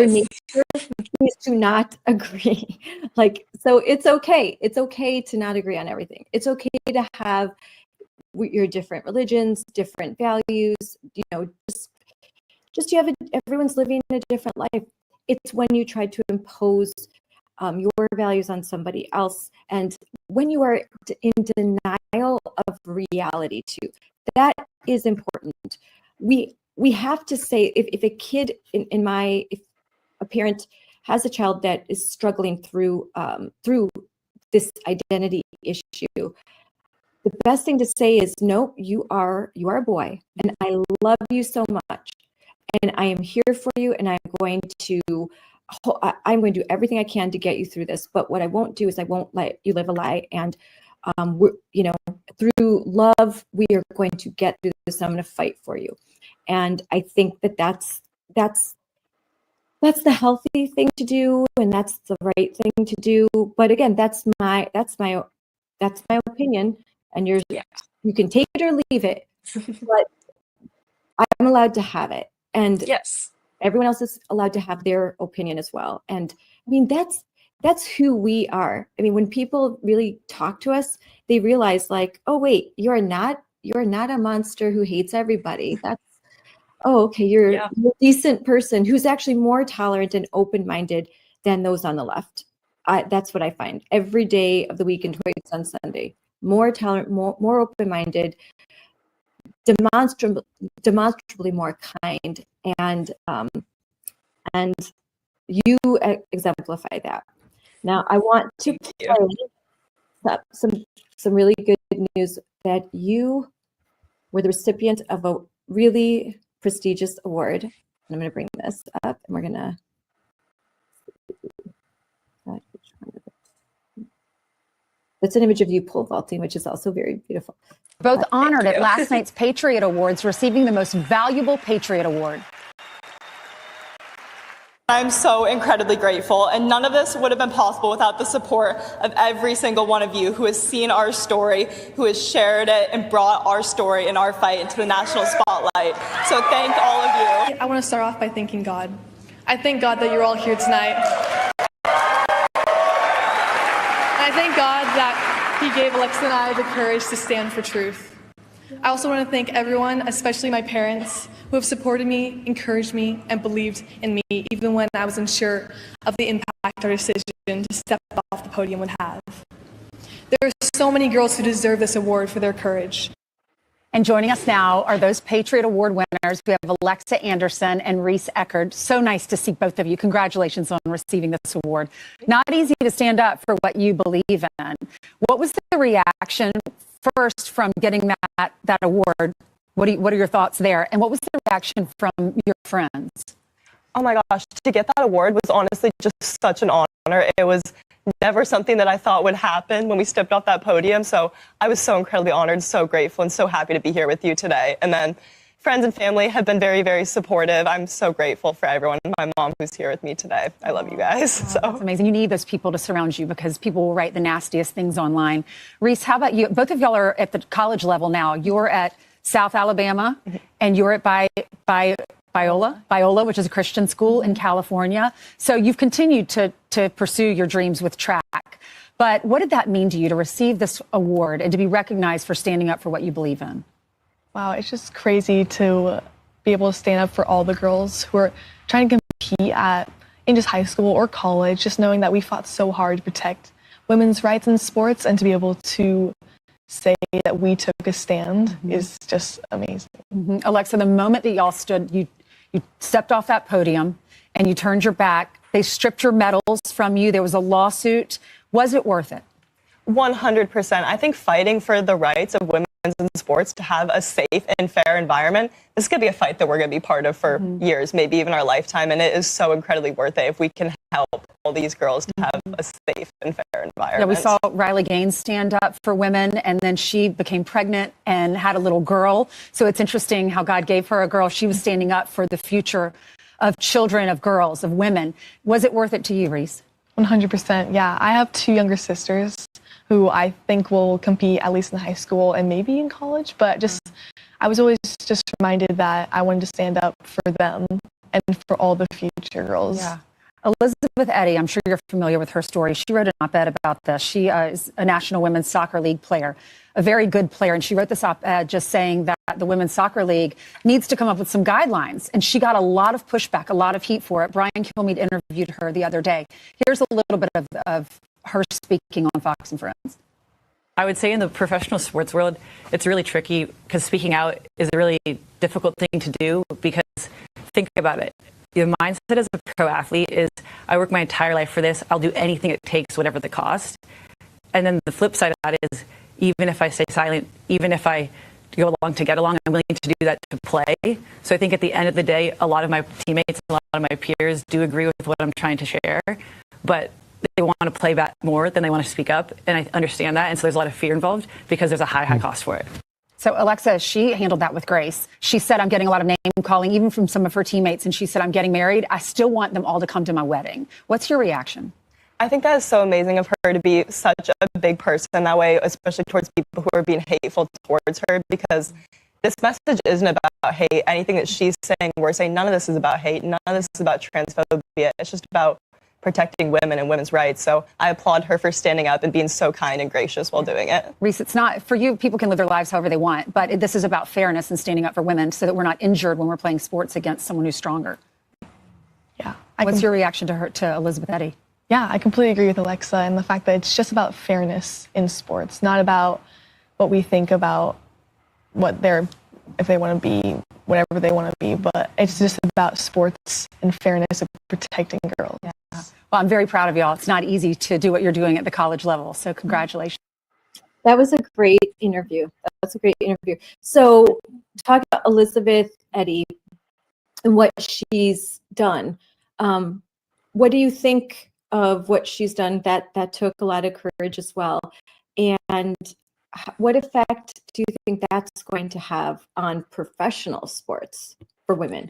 nature is to not agree. So it's okay. It's okay to not agree on everything. It's okay to have your different religions, different values, just everyone's living a different life. It's when you try to impose your values on somebody else, and when you are in denial of reality too, that is important. We have to say, if a kid if a parent has a child that is struggling through this identity issue, the best thing to say is, no, you are a boy, and I love you so much, and I am here for you, and I'm going to do everything I can to get you through this. But what I won't do is I won't let you live a lie. And through love, we are going to get through this. I'm going to fight for you. And I think that's the healthy thing to do, and that's the right thing to do. But again, that's my opinion, and you can take it or leave it. But I'm allowed to have it, and yes, everyone else is allowed to have their opinion as well. And I mean, that's who we are. I mean, when people really talk to us, they realize like, oh wait, you're not a monster who hates everybody. That's, oh, okay, you're a decent person who's actually more tolerant and open-minded than those on the left. That's what I find every day of the week until it's on Sunday. More tolerant, more open-minded, demonstrably more kind, and you exemplify that. Now, I want to play some really good news that you were the recipient of a really prestigious award. And I'm going to bring this up, and we're going to. That's an image of you pole vaulting, which is also very beautiful. Both honored at last night's Patriot Awards, receiving the Most Valuable Patriot Award. I'm so incredibly grateful, and none of this would have been possible without the support of every single one of you who has seen our story, who has shared it and brought our story and our fight into the national spotlight. So thank all of you. I want to start off by thanking God. I thank God that you're all here tonight. And I thank God that He gave Alexa and I the courage to stand for truth. I also want to thank everyone, especially my parents, who have supported me, encouraged me, and believed in me, even when I was unsure of the impact our decision to step off the podium would have. There are so many girls who deserve this award for their courage. And joining us now are those Patriot Award winners. We have Alexa Anderson and Reese Eckerd. So nice to see both of you. Congratulations on receiving this award. Not easy to stand up for what you believe in. What was the reaction first from getting that award? What are your thoughts there? And what was the reaction from your friends? Oh my gosh, to get that award was honestly just such an honor. It was never something that I thought would happen when we stepped off that podium. So I was so incredibly honored, so grateful, and so happy to be here with you today. And then friends and family have been very, very supportive. I'm so grateful for everyone. My mom who's here with me today. I love you guys. So that's amazing. You need those people to surround you because people will write the nastiest things online. Reese, how about you? Both of y'all are at the college level now. You're at South Alabama, and you're at Biola, which is a Christian school in California. So you've continued to pursue your dreams with track. But what did that mean to you to receive this award and to be recognized for standing up for what you believe in? Wow, it's just crazy to be able to stand up for all the girls who are trying to compete in just high school or college, just knowing that we fought so hard to protect women's rights in sports, and to be able to say that we took a stand is just amazing. Alexa, the moment that y'all stood, you stepped off that podium and you turned your back, they stripped your medals from you. There was a lawsuit. Was it worth it? 100%. I think fighting for the rights of women in sports to have a safe and fair environment, this is going to be a fight that we're going to be part of for years, maybe even our lifetime. And it is so incredibly worth it if we can help all these girls to have a safe and fair environment. Yeah, we saw Riley Gaines stand up for women, and then she became pregnant and had a little girl. So it's interesting how God gave her a girl. She was standing up for the future of children, of girls, of women. Was it worth it to you, Reese? 100%. Yeah, I have two younger sisters who I think will compete at least in high school and maybe in college. But I was always just reminded that I wanted to stand up for them and for all the future girls. Yeah. Elizabeth Eddy, I'm sure you're familiar with her story. She wrote an op-ed about this. She is a National Women's Soccer League player, a very good player. And she wrote this op-ed just saying that the Women's Soccer League needs to come up with some guidelines. And she got a lot of pushback, a lot of heat for it. Brian Kilmeade interviewed her the other day. Here's a little bit of her speaking on Fox and Friends. I would say in the professional sports world, it's really tricky because speaking out is a really difficult thing to do because think about it. The mindset as a pro athlete is I work my entire life for this. I'll do anything it takes, whatever the cost. And then the flip side of that is even if I stay silent, even if I go along to get along, I'm willing to do that to play. So I think at the end of the day, a lot of my teammates, a lot of my peers do agree with what I'm trying to share, but they want to play back more than they want to speak up. And I understand that. And so there's a lot of fear involved because there's a high cost for it. So Alexa, she handled that with grace. She said, I'm getting a lot of name calling, even from some of her teammates. And she said, I'm getting married. I still want them all to come to my wedding. What's your reaction? I think that is so amazing of her to be such a big person that way, especially towards people who are being hateful towards her, because this message isn't about hate. Anything that she's saying, we're saying none of this is about hate. None of this is about transphobia. It's just about protecting women and women's rights. So I applaud her for standing up and being so kind and gracious while doing it. Reese, it's not for you. People can live their lives however they want, but this is about fairness and standing up for women so that we're not injured when we're playing sports against someone who's stronger. Yeah. What's your reaction to Elizabeth Eddy? Yeah, I completely agree with Alexa and the fact that it's just about fairness in sports, not about what we think about if they want to be whatever they want to be, but it's just about sports and fairness and protecting girls. Yeah. Well, I'm very proud of y'all. It's not easy to do what you're doing at the college level, so congratulations. That was a great interview. So talk about Elizabeth Eddy and what she's done. What do you think of what she's done? That took a lot of courage as well. And what effect do you think that's going to have on professional sports for women?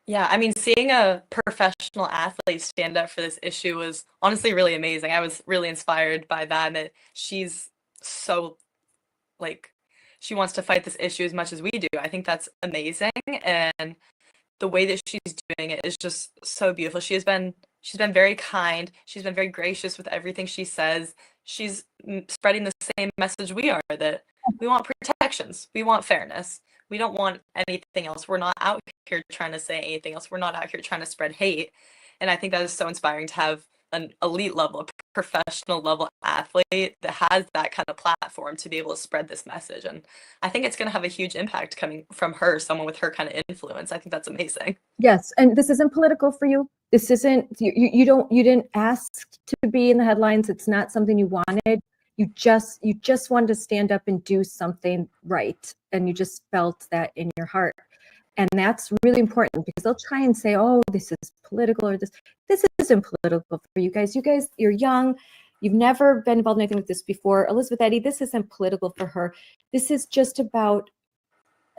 Yeah, I mean, seeing a professional athlete stand up for this issue was honestly really amazing. I was really inspired by that, and that she's so, she wants to fight this issue as much as we do. I think that's amazing, and the way that she's doing it is just so beautiful. She's been very kind. She's been very gracious with everything she says. She's spreading the same message we are, that we want protections. We want fairness. We don't want anything else. We're not out here trying to say anything else. We're not out here trying to spread hate. And I think that is so inspiring to have an elite level, a professional level athlete that has that kind of platform to be able to spread this message. And I think it's going to have a huge impact coming from her, someone with her kind of influence. I think that's amazing. Yes, and this isn't political for you. This isn't you didn't ask to be in the headlines. It's not something you wanted. You just wanted to stand up and do something right, and you just felt that in your heart. And that's really important, because they'll try and say, oh, this is political, or this isn't political for you guys. You guys, you're young. You've never been involved in anything like this before. Elizabeth Eddy, this isn't political for her. This is just about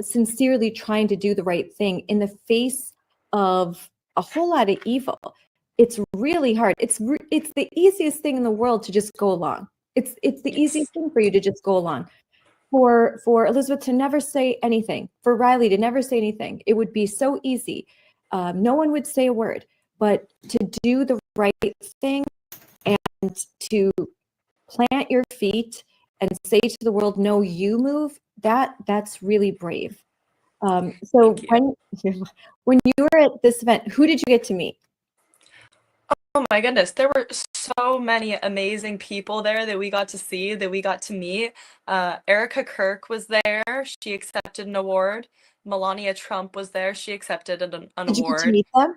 sincerely trying to do the right thing in the face of a whole lot of evil. It's really hard. It's the easiest thing in the world to just go along. It's the easiest thing for you to just go along. For Elizabeth to never say anything, for Riley to never say anything, it would be so easy. No one would say a word, but to do the right thing and to plant your feet and say to the world, no, you move, that's really brave. So when you were at this event, who did you get to meet? Oh my goodness, there were so many amazing people there that we got to see, that we got to meet. Erica Kirk was there. She accepted an award. Melania Trump was there. She accepted an award. Did you get to meet them?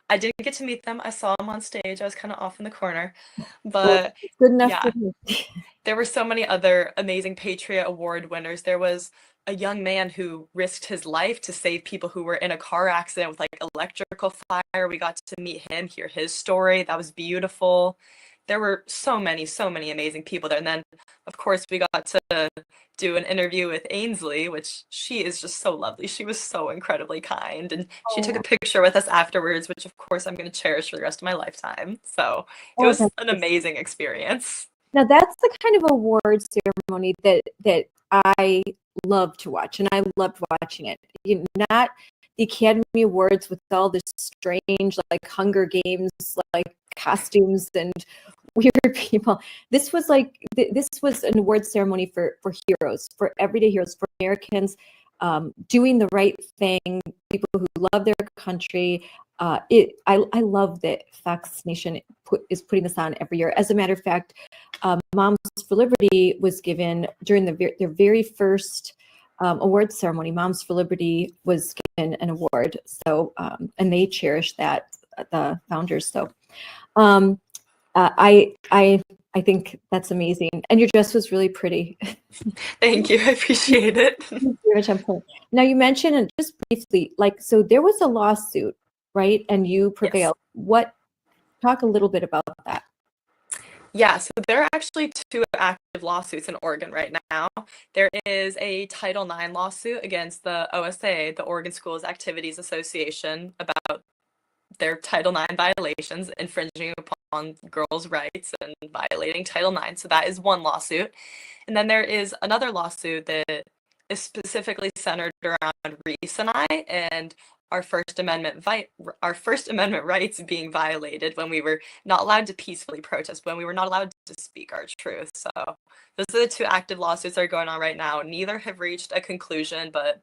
I didn't get to meet them. I saw them on stage. I was kind of off in the corner. But good enough yeah, for me. there were so many other amazing Patriot Award winners. There was a young man who risked his life to save people who were in a car accident with electrical fire. We got to meet him, hear his story. That was beautiful. There were so many amazing people there. And then, of course, we got to do an interview with Ainsley, which she is just so lovely. She was so incredibly kind. And she took a picture with us afterwards, which, of course, I'm going to cherish for the rest of my lifetime. So it was an amazing experience. Now, that's the kind of award ceremony that I love to watch, and I loved watching it. Not the Academy Awards with all this strange, Hunger Games, costumes and weird people. This was an award ceremony for heroes, for everyday heroes, for Americans doing the right thing, people who love their country. I love that Fox Nation is putting this on every year. As a matter of fact, Moms for Liberty was given during their very first award ceremony. Moms for Liberty was given an award. So and they cherish that, the founders. So I think that's amazing. And your dress was really pretty. Thank you. I appreciate it. Now you mentioned, and just briefly, so there was a lawsuit, right? And you prevailed. Yes. Talk a little bit about that. Yeah, so there are actually 2 active lawsuits in Oregon right now. There is a Title IX lawsuit against the OSA, the Oregon Schools Activities Association, about their Title IX violations, infringing upon girls' rights and violating Title IX. So that is one lawsuit. And then there is another lawsuit that is specifically centered around Reese and I, and our First Amendment rights being violated when we were not allowed to peacefully protest, when we were not allowed to speak our truth. So those are the two active lawsuits that are going on right now. Neither have reached a conclusion, but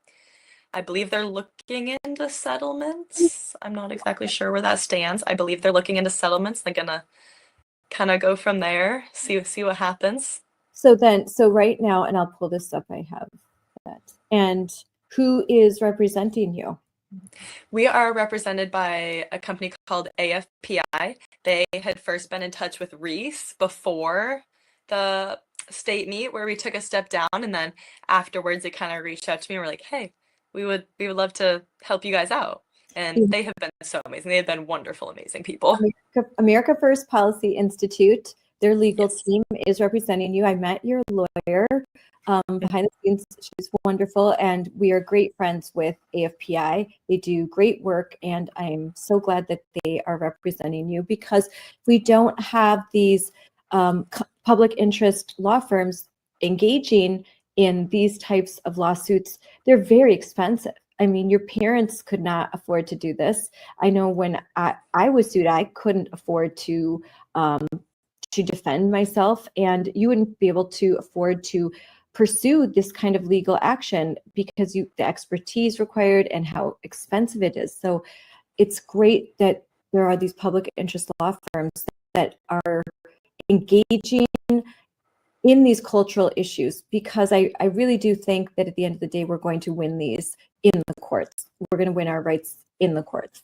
I believe they're looking into settlements. I'm not exactly sure where that stands. I believe they're looking into settlements. They're gonna kind of go from there, see what happens. So right now, and I'll pull this up, I have that. And who is representing you? We are represented by a company called AFPI. They had first been in touch with Reese before the state meet where we took a step down, and then afterwards they kind of reached out to me and were like, hey, we would love to help you guys out. And they have been so amazing. They have been wonderful, amazing people. America First Policy Institute, their legal team is representing you. I met your lawyer behind the scenes. She's wonderful, and we are great friends with AFPI. They do great work, and I'm so glad that they are representing you, because we don't have these public interest law firms engaging in these types of lawsuits. They're very expensive. I mean, your parents could not afford to do this. I know when I was sued, I couldn't afford to defend myself, and you wouldn't be able to afford to pursue this kind of legal action because the expertise required and how expensive it is. So it's great that there are these public interest law firms that are engaging in these cultural issues, because I really do think that at the end of the day, we're going to win these in the courts. We're going to win our rights in the courts.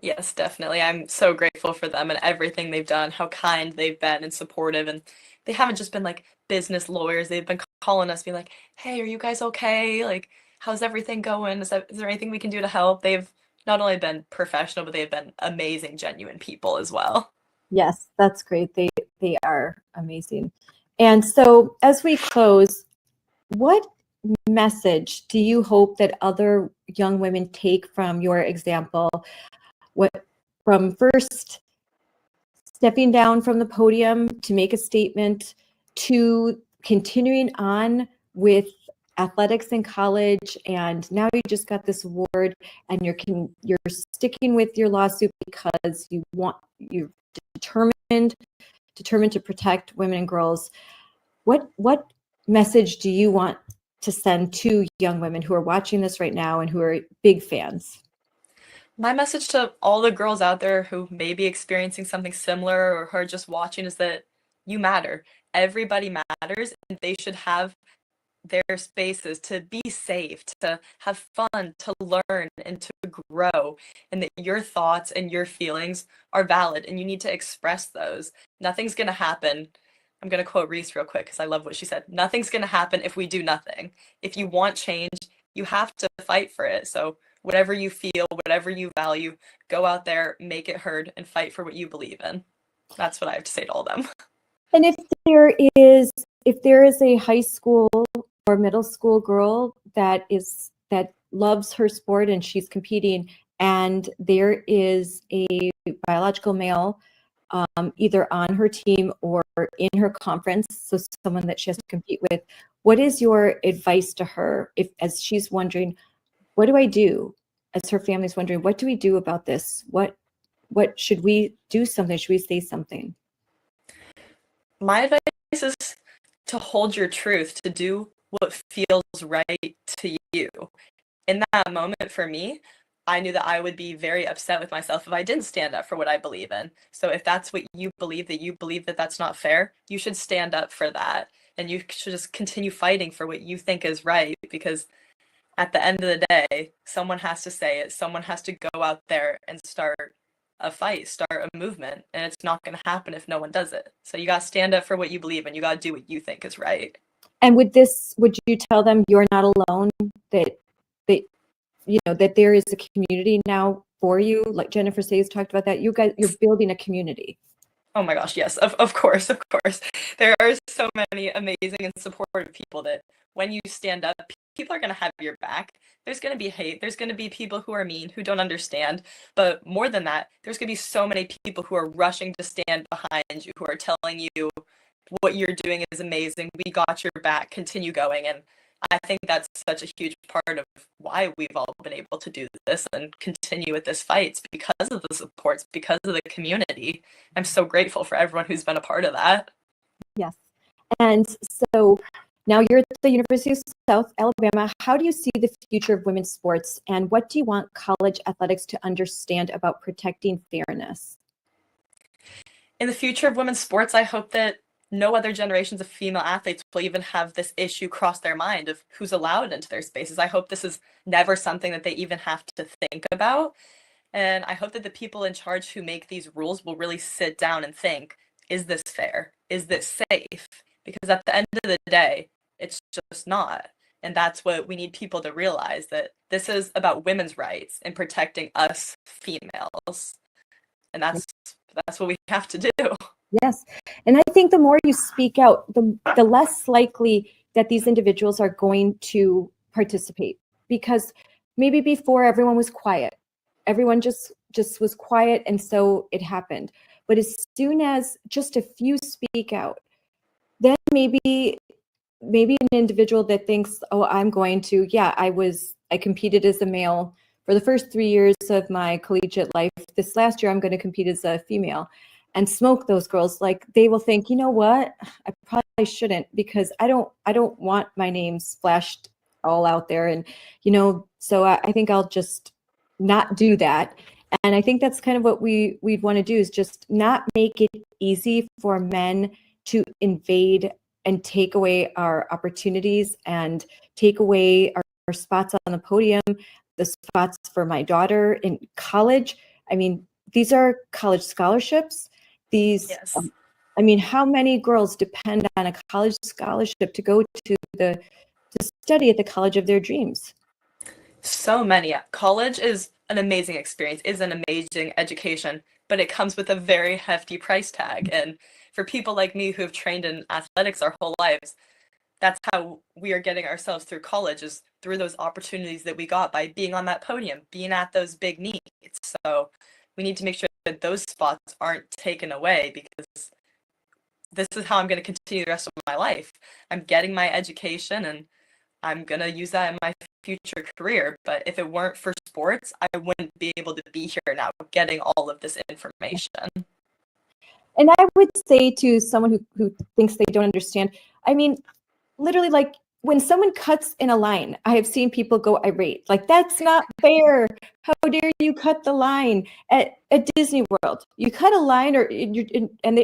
Yes, definitely. I'm so grateful for them and everything they've done, how kind they've been and supportive. And they haven't just been like business lawyers. They've been calling us, being like, hey, are you guys okay? Like, how's everything going? Is there anything we can do to help? They've not only been professional, but they've been amazing, genuine people as well. Yes, that's great. They are amazing. And so as we close, what message do you hope that other young women take from your example? From first stepping down from the podium to make a statement, to continuing on with athletics in college, and now you just got this award, and you're sticking with your lawsuit because you're determined to protect women and girls. What message do you want to send to young women who are watching this right now and who are big fans? My message to all the girls out there who may be experiencing something similar or who are just watching is that you matter. Everybody matters, and they should have their spaces to be safe, to have fun, to learn, and to grow, and that your thoughts and your feelings are valid, and you need to express those. Nothing's going to happen. I'm going to quote Reese real quick because I love what she said. Nothing's going to happen if we do nothing. If you want change, you have to fight for it. So whatever you feel, whatever you value, go out there, make it heard, and fight for what you believe in. That's what I have to say to all of them. And if there is a high school or middle school girl that loves her sport and she's competing, and there is a biological male either on her team or in her conference, so someone that she has to compete with, what is your advice to her as she's wondering, what do I do? As her family's wondering, what do we do about this? What should we do something? Should we say something? My advice is to hold your truth, to do what feels right to you. In that moment for me, I knew that I would be very upset with myself if I didn't stand up for what I believe in. So if that's what you believe that that's not fair, you should stand up for that. And you should just continue fighting for what you think is right, because at the end of the day, someone has to say it. Someone has to go out there and start a fight, start a movement, and it's not going to happen if no one does it. So you got to stand up for what you believe in. You got to do what you think is right. And would you tell them you're not alone, that there is a community now for you? Like Jennifer Sayes talked about that. You're building a community. Oh my gosh, yes, of course. There are so many amazing and supportive people that when you stand up, people are going to have your back. There's going to be hate. There's going to be people who are mean, who don't understand. But more than that, there's going to be so many people who are rushing to stand behind you, who are telling you what you're doing is amazing. We got your back. Continue going. And I think that's such a huge part of why we've all been able to do this and continue with this fight. It's because of the supports, because of the community. I'm so grateful for everyone who's been a part of that. Yes. And so now you're at the University of South Alabama. How do you see the future of women's sports, and what do you want college athletics to understand about protecting fairness? In the future of women's sports, I hope that no other generations of female athletes will even have this issue cross their mind of who's allowed into their spaces. I hope this is never something that they even have to think about. And I hope that the people in charge who make these rules will really sit down and think, is this fair? Is this safe? Because at the end of the day, it's just not. And that's what we need people to realize, that this is about women's rights and protecting us females. And that's what we have to do. Yes. And I think the more you speak out, the less likely that these individuals are going to participate, because maybe before everyone was quiet. Everyone just was quiet, and so it happened. But as soon as just a few speak out, then maybe an individual that thinks, oh, I'm going to, I competed as a male for the first 3 years of my collegiate life. This last year, I'm going to compete as a female, and smoke those girls. Like, they will think, you know what, I probably shouldn't, because I don't want my name splashed all out there. And, so I think I'll just not do that. And I think that's kind of what we'd want to do, is just not make it easy for men to invade and take away our opportunities and take away our spots on the podium, the spots for my daughter in college. I mean, these are college scholarships. Yes. How many girls depend on a college scholarship to go to study at the college of their dreams? So many. College is an amazing experience, is an amazing education, but it comes with a very hefty price tag. And for people like me who have trained in athletics our whole lives, that's how we are getting ourselves through college, is through those opportunities that we got by being on that podium, being at those big meets. So we need to make sure that those spots aren't taken away, because this is how I'm going to continue the rest of my life. I'm getting my education, and I'm going to use that in my future career. But if it weren't for sports, I wouldn't be able to be here now getting all of this information. And I would say to someone who thinks they don't understand, literally, like, when someone cuts in a line, I have seen people go irate. Like, that's not fair. How dare you cut the line at Disney World? You cut a line,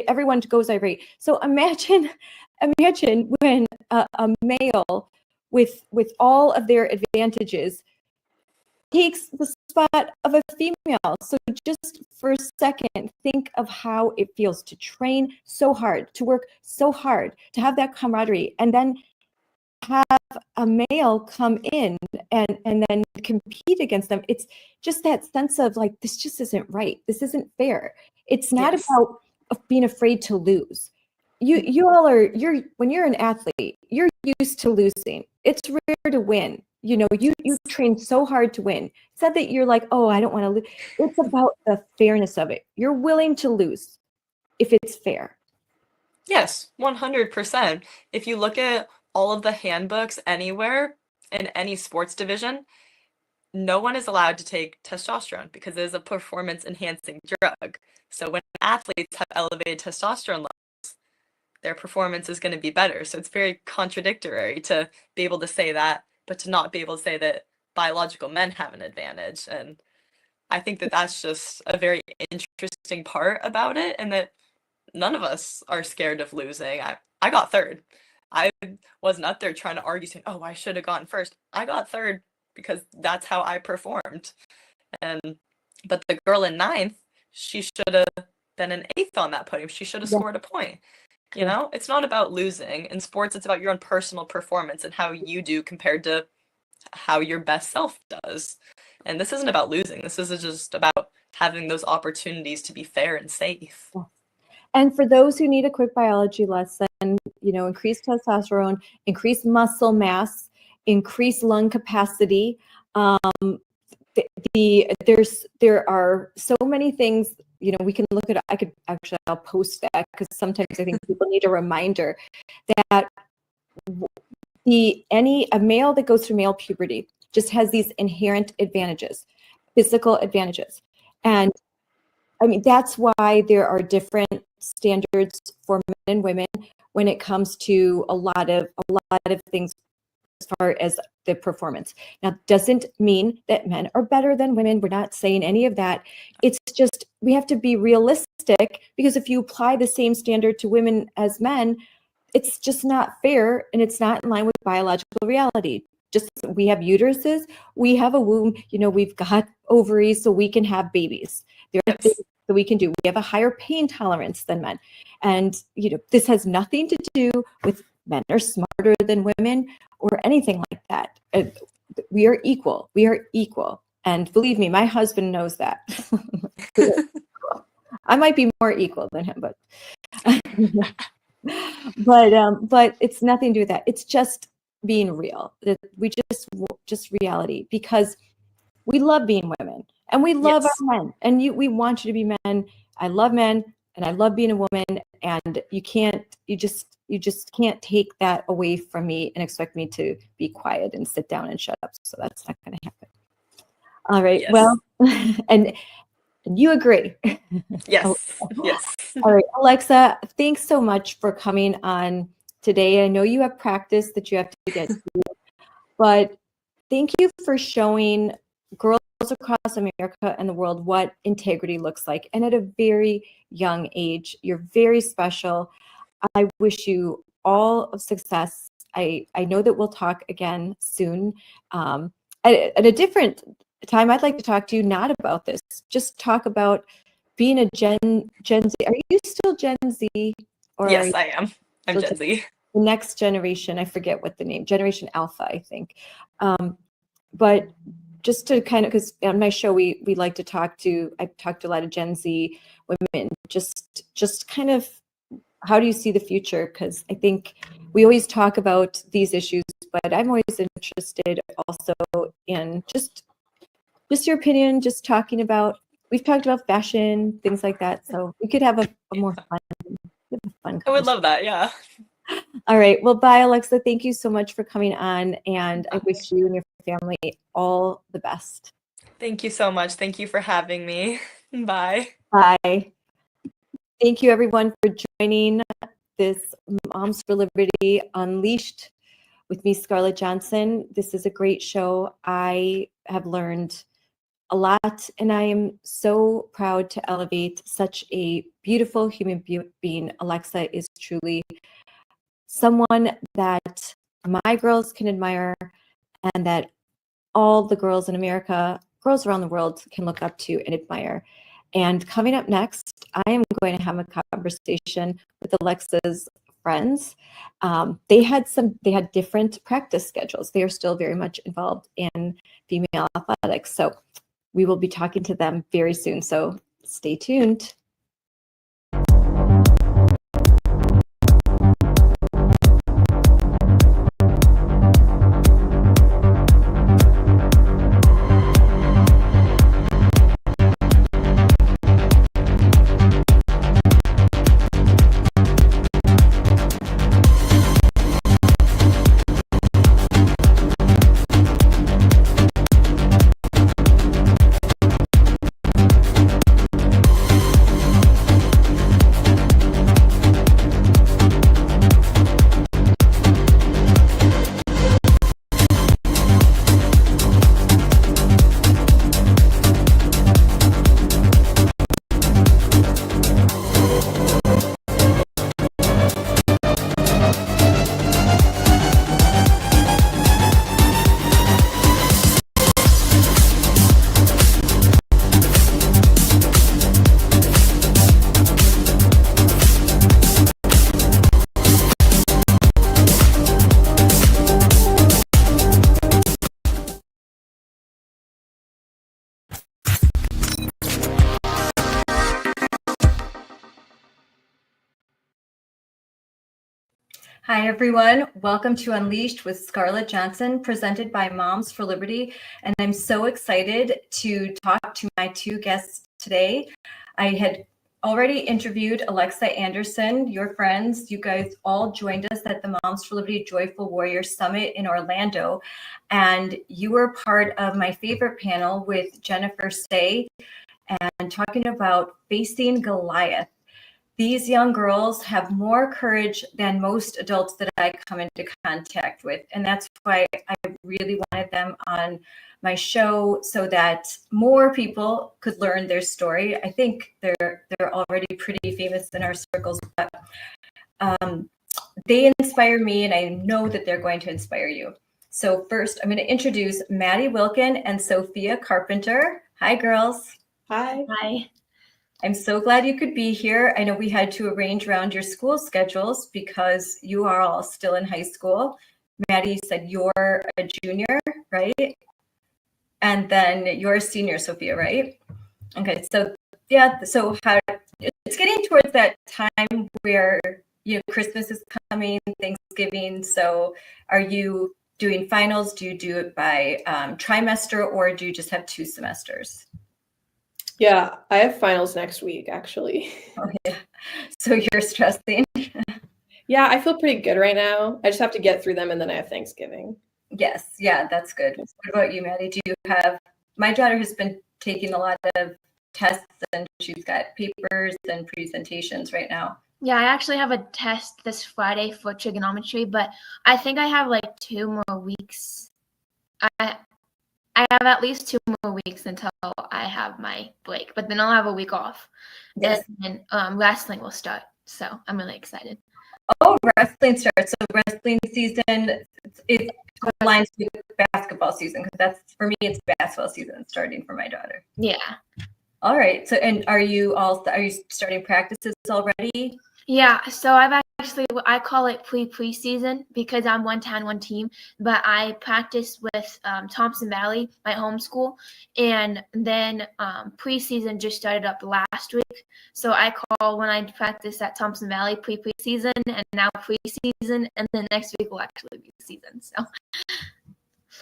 everyone goes irate. So imagine when a male with all of their advantages takes the spot of a female. So just for a second, think of how it feels to train so hard, to work so hard, to have that camaraderie, and then have a male come in and then compete against them. It's just that sense of, like, this just isn't right. This isn't fair. It's not about being afraid to lose. When you're an athlete, you're used to losing. It's rare to win. You train so hard to win. It's not that you're like, oh, I don't want to lose. It's about the fairness of it. You're willing to lose if it's fair. Yes, 100%. If you look at all of the handbooks anywhere in any sports division, no one is allowed to take testosterone because it is a performance enhancing drug. So when athletes have elevated testosterone levels, their performance is going to be better. So it's very contradictory to be able to say that, but to not be able to say that biological men have an advantage. And I think that that's just a very interesting part about it, and that none of us are scared of losing. I got third. I wasn't up there trying to argue saying, oh, I should have gotten first. I got third because that's how I performed. But the girl in ninth, she should have been an eighth on that podium. She should have scored a point. It's not about losing. In sports, it's about your own personal performance and how you do compared to how your best self does. And this isn't about losing. This is just about having those opportunities to be fair and safe. Yeah. And for those who need a quick biology lesson, increase testosterone, increase muscle mass, increase lung capacity. There are so many things, we can look at. I'll post that, because sometimes I think people need a reminder that a male that goes through male puberty just has these inherent advantages, physical advantages. And I mean, that's why there are different standards for men and women when it comes to a lot of things as far as the performance. Now, doesn't mean that men are better than women. We're not saying any of that. It's just we have to be realistic, because if you apply the same standard to women as men, it's just not fair, and it's not in line with biological reality. Just we have uteruses, we have a womb, we've got ovaries, so we can have babies. There are things that we can do. We have a higher pain tolerance than men. And, this has nothing to do with men are smarter than women or anything like that. We are equal. We are equal. And believe me, my husband knows that. I might be more equal than him, but but it's nothing to do with that. It's just being real. We just reality, because we love being women and we love our men, and we want you to be men. I love men and I love being a woman, and you just can't take that away from me and expect me to be quiet and sit down and shut up. So that's not going to happen. All right. Yes. Well, and you agree. Yes. Yes. All right, Alexa, thanks so much for coming on today. I know you have practice that you have to get to, but thank you for showing girls across America and the world what integrity looks like, and at a very young age. You're very special. I wish you all of success. I know that we'll talk again soon. At a different time, I'd like to talk to you not about this, just talk about being a Gen Z. Are you still Gen Z? Or Yes, I am. I'm Gen Z. The next generation, I forget what the name, Generation Alpha, I think. But just to kind of, because on my show, we like to I've talked to a lot of Gen Z women, just kind of, how do you see the future? Because I think we always talk about these issues, but I'm always interested also in just your opinion, just talking about, we've talked about fashion, things like that. So we could have a more fun I would love that. Yeah. All right. Well, bye, Alexa. Thank you so much for coming on, and I wish you and your family all the best. Thank you so much. Thank you for having me. Bye. Bye. Thank you, everyone, for joining this Moms for Liberty Unleashed with me, Scarlett Johnson. This is a great show. I have learned a lot, and I am so proud to elevate such a beautiful human being. Alexa is truly someone that my girls can admire, and that all the girls in America, girls around the world, can look up to and admire. And coming up next, I am going to have a conversation with Alexa's friends. They had different practice schedules. They are still very much involved in female athletics. So we will be talking to them very soon. So stay tuned. Hi, everyone. Welcome to Unleashed with Scarlett Johnson, presented by Moms for Liberty. And I'm so excited to talk to my two guests today. I had already interviewed Alexa Anderson, your friends. You guys all joined us at the Moms for Liberty Joyful Warrior Summit in Orlando. And you were part of my favorite panel with Jennifer Say and talking about facing Goliath. These young girls have more courage than most adults that I come into contact with. And that's why I really wanted them on my show so that more people could learn their story. I think they're already pretty famous in our circles, but they inspire me, and I know that they're going to inspire you. So first, I'm going to introduce Maddie Wilcken and Sophia Carpenter. Hi, girls. Hi. Hi. I'm so glad you could be here. I know we had to arrange around your school schedules because you are all still in high school. Maddie said you're a junior, right? And then you're a senior, Sophia, right? Okay, so yeah, so how it's getting towards that time where Christmas is coming, Thanksgiving. So are you doing finals? Do you do it by trimester, or do you just have 2 semesters? Yeah, I have finals next week, actually. Oh, yeah. So you're stressing? Yeah, I feel pretty good right now. I just have to get through them, and then I have Thanksgiving. Yes, yeah, that's good. What about you, Maddie? Do you have, my daughter has been taking a lot of tests, and she's got papers and presentations right now. Yeah, I actually have a test this Friday for trigonometry, but I think I have like 2 more weeks. I have at least 2 more weeks until I have my break, but then I'll have a week off. Yes. And then wrestling will start, so I'm really excited. Oh, wrestling starts. So wrestling season, it aligns with basketball season, because that's, for me, it's basketball season starting for my daughter. Yeah. All right. So, and are you starting practices already? Yeah, so I call it preseason because I'm 1 town, 1 team, but I practice with Thompson Valley, my home school, and then preseason just started up last week. So I call when I practice at Thompson Valley preseason, and now preseason, and then next week will actually be season. So.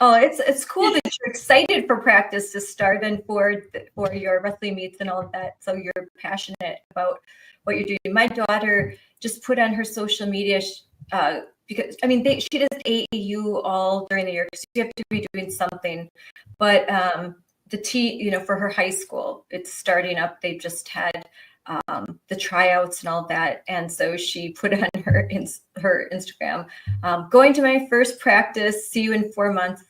Oh, it's cool that you're excited for practice to start and for your wrestling meets and all of that. So you're passionate about what you're doing. My daughter just put on her social media because she does AAU all during the year, because you have to be doing something. But the for her high school, it's starting up. They just had the tryouts and all that, and so she put on her Instagram, going to my first practice. See you in 4 months.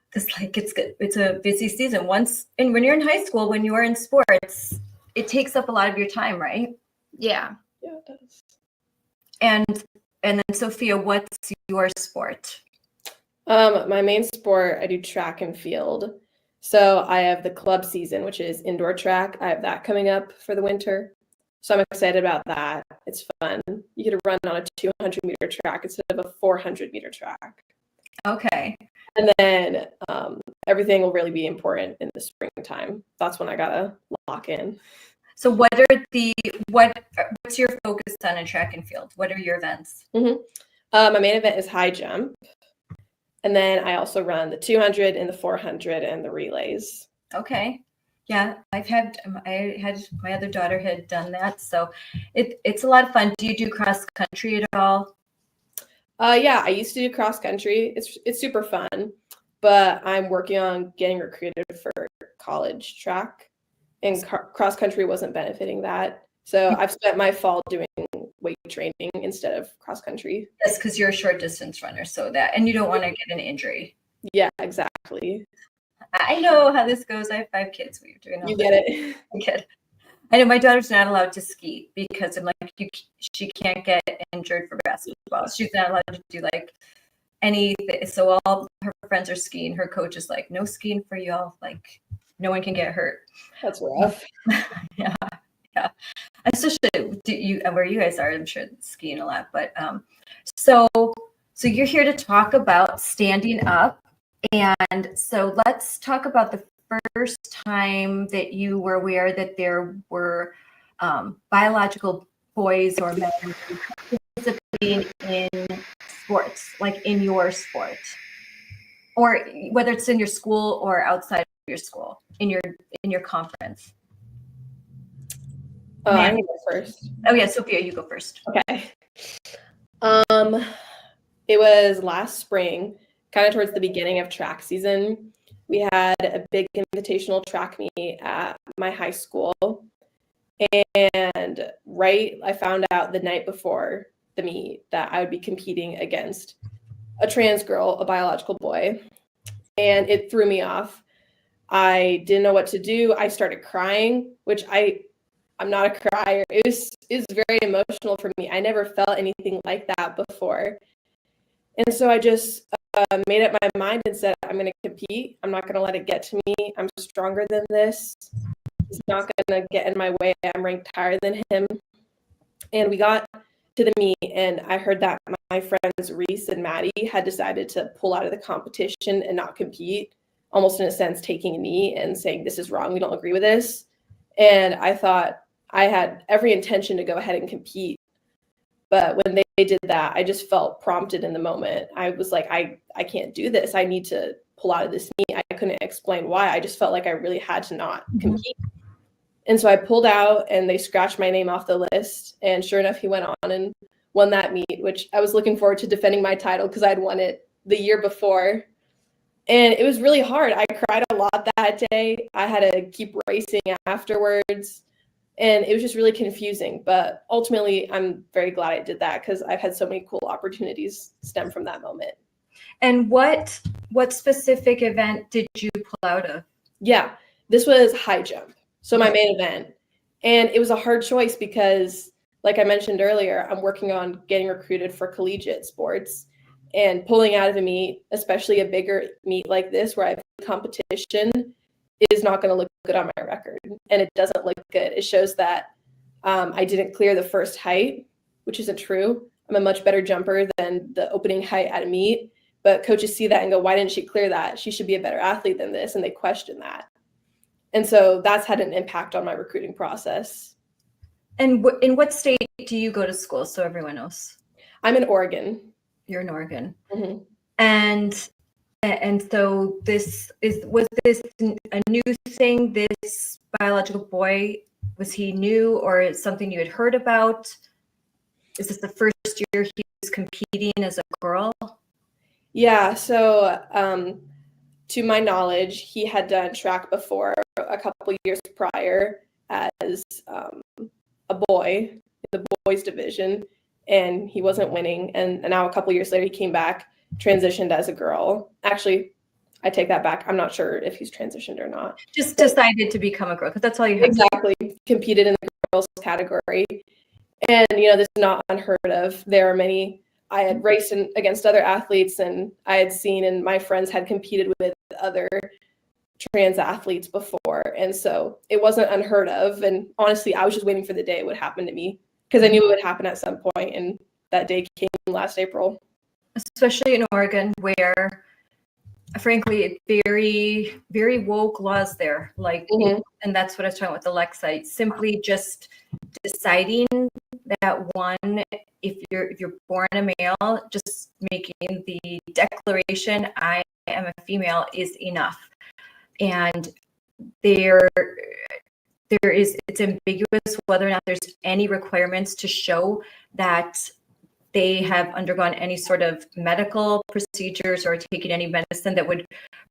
Because it's a busy season. And when you're in high school, when you are in sports, it takes up a lot of your time, right? Yeah. Yeah, it does. And then Sophia, what's your sport? My main sport, I do track and field. So I have the club season, which is indoor track. I have that coming up for the winter. So I'm excited about that. It's fun. You get to run on a 200-meter track instead of a 400-meter track. Okay. And then everything will really be important in the springtime. That's when I gotta lock in. So what's your focus on in track and field? What are your events? Mm-hmm. My main event is high jump. And then I also run the 200 and the 400 and the relays. Okay. Yeah, I had my other daughter had done that. So it's a lot of fun. Do you do cross country at all? Yeah, I used to do cross country. It's super fun, but I'm working on getting recruited for college track, and cross country wasn't benefiting that. So I've spent my fall doing weight training instead of cross country. Yes, because you're a short distance runner, and you don't want to get an injury. Yeah, exactly. I know how this goes. I have 5 kids. What you're doing? You get it. I get it. I know my daughter's not allowed to ski because I'm like, she can't get injured for basketball. She's not allowed to do like anything. So all her friends are skiing. Her coach is like, no skiing for y'all. Like, no one can get hurt. That's rough. Yeah. Especially where you guys are, I'm sure skiing a lot. But so you're here to talk about standing up. And so let's talk about the first time that you were aware that there were biological boys or men participating in sports, like in your sport, or whether it's in your school or outside of your school, in your conference. I can go first. Oh yeah, Sophia, you go first. Okay. It was last spring, kind of towards the beginning of track season. We had a big invitational track meet at my high school. And I found out the night before the meet that I would be competing against a trans girl, a biological boy. And it threw me off. I didn't know what to do. I started crying, which I'm not a crier. It was very emotional for me. I never felt anything like that before. And so I just made up my mind and said, I'm going to compete. I'm not going to let it get to me. I'm stronger than this. It's not going to get in my way. I'm ranked higher than him. And we got to the meet, and I heard that my friends Reese and Maddie had decided to pull out of the competition and not compete, almost in a sense taking a knee and saying, this is wrong. We don't agree with this. And I thought I had every intention to go ahead and compete. But when they did that, I just felt prompted in the moment. I was like, I can't do this. I need to pull out of this meet. I couldn't explain why. I just felt like I really had to not compete. And so I pulled out, and they scratched my name off the list. And sure enough, he went on and won that meet, which I was looking forward to defending my title because I'd won it the year before. And it was really hard. I cried a lot that day. I had to keep racing afterwards. And it was just really confusing. But ultimately, I'm very glad I did that because I've had so many cool opportunities stem from that moment. And what specific event did you pull out of? Yeah, this was high jump. So my main event. And it was a hard choice because, like I mentioned earlier, I'm working on getting recruited for collegiate sports, and pulling out of a meet, especially a bigger meet like this where I have competition, is not going to look good on my record. And it doesn't look good. It shows that I didn't clear the first height, which isn't true. I'm a much better jumper than the opening height at a meet. But coaches see that and go, why didn't she clear that? She should be a better athlete than this. And they question that. And so that's had an impact on my recruiting process. And in what state do you go to school, so everyone knows? I'm in Oregon. You're in Oregon. Mm-hmm. And so was this a new thing? This biological boy, was he new, or is something you had heard about? Is this the first year he was competing as a girl? Yeah, so to my knowledge, he had done track before a couple years prior as a boy in the boys division, and he wasn't winning. And now a couple years later, he came back, transitioned as a girl. Actually, I take that back. I'm not sure if he's transitioned or not. Just decided to become a girl, because that's all you have. Exactly. Competed in the girls category. And, this is not unheard of. There are many. I had raced against other athletes, and I had seen, and my friends had competed with other trans athletes before. And so it wasn't unheard of. And honestly, I was just waiting for the day it would happen to me, because I knew it would happen at some point. And that day came last April. Especially in Oregon, where frankly, very, very woke laws there. And that's what I was talking about with the Lex site. Simply just deciding that if you're born a male, just making the declaration, I am a female, is enough. And it's ambiguous whether or not there's any requirements to show that they have undergone any sort of medical procedures or taken any medicine that would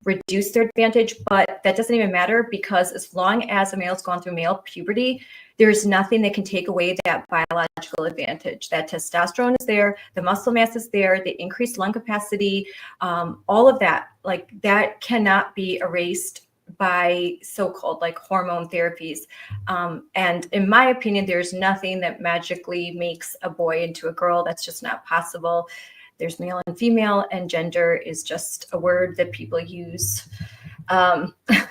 reduce their advantage. But that doesn't even matter, because as long as a male's gone through male puberty, there's nothing that can take away that biological advantage. That testosterone is there, the muscle mass is there, the increased lung capacity, all of that, that cannot be erased by so-called hormone therapies. And in my opinion, there's nothing that magically makes a boy into a girl. That's just not possible. There's male and female, and gender is just a word that people use, in my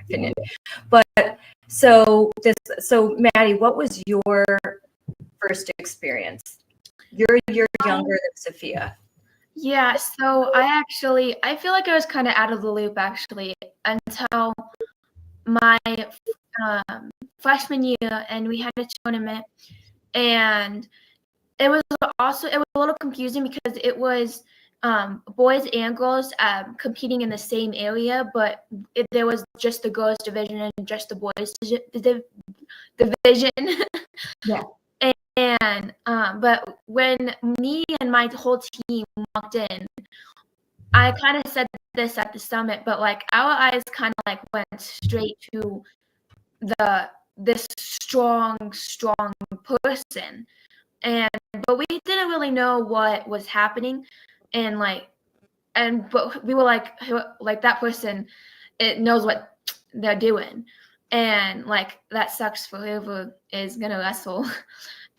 opinion. But so Maddie, what was your first experience? You're younger than Sophia. Yeah, so I feel like I was kind of out of the loop actually until my freshman year, and we had a tournament, and it was a little confusing because it was boys and girls competing in the same area, but there was just the girls division and just the boys division. Yeah. And but when me and my whole team walked in, I kind of said this at the summit, but like our eyes kind of like went straight to this strong person, but we didn't really know what was happening, but we were like that person, it knows what they're doing, and like that sucks for whoever is gonna wrestle.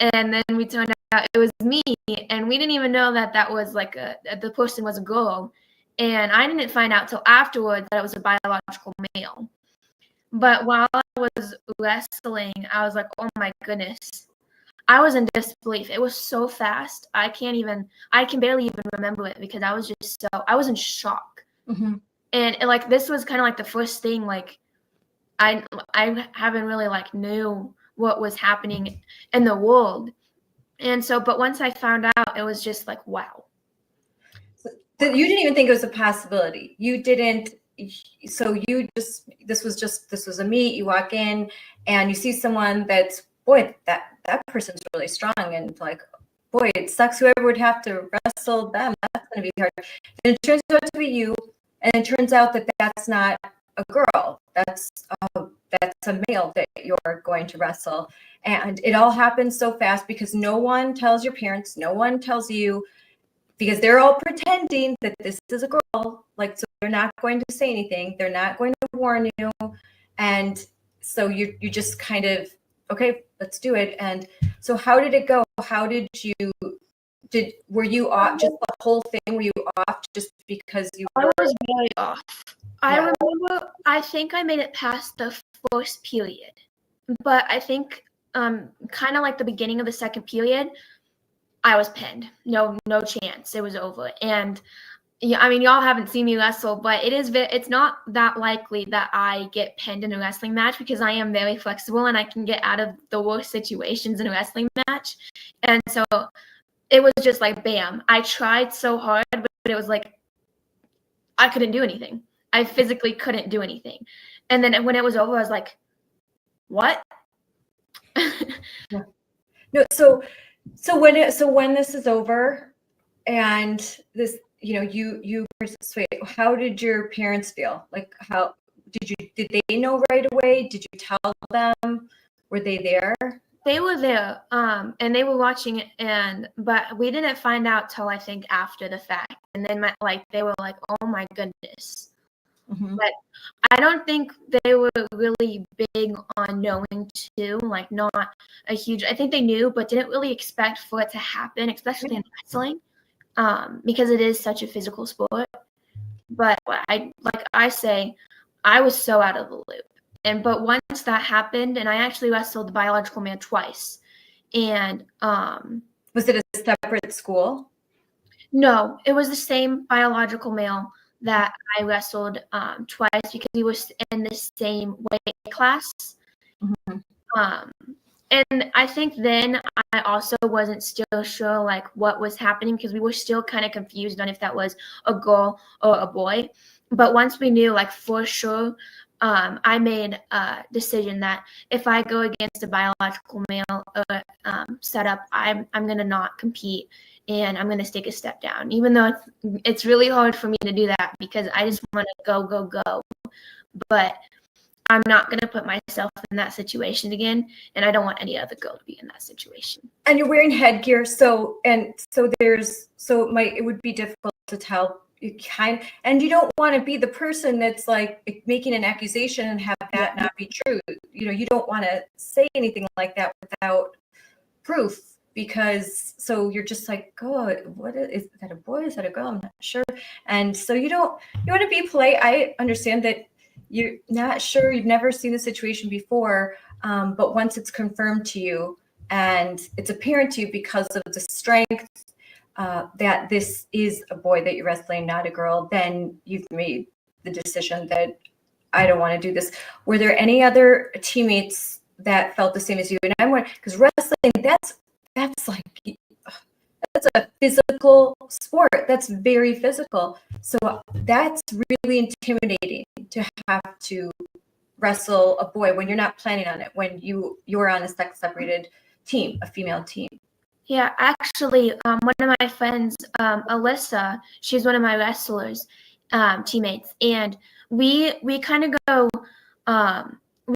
And then we turned out it was me, and we didn't even know that was like the person was a girl, and I didn't find out till afterwards that it was a biological male. But while I was wrestling, I was like, oh my goodness. I was in disbelief. It was so fast. I can barely even remember it because I was in shock. Mm-hmm. And like, this was kind of like the first thing, like, I haven't really like knew what was happening in the world. And so, but once I found out, it was just like, wow. So you didn't even think it was a possibility. You didn't. So this was a meet. You walk in and you see someone that's, boy, that person's really strong, and like, boy, it sucks whoever would have to wrestle them. That's going to be hard. And it turns out to be you, and it turns out that that's not a girl. That's a male that you're going to wrestle, and it all happens so fast because no one tells your parents, no one tells you, because they're all pretending that this is a girl. Like, so they're not going to say anything. They're not going to warn you. And so you just kind of, okay, let's do it. And so how did it go? Were you off just the whole thing? Were you off just because you were? I was really off. I remember, I think I made it past the first period, but I think kind of like the beginning of the second period, I was pinned. No chance. It was over. And yeah, I mean, y'all haven't seen me wrestle, but it's not that likely that I get pinned in a wrestling match because I am very flexible and I can get out of the worst situations in a wrestling match. And so it was just like, bam. I tried so hard, but it was like, I couldn't do anything. I physically couldn't do anything. And then when it was over, I was like, what? No, so when this is over and this, you persuade, how did your parents feel? Like, how did they know right away? Did you tell them? Were they there? They were there, and they were watching it, but we didn't find out till I think after the fact. And then they were like, oh my goodness. Mm-hmm. But I don't think they were really big on knowing too, like not a huge, I think they knew, but didn't really expect for it to happen, especially in wrestling, because it is such a physical sport. But I was so out of the loop. But once that happened, and I actually wrestled the biological man twice. And was it a separate school? No, it was the same biological male that I wrestled twice because he was in the same weight class. Mm-hmm. And I think then I also wasn't still sure like what was happening because we were still kind of confused on if that was a girl or a boy. But once we knew like for sure, I made a decision that if I go against a biological male setup, I'm going to not compete and I'm going to take a step down, even though it's really hard for me to do that because I just want to go. But I'm not going to put myself in that situation again, and I don't want any other girl to be in that situation. And you're wearing headgear, it would be difficult to tell. And you don't want to be the person that's like making an accusation and have that not be true. You don't want to say anything like that without proof, because so you're just like, oh, what is that, a boy? Is that a girl? I'm not sure. And so you want to be polite. I understand that you're not sure, you've never seen the situation before, but once it's confirmed to you and it's apparent to you because of the strength that this is a boy that you're wrestling, not a girl, then you've made the decision that I don't want to do this. Were there any other teammates that felt the same as you? And I'm wondering, because wrestling, that's a physical physical sport. That's very physical. So that's really intimidating to have to wrestle a boy when you're not planning on it, when you're on a sex separated team, a female team. Yeah, actually, one of my friends, Alyssa, she's one of my wrestlers, teammates, and we kind of go,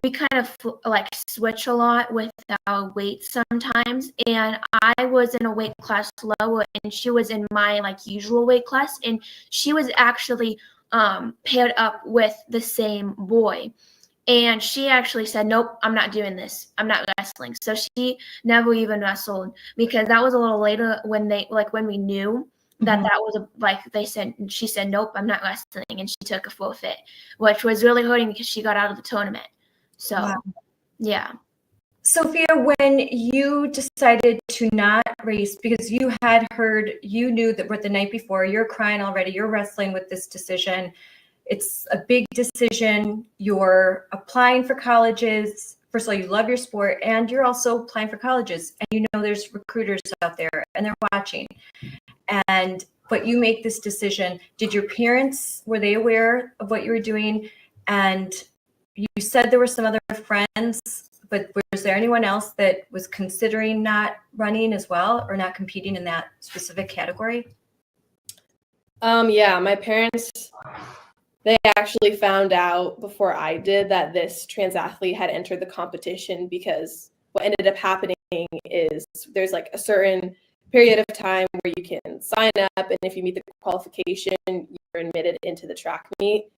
we kind of like switch a lot with our weight sometimes. And I was in a weight class lower, and she was in my like usual weight class, and she was actually paired up with the same boy. And she actually said, nope, I'm not doing this. I'm not wrestling. So she never even wrestled, because that was a little later when we knew that that was she said, nope, I'm not wrestling. And she took a forfeit, which was really hurting because she got out of the tournament. So, wow. Yeah. Sophia, when you decided to not race, because you had heard, you knew that the night before, you're crying already, you're wrestling with this decision. It's a big decision. You're applying for colleges. First of all, you love your sport, and you're also applying for colleges. And you know there's recruiters out there, and they're watching. But you make this decision. Did your parents, were they aware of what you were doing? And you said there were some other friends, but was there anyone else that was considering not running as well, or not competing in that specific category? Yeah, my parents, they actually found out before I did that this trans athlete had entered the competition, because what ended up happening is there's like a certain period of time where you can sign up, and if you meet the qualification, you're admitted into the track meet.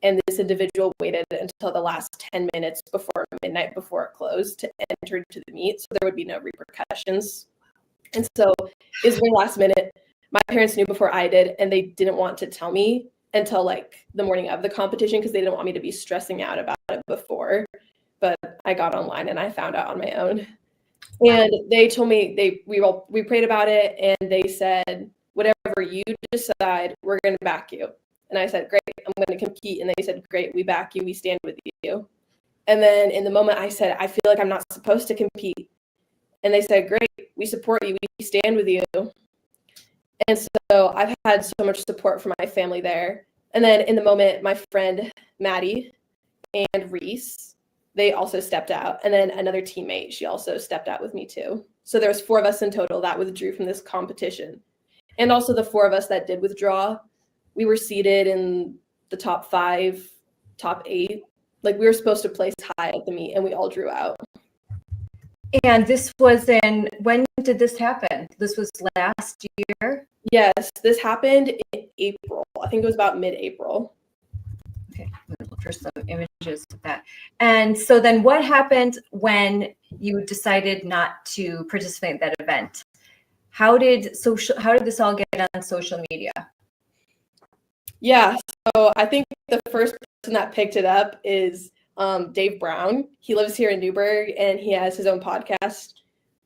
And this individual waited until the last 10 minutes before midnight, before it closed, to enter into the meet, so there would be no repercussions. And so it was very last minute. My parents knew before I did, and they didn't want to tell me until like the morning of the competition, because they didn't want me to be stressing out about it before. But I got online and I found out on my own. And they told me, we prayed about it, and they said, whatever you decide, we're going to back you. And I said, great, I'm going to compete. And they said, great, we back you, we stand with you. And then in the moment I said, I feel like I'm not supposed to compete. And they said, great, we support you, we stand with you. And so I've had so much support from my family there. And then in the moment, my friend Maddie and Reese, they also stepped out. And then another teammate, she also stepped out with me too. So there was 4 of us in total that withdrew from this competition. And also the 4 of us that did withdraw, we were seated in the top 5, top 8. Like, we were supposed to place high at the meet, and we all drew out. And this was when did this happen? This was last year? Yes, this happened in April. I think it was about mid-April. Okay, I'm gonna look for some images of that. And so then what happened when you decided not to participate in that event? How did this all get on social media? Yeah, so I think the first person that picked it up is Dave Brown. He lives here in Newburgh, and he has his own podcast,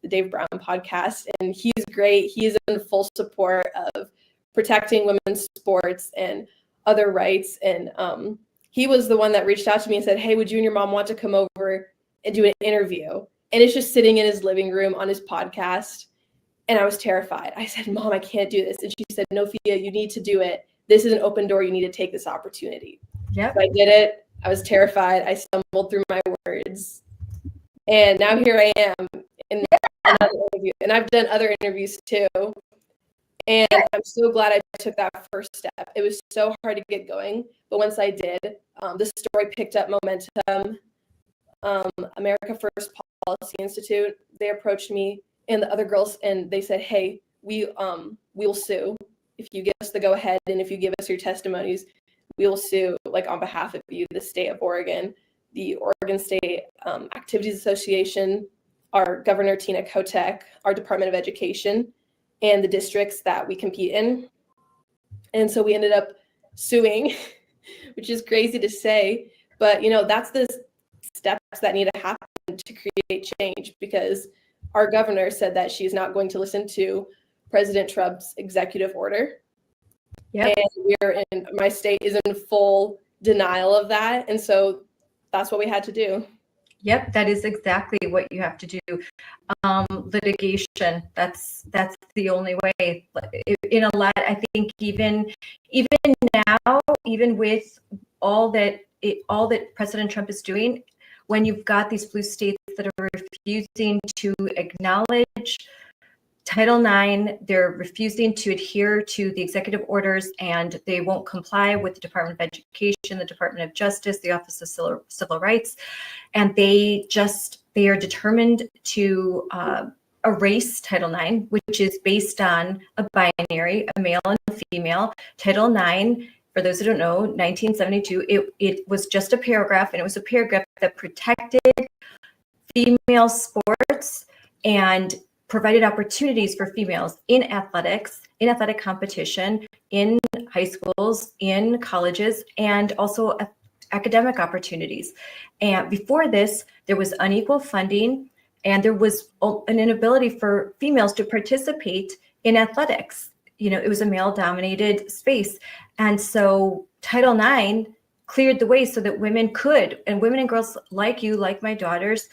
the Dave Brown Podcast, and he's great. He's in full support of protecting women's sports and other rights. And he was the one that reached out to me and said, hey, would you and your mom want to come over and do an interview? And it's just sitting in his living room on his podcast. And I was terrified. I said, Mom, I can't do this. And she said, no, Fia, you need to do it. This is an open door. You need to take this opportunity. Yeah, so I did it. I was terrified. I stumbled through my words. And now here I am in another interview. And I've done other interviews too. And I'm so glad I took that first step. It was so hard to get going. But once I did, the story picked up momentum. America First Policy Institute, they approached me and the other girls, and they said, hey, we'll sue. If you give us the go ahead, and if you give us your testimonies, we will sue, like, on behalf of you, the state of Oregon, the Oregon State Activities Association, our Governor Tina Kotek, our Department of Education, and the districts that we compete in. And so we ended up suing, which is crazy to say, but that's the steps that need to happen to create change, because our governor said that she's not going to listen to President Trump's executive order. Yep. And my state is in full denial of that. And so that's what we had to do. Yep, that is exactly what you have to do. Litigation, that's the only way. In a lot, I think even now, even with all that President Trump is doing, when you've got these blue states that are refusing to acknowledge Title IX, they're refusing to adhere to the executive orders, and they won't comply with the Department of Education, the Department of Justice, the Office of Civil Rights, and they are determined to erase Title IX, which is based on a binary, a male and female. Title IX, for those who don't know, 1972, it was just a paragraph, and it was a paragraph that protected female sports and provided opportunities for females in athletics, in athletic competition, in high schools, in colleges, and also academic opportunities. And before this, there was unequal funding, and there was an inability for females to participate in athletics. It was a male-dominated space. And so Title IX cleared the way so that women could, and women and girls like you, like my daughters,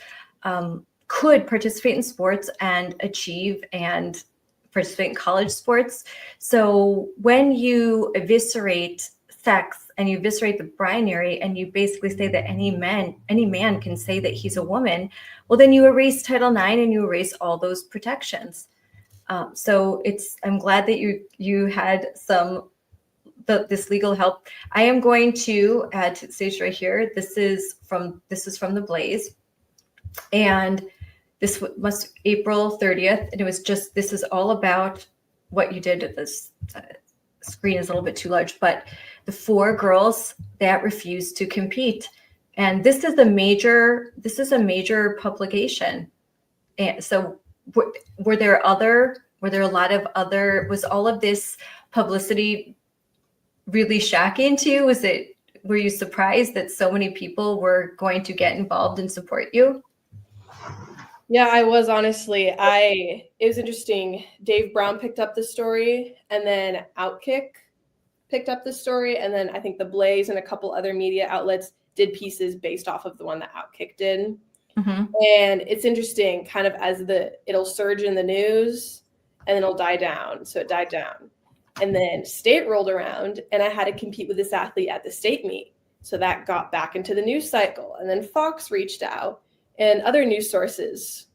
could participate in sports and achieve and participate in college sports. So when you eviscerate sex and you eviscerate the binary and you basically say that any man can say that he's a woman, well, then you erase Title IX and you erase all those protections. So I'm glad that you had this legal help. I am going to add to the stage right here. This is from the Blaze, and this was April 30th, and this is all about what you did. This screen is a little bit too large, but the 4 girls that refused to compete, and this is a major publication. And so, was all of this publicity really shocking to you? Were you surprised that so many people were going to get involved and support you? Yeah, I was, honestly. It was interesting. Dave Brown picked up the story, and then Outkick picked up the story, and then I think The Blaze and a couple other media outlets did pieces based off of the one that Outkick did. Mm-hmm. And it's interesting, kind of as it'll surge in the news, and then it'll die down. So it died down. And then state rolled around, and I had to compete with this athlete at the state meet. So that got back into the news cycle. And then Fox reached out, and other news sources.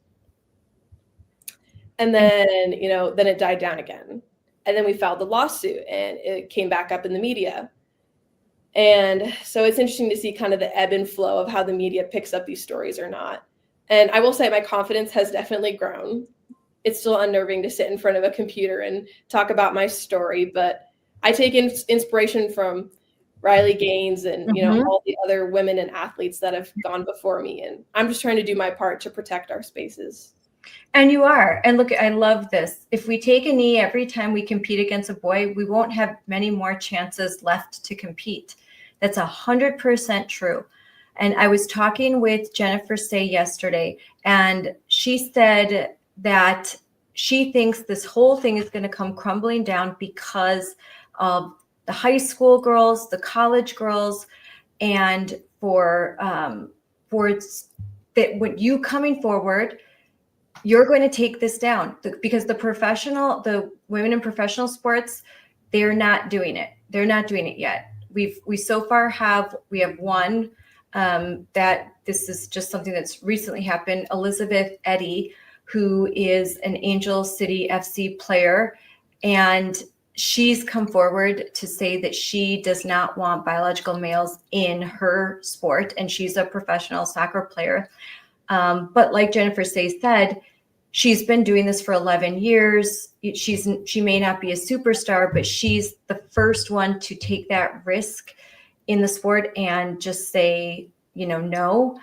And then, then it died down again. And then we filed the lawsuit, and it came back up in the media. And so it's interesting to see kind of the ebb and flow of how the media picks up these stories or not. And I will say my confidence has definitely grown. It's still unnerving to sit in front of a computer and talk about my story, but I take inspiration from Riley Gaines and, all the other women and athletes that have gone before me. And I'm just trying to do my part to protect our spaces. And you are. And look, I love this. If we take a knee every time we compete against a boy, we won't have many more chances left to compete. That's 100% true. And I was talking with Jennifer Say yesterday, and she said that she thinks this whole thing is going to come crumbling down because of the high school girls, the college girls, and for that when you coming forward, you're going to take this down because the women in professional sports, they're not doing it. They're not doing it yet. We so far have one that this is just something that's recently happened. Elizabeth Eddy, who is an Angel City FC player, and she's come forward to say that she does not want biological males in her sport, and she's a professional soccer player. But like Jennifer Say said, she's been doing this for 11 years. She may not be a superstar, but she's the first one to take that risk in the sport and just say, no.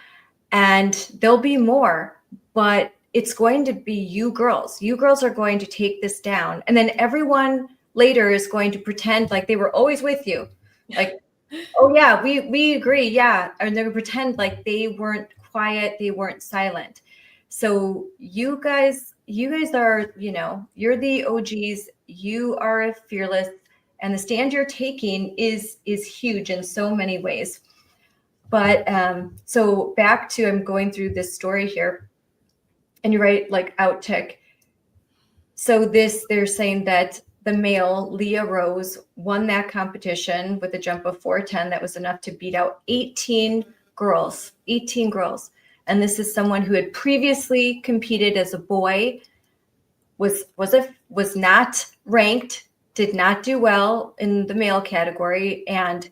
And there'll be more, but it's going to be you girls. You girls are going to take this down. And then everyone later is going to pretend like they were always with you. Like, oh yeah, we agree. Yeah. And they're going to pretend like they weren't quiet. They weren't silent. So you guys are, you're the OGs. You are fearless, and the stand you're taking is huge in so many ways. But so back to, I'm going through this story here, and you're right, like outtake. So they're saying that the male, Leah Rose, won that competition with a jump of 410. That was enough to beat out 18 girls. And this is someone who had previously competed as a boy, was not ranked, did not do well in the male category, and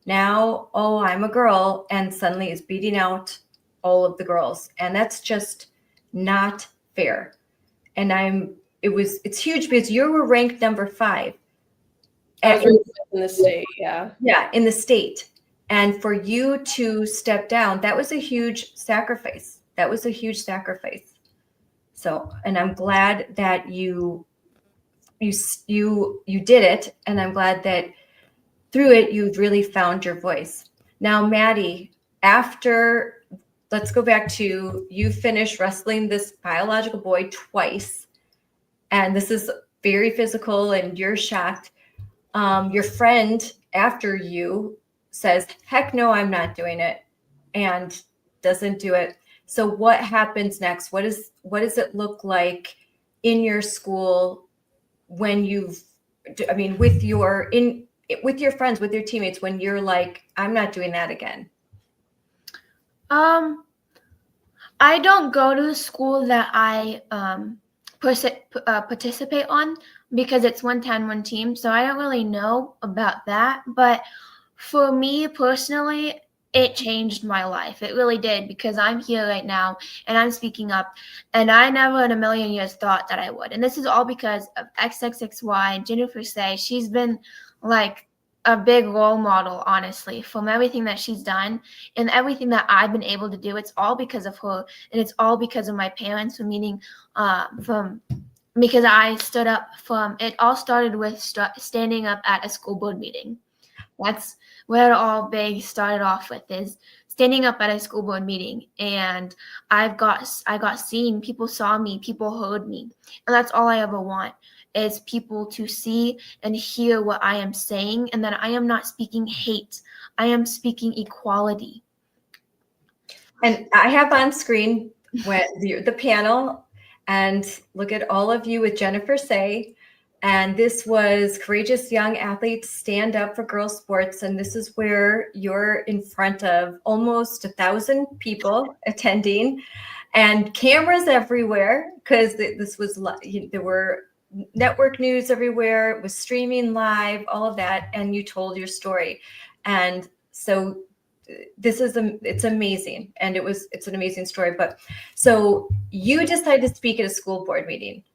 now, oh, I'm a girl, and suddenly is beating out all of the girls. And that's just not fair. And it's huge because you were ranked number 5. In the state, yeah. Yeah, in the state. And for you to step down, that was a huge sacrifice. So, and I'm glad that you did it. And I'm glad that through it, you've really found your voice. Now, Maddie, let's go back to, you finished wrestling this biological boy twice. And this is very physical and you're shocked. Your friend after you says, heck no, I'm not doing it, and doesn't do it. So what happens next? What does it look like in your school when with your friends, with your teammates, when you're like, I'm not doing that again? I don't go to the school that I participate on because it's 1 team, so I don't really know about that. But for me personally, it changed my life. It really did, because I'm here right now and I'm speaking up, and I never in a million years thought that I would. And this is all because of XXXY, Jennifer Say. She's been like a big role model, honestly, from everything that she's done and everything that I've been able to do. It's all because of her, and it's all because of my parents, because I stood up it all started with standing up at a school board meeting. That's where it all big started off with, is standing up at a school board meeting. And I got seen, people saw me, people heard me. And that's all I ever want, is people to see and hear what I am saying, and that I am not speaking hate. I am speaking equality. And I have on screen the panel, and look at all of you with Jennifer Say. And this was Courageous Young Athletes Stand Up for Girls Sports. And this is where you're in front of almost 1,000 people attending, and cameras everywhere, because there were network news everywhere. It was streaming live, all of that. And you told your story. And so it's amazing. And it's an amazing story. But so you decided to speak at a school board meeting.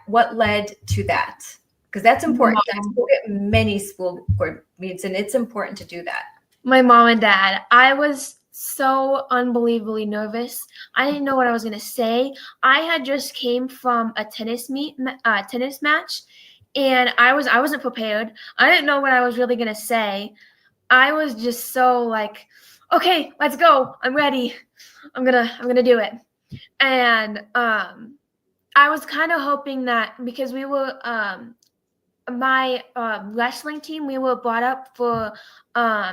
What led to that? Because that's important. I spoke at many school board meetings, and it's important to do that. My mom and dad. I was so unbelievably nervous. I didn't know what I was going to say. I had just came from a tennis match, and I wasn't prepared. I didn't know what I was really going to say. I was just so like, okay, let's go. I'm ready. I'm gonna do it. And I was kind of hoping that, because we were my wrestling team, we were brought up for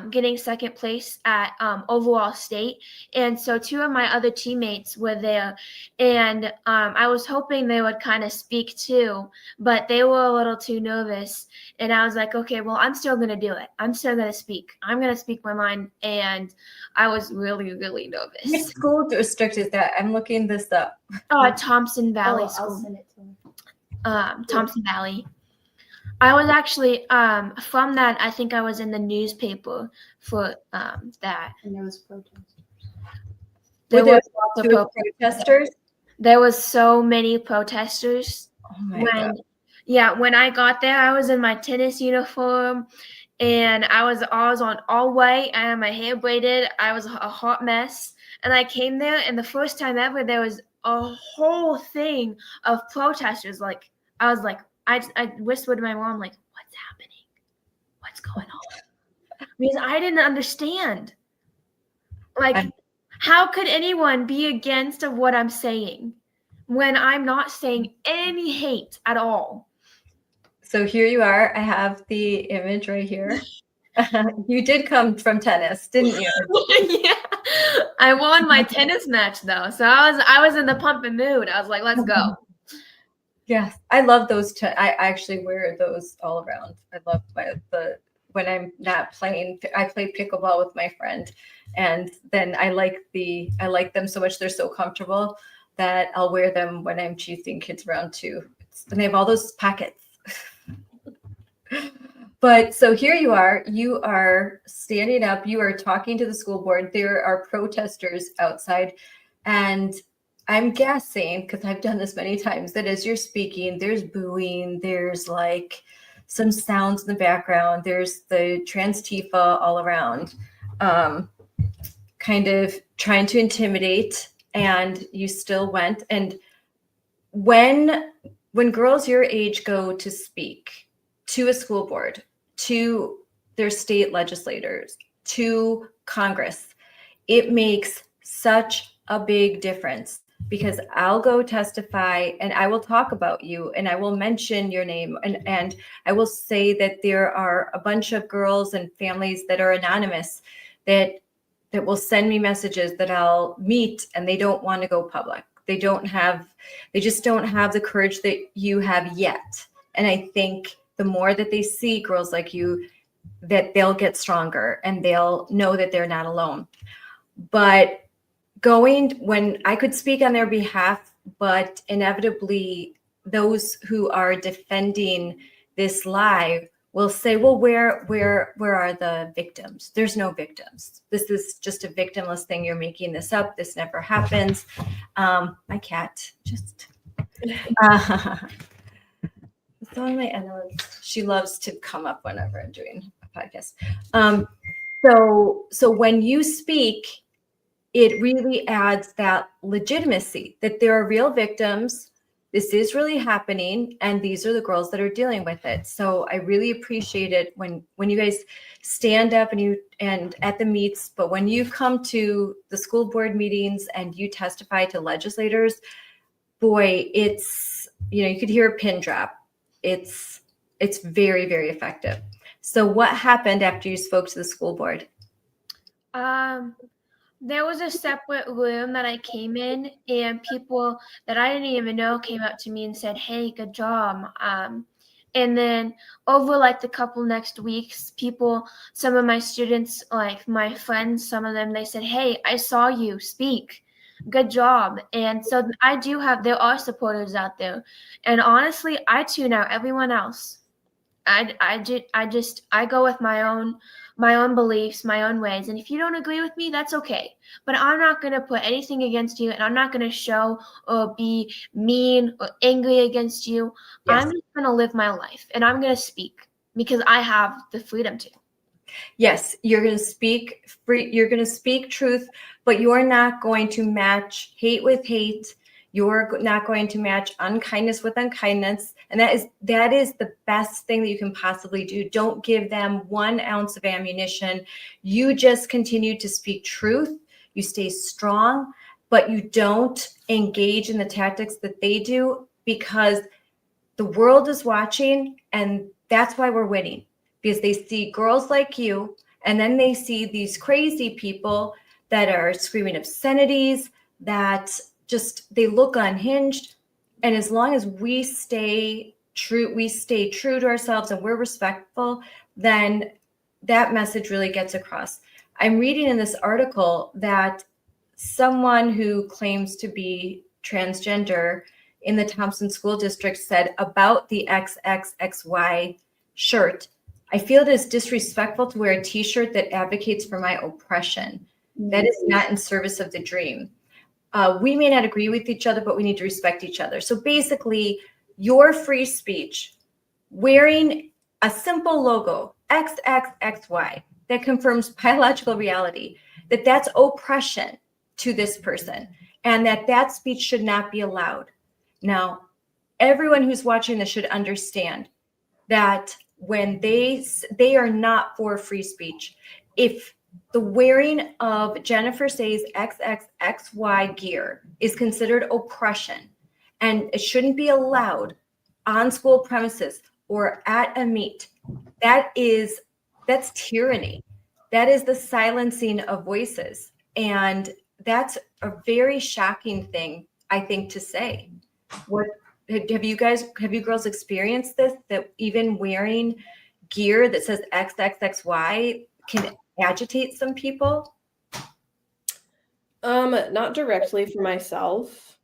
getting second place at overall state, and so 2 of my other teammates were there, and I was hoping they would kind of speak too, but they were a little too nervous, and I was like, okay, well, I'm still gonna do it. I'm still gonna speak. I'm gonna speak my mind, and I was really, really nervous. Which school district is that? I'm looking this up. Thompson Valley School. I'll send it to him. Thompson Valley. I was actually from that. I think I was in the newspaper for that. And there was protesters. There was lots of protesters. There was so many protesters. Oh my God. When I got there, I was in my tennis uniform, and I was on all white. I had my hair braided. I was a hot mess, and I came there, and the first time ever, there was a whole thing of protesters. Like, I was like, I whispered to my mom, like, what's happening? What's going on? Because I didn't understand. Like, how could anyone be against of what I'm saying when I'm not saying any hate at all? So here you are. I have the image right here. You did come from tennis, didn't you? Yeah, I won my tennis match though, so I was in the pumping mood. I was like, let's go. Yes, I love those. I actually wear those all around. I love when I'm not playing. I play pickleball with my friend, and then I like them so much. They're so comfortable that I'll wear them when I'm chasing kids around too. And they have all those pockets. But so here you are standing up, you are talking to the school board. There are protesters outside, and I'm guessing, because I've done this many times, that as you're speaking, there's booing, there's like some sounds in the background, there's the trans Tifa all around, kind of trying to intimidate, and you still went. And when girls your age go to speak to a school board, to their state legislators, to Congress, it makes such a big difference, because I'll go testify and I will talk about you and I will mention your name, and I will say that there are a bunch of girls and families that are anonymous that will send me messages that I'll meet, and they don't want to go public. They just don't have the courage that you have yet. And I think the more that they see girls like you, that they'll get stronger and they'll know that they're not alone. But when I could speak on their behalf, but inevitably those who are defending this lie will say, well, where are the victims? There's no victims. This is just a victimless thing. You're making this up. This never happens. My cat just... It's one of my animals. She loves to come up whenever I'm doing a podcast. So when you speak, it really adds that legitimacy that there are real victims. This is really happening, and these are the girls that are dealing with it. So I really appreciate it when you guys stand up and at the meets, but when you come to the school board meetings and you testify to legislators, boy, it's, you could hear a pin drop. It's very, very effective. So what happened after you spoke to the school board? There was a separate room that I came in, and people that I didn't even know came up to me and said, hey, good job. And then over like the couple next weeks, some of my students, like my friends, some of them, they said, hey, I saw you speak. Good job. And so there are supporters out there. And honestly, I tune out everyone else. I go with my own beliefs, my own ways. And if you don't agree with me, that's okay. But I'm not going to put anything against you, and I'm not going to show or be mean or angry against you. Yes. I'm just going to live my life, and I'm going to speak because I have the freedom to. Yes, you're going to speak free. You're going to speak truth, but you're not going to match hate with hate. You're not going to match unkindness with unkindness. And that is the best thing that you can possibly do. Don't give them 1 ounce of ammunition. You just continue to speak truth. You stay strong, but you don't engage in the tactics that they do, because the world is watching, and that's why we're winning, because they see girls like you, and then they see these crazy people that are screaming obscenities, that they look unhinged. And as long as we stay true to ourselves and we're respectful, then that message really gets across. I'm reading in this article that someone who claims to be transgender in the Thompson School District said about the XXXY shirt, I feel it is disrespectful to wear a t-shirt that advocates for my oppression. That is not in service of the dream. We may not agree with each other, but we need to respect each other. So basically, your free speech, wearing a simple logo, XXXY, that confirms biological reality, that's oppression to this person, and that speech should not be allowed. Now, everyone who's watching this should understand that when they are not for free speech. If the wearing of Jennifer Say's XXXY gear is considered oppression, and it shouldn't be allowed on school premises or at a meet, that is That's tyranny. That is the silencing of voices. And that's a very shocking thing, I think, to say. What have you girls experienced this, that even wearing gear that says XXXY can agitate some people? Not directly for myself,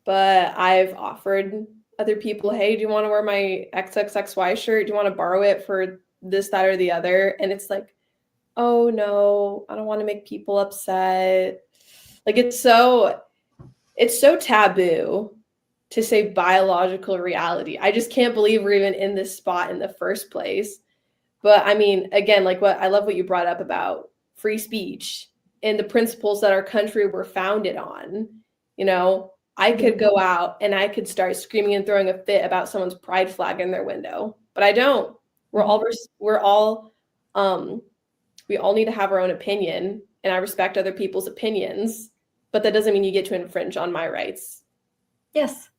but I've offered other people, hey, do you want to wear my XXXY shirt? Do you want to borrow it for this, that, or the other? And it's like, oh no, I don't want to make people upset. Like it's so taboo to say biological reality. I just can't believe we're even in this spot in the first place. But I mean, again, like I love what you brought up about free speech and the principles that our country were founded on. You know, I could go out and I could start screaming and throwing a fit about someone's pride flag in their window, but I don't. We all need to have our own opinion, and I respect other people's opinions, but that doesn't mean you get to infringe on my rights. Yes.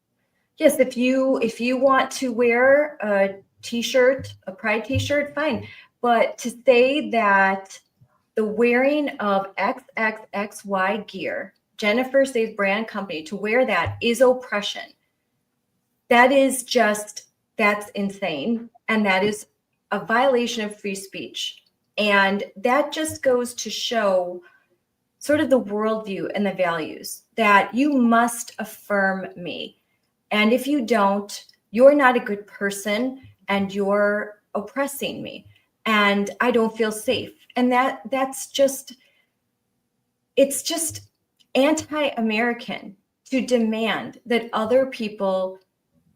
Yes, if you want to wear a t-shirt, a pride t-shirt, fine. But to say that the wearing of XXXY gear, Jennifer Say's brand company, to wear that is oppression. That's insane. And that is a violation of free speech. And that just goes to show sort of the worldview and the values that you must affirm me. And if you don't, you're not a good person and you're oppressing me and I don't feel safe. And it's just anti-American to demand that other people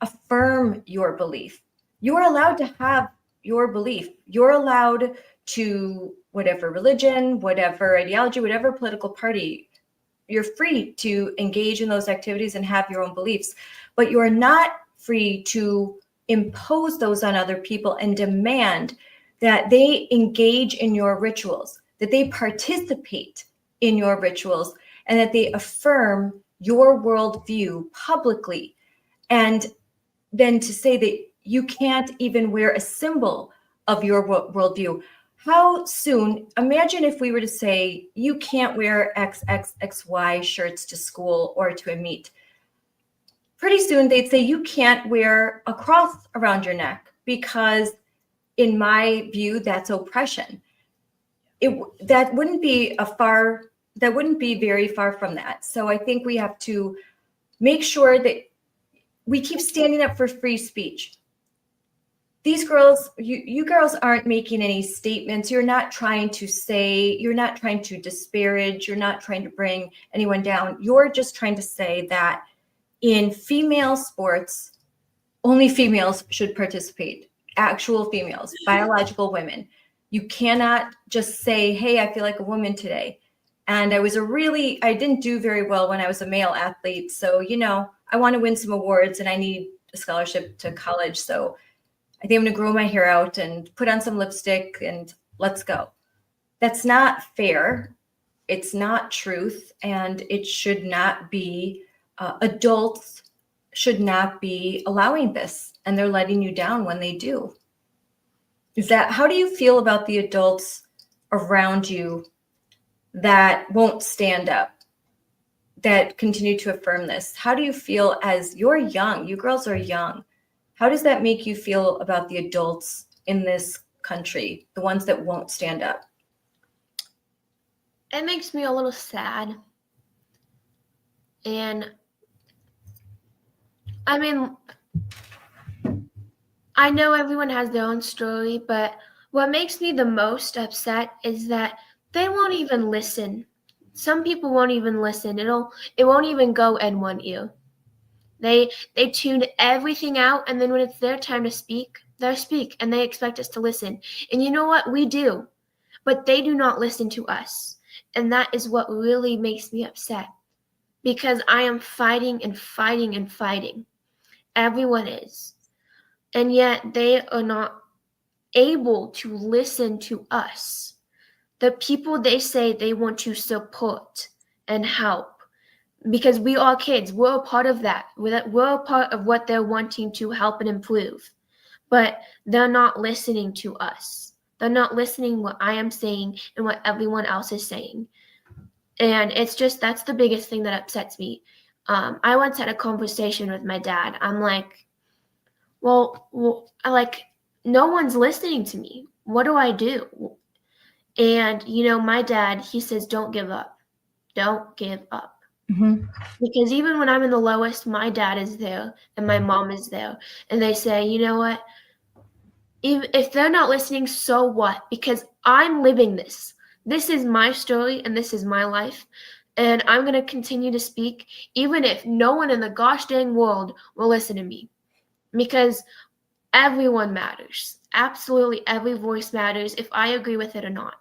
affirm your belief. You're allowed to have your belief. You're allowed to whatever religion, whatever ideology, whatever political party, you're free to engage in those activities and have your own beliefs, but you are not free to impose those on other people and demand that they engage in your rituals, that they participate in your rituals, and that they affirm your worldview publicly. And then to say that you can't even wear a symbol of your worldview. How soon, imagine if we were to say, you can't wear XXXY shirts to school or to a meet. Pretty soon they'd say you can't wear a cross around your neck because in my view, that's oppression. That wouldn't be very far from that. So I think we have to make sure that we keep standing up for free speech. These girls, you girls aren't making any statements. You're not trying to disparage. You're not trying to bring anyone down. You're just trying to say that in female sports, only females should participate. Actual females, biological women. You cannot just say, hey, I feel like a woman today. And I didn't do very well when I was a male athlete. So, I want to win some awards and I need a scholarship to college. So I think I'm going to grow my hair out and put on some lipstick and let's go. That's not fair. It's not truth. And it should not be, adults should not be allowing this. And they're letting you down when they do. How do you feel about the adults around you that won't stand up, that continue to affirm this? How do you feel as you're young? You girls are young. How does that make you feel about the adults in this country, the ones that won't stand up? It makes me a little sad. And I mean, I know everyone has their own story, but what makes me the most upset is that they won't even listen. Some people won't even listen. It won't even go in one ear. They tune everything out, and then when it's their time to speak, they speak, and they expect us to listen. And you know what? We do, but they do not listen to us. And that is what really makes me upset, because I am fighting and fighting and fighting. Everyone is. And yet they are not able to listen to us. The people they say they want to support and help. Because we are kids. We're a part of that. We're a part of what they're wanting to help and improve. But they're not listening to us. They're not listening what I am saying and what everyone else is saying. And it's just, that's the biggest thing that upsets me. I once had a conversation with my dad. I'm like, well, no one's listening to me. What do I do? And, my dad, he says, don't give up. Don't give up. Mm-hmm. Because even when I'm in the lowest, my dad is there and my mom is there. And they say, you know what? If they're not listening, so what? Because I'm living this. This is my story and this is my life. And I'm going to continue to speak, even if no one in the gosh dang world will listen to me. Because everyone matters. Absolutely every voice matters, if I agree with it or not.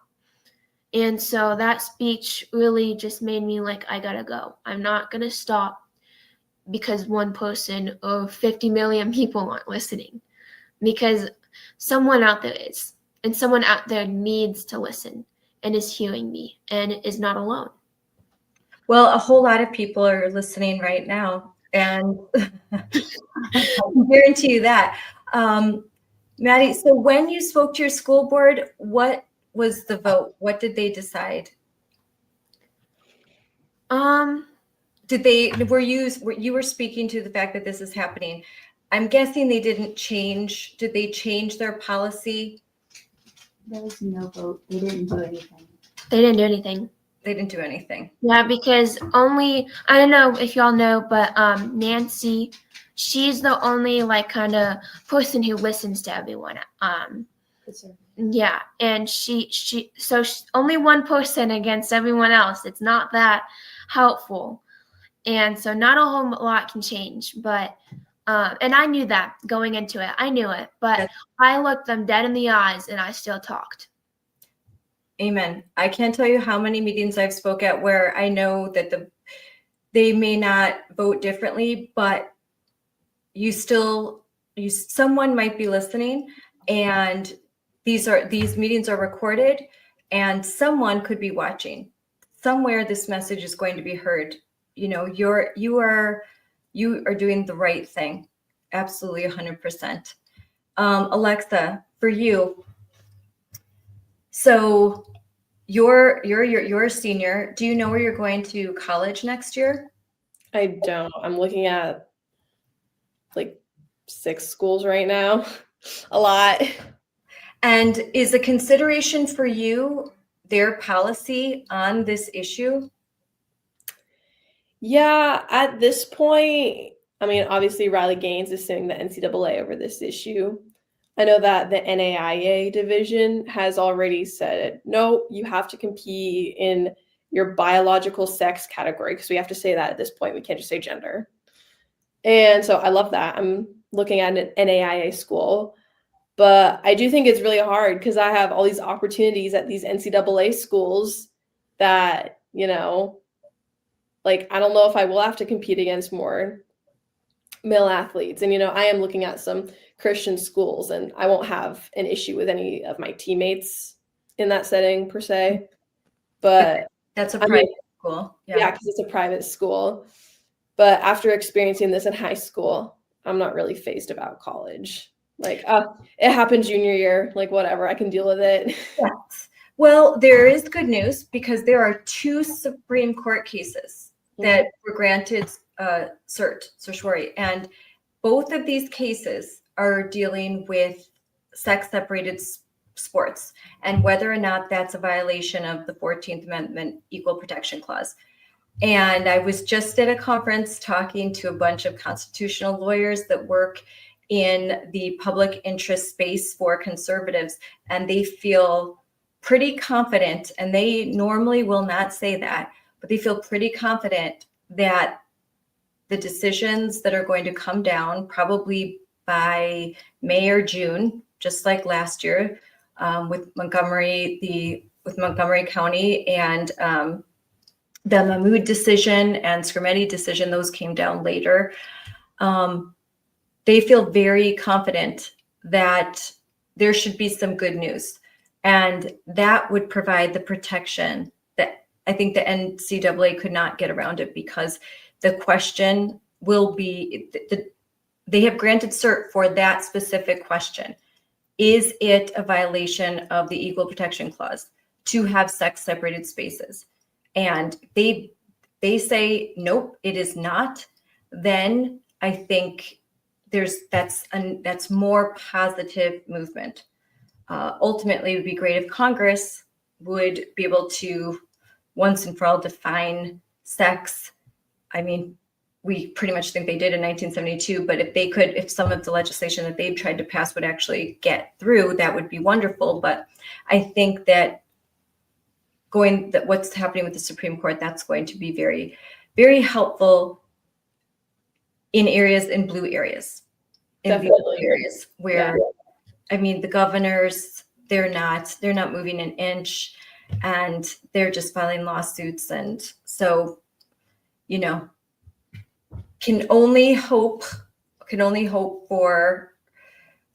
And so that speech really just made me like, I gotta go. I'm not gonna stop because one person or 50 million people aren't listening. Because someone out there is. And someone out there needs to listen and is hearing me and is not alone. Well, a whole lot of people are listening right now. And I can guarantee you that. Maddie, so when you spoke to your school board, what was the vote? What did they decide? You were speaking to the fact that this is happening. I'm guessing they didn't change. Did they change their policy? There was no vote. They didn't do anything. They didn't do anything. They didn't do anything. Yeah, because I don't know if y'all know, but Nancy, she's the only kind of person who listens to everyone. Yeah, and so only one person against everyone else. It's not that helpful, and so not a whole lot can change. But and I knew that going into it. I knew it, but I looked them dead in the eyes, and I still talked. Amen. I can't tell you how many meetings I've spoke at where I know that they may not vote differently, but someone might be listening, and these meetings are recorded, and someone could be watching. Somewhere this message is going to be heard. You are doing the right thing. Absolutely 100%. Alexa, for you. So you're a senior. Do you know where you're going to college next year? I don't. I'm looking at 6 schools right now. A lot. And is a consideration for you their policy on this issue? Yeah, at this point, obviously Riley Gaines is suing the NCAA over this issue. I know that the NAIA division has already said, no, you have to compete in your biological sex category, because we have to say that at this point. We can't just say gender. And so I love that. I'm looking at an NAIA school. But I do think it's really hard because I have all these opportunities at these NCAA schools that, I don't know if I will have to compete against more male athletes. And, I am looking at some Christian schools, and I won't have an issue with any of my teammates in that setting per se. But that's a private school. Yeah, because it's a private school. But after experiencing this in high school, I'm not really fazed about college. It happened junior year, whatever, I can deal with it. Yes. Well, there is good news, because there are 2 Supreme Court cases that were granted certiorari, and both of these cases are dealing with sex-separated sports and whether or not that's a violation of the 14th Amendment Equal Protection Clause. And I was just at a conference talking to a bunch of constitutional lawyers that work in the public interest space for conservatives, and they feel pretty confident, and they normally will not say that, but they feel pretty confident that the decisions that are going to come down probably by May or June, just like last year with Montgomery County and the Mahmoud decision and Scarametti decision, those came down later. They feel very confident that there should be some good news, and that would provide the protection that I think the NCAA could not get around it, because the question will be, they have granted cert for that specific question. is it a violation of the Equal Protection Clause to have sex separated spaces? And they say, nope, it is not. Then I think that's more positive movement. Ultimately, it would be great if Congress would be able to once and for all define sex. I mean, we pretty much think they did in 1972, but if some of the legislation that they've tried to pass would actually get through, that would be wonderful. But I think that what's happening with the Supreme Court, that's going to be very, very helpful in blue areas, where, I mean, the governors, they're not moving an inch, and they're just filing lawsuits. And so, can only hope for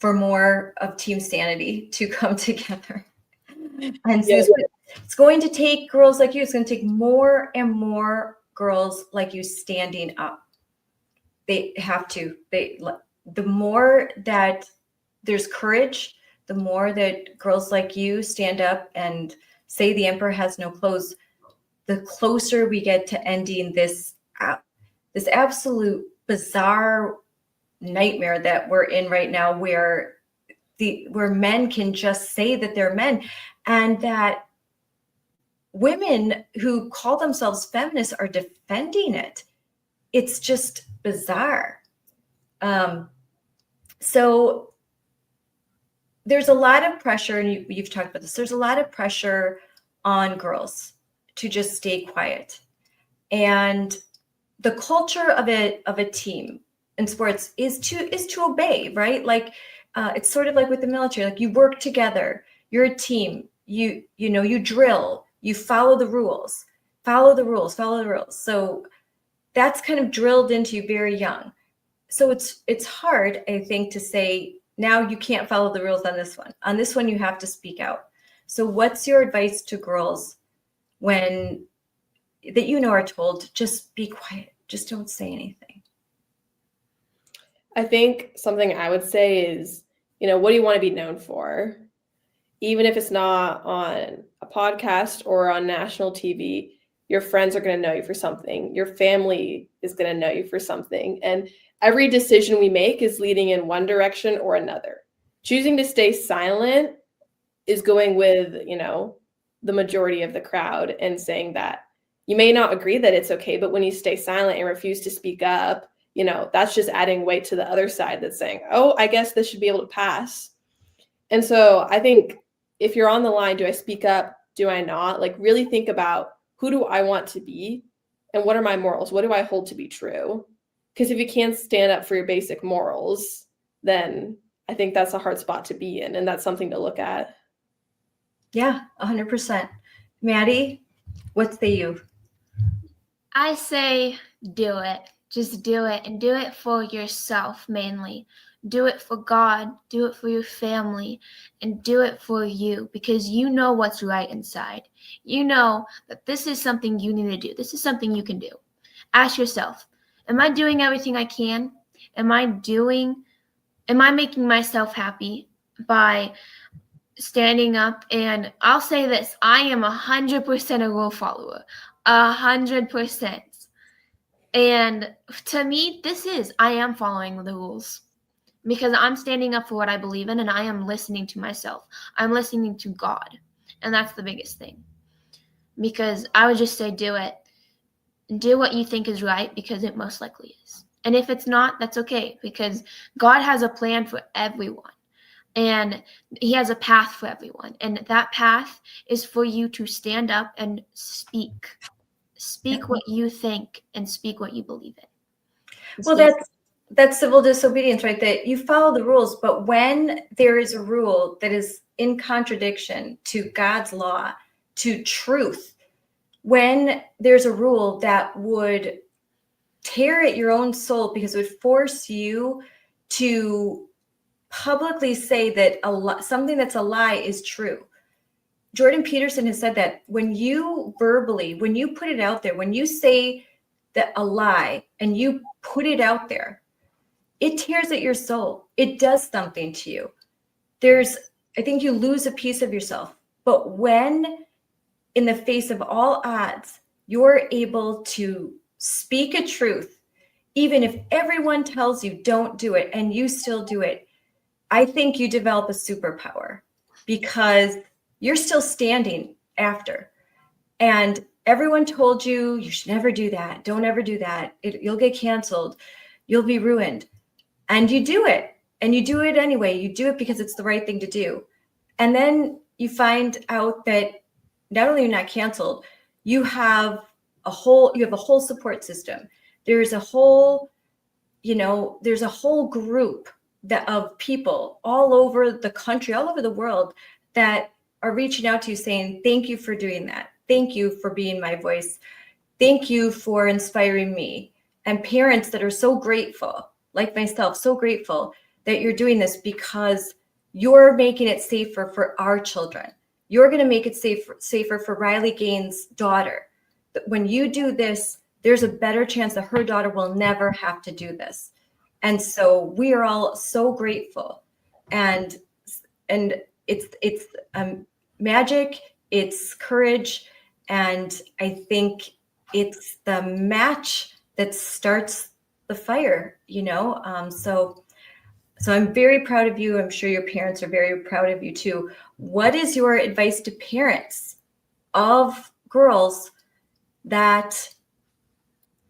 more of Team Sanity to come together. And so it's going to take girls like you. It's going to take more and more girls like you standing up. They have to. The more that there's courage, the more that girls like you stand up and say the emperor has no clothes, the closer we get to ending this absolute bizarre nightmare that we're in right now, where men can just say that they're men, and that women who call themselves feminists are defending it. It's just bizarre. So there's a lot of pressure, and you've talked about this. There's a lot of pressure on girls to just stay quiet, and the culture of a team in sports is to obey, right? Like it's sort of like with the military. Like, you work together. You're a team. You drill. You follow the rules. Follow the rules. So that's kind of drilled into you very young. So it's hard, I think, to say, now you can't follow the rules on this one. On this one, you have to speak out. So what's your advice to girls when are told, just be quiet, just don't say anything? I think something I would say is, what do you want to be known for? Even if it's not on a podcast or on national TV, your friends are going to know you for something. Your family is going to know you for something. And every decision we make is leading in one direction or another. Choosing to stay silent is going with, the majority of the crowd and saying that you may not agree that it's okay, but when you stay silent and refuse to speak up, that's just adding weight to the other side that's saying, oh, I guess this should be able to pass. And so I think if you're on the line, do I speak up? Do I not? Like, really think about, who do I want to be? And what are my morals? What do I hold to be true? Because if you can't stand up for your basic morals, then I think that's a hard spot to be in. And that's something to look at. Yeah, 100%. Maddie, what say you? I say do it. Just do it, and do it for yourself mainly. Do it for God, do it for your family, and do it for you, because you know what's right inside. You know that this is something you need to do. This is something you can do. Ask yourself, am I doing everything I can? Am I making myself happy by standing up? And I'll say this, I am 100% a rule follower, 100%. And to me, I am following the rules, because I'm standing up for what I believe in, and I am listening to myself. I'm listening to God. And that's the biggest thing, because I would just say, do it. Do what you think is right, because it most likely is. And if it's not, that's okay, because God has a plan for everyone, and he has a path for everyone. And that path is for you to stand up and speak. Speak what you think and speak what you believe in. Well, that's civil disobedience, right? That you follow the rules, but when there is a rule that is in contradiction to God's law, to truth, when there's a rule that would tear at your own soul because it would force you to publicly say that something that's a lie is true. Jordan Peterson has said that when you put it out there, when you say that a lie and you put it out there, it tears at your soul. It does something to you. I think you lose a piece of yourself. But when in the face of all odds, you're able to speak a truth, even if everyone tells you don't do it and you still do it, I think you develop a superpower because you're still standing after. And everyone told you, you should never do that. Don't ever do that. You'll get canceled. You'll be ruined. And you do it. And you do it anyway. You do it because it's the right thing to do. And then you find out that not only are you not canceled, you have a whole support system. There's a whole group of people all over the country, all over the world that are reaching out to you saying, thank you for doing that. Thank you for being my voice. Thank you for inspiring me. And parents that are so grateful, like myself, so grateful that you're doing this because you're making it safer for our children. You're going to make it safer for Riley Gaines' daughter. When you do this, there's a better chance that her daughter will never have to do this. And so we are all so grateful. And it's magic, it's courage, and I think it's the match that starts the fire, So I'm very proud of you. I'm sure your parents are very proud of you too. What is your advice to parents of girls that,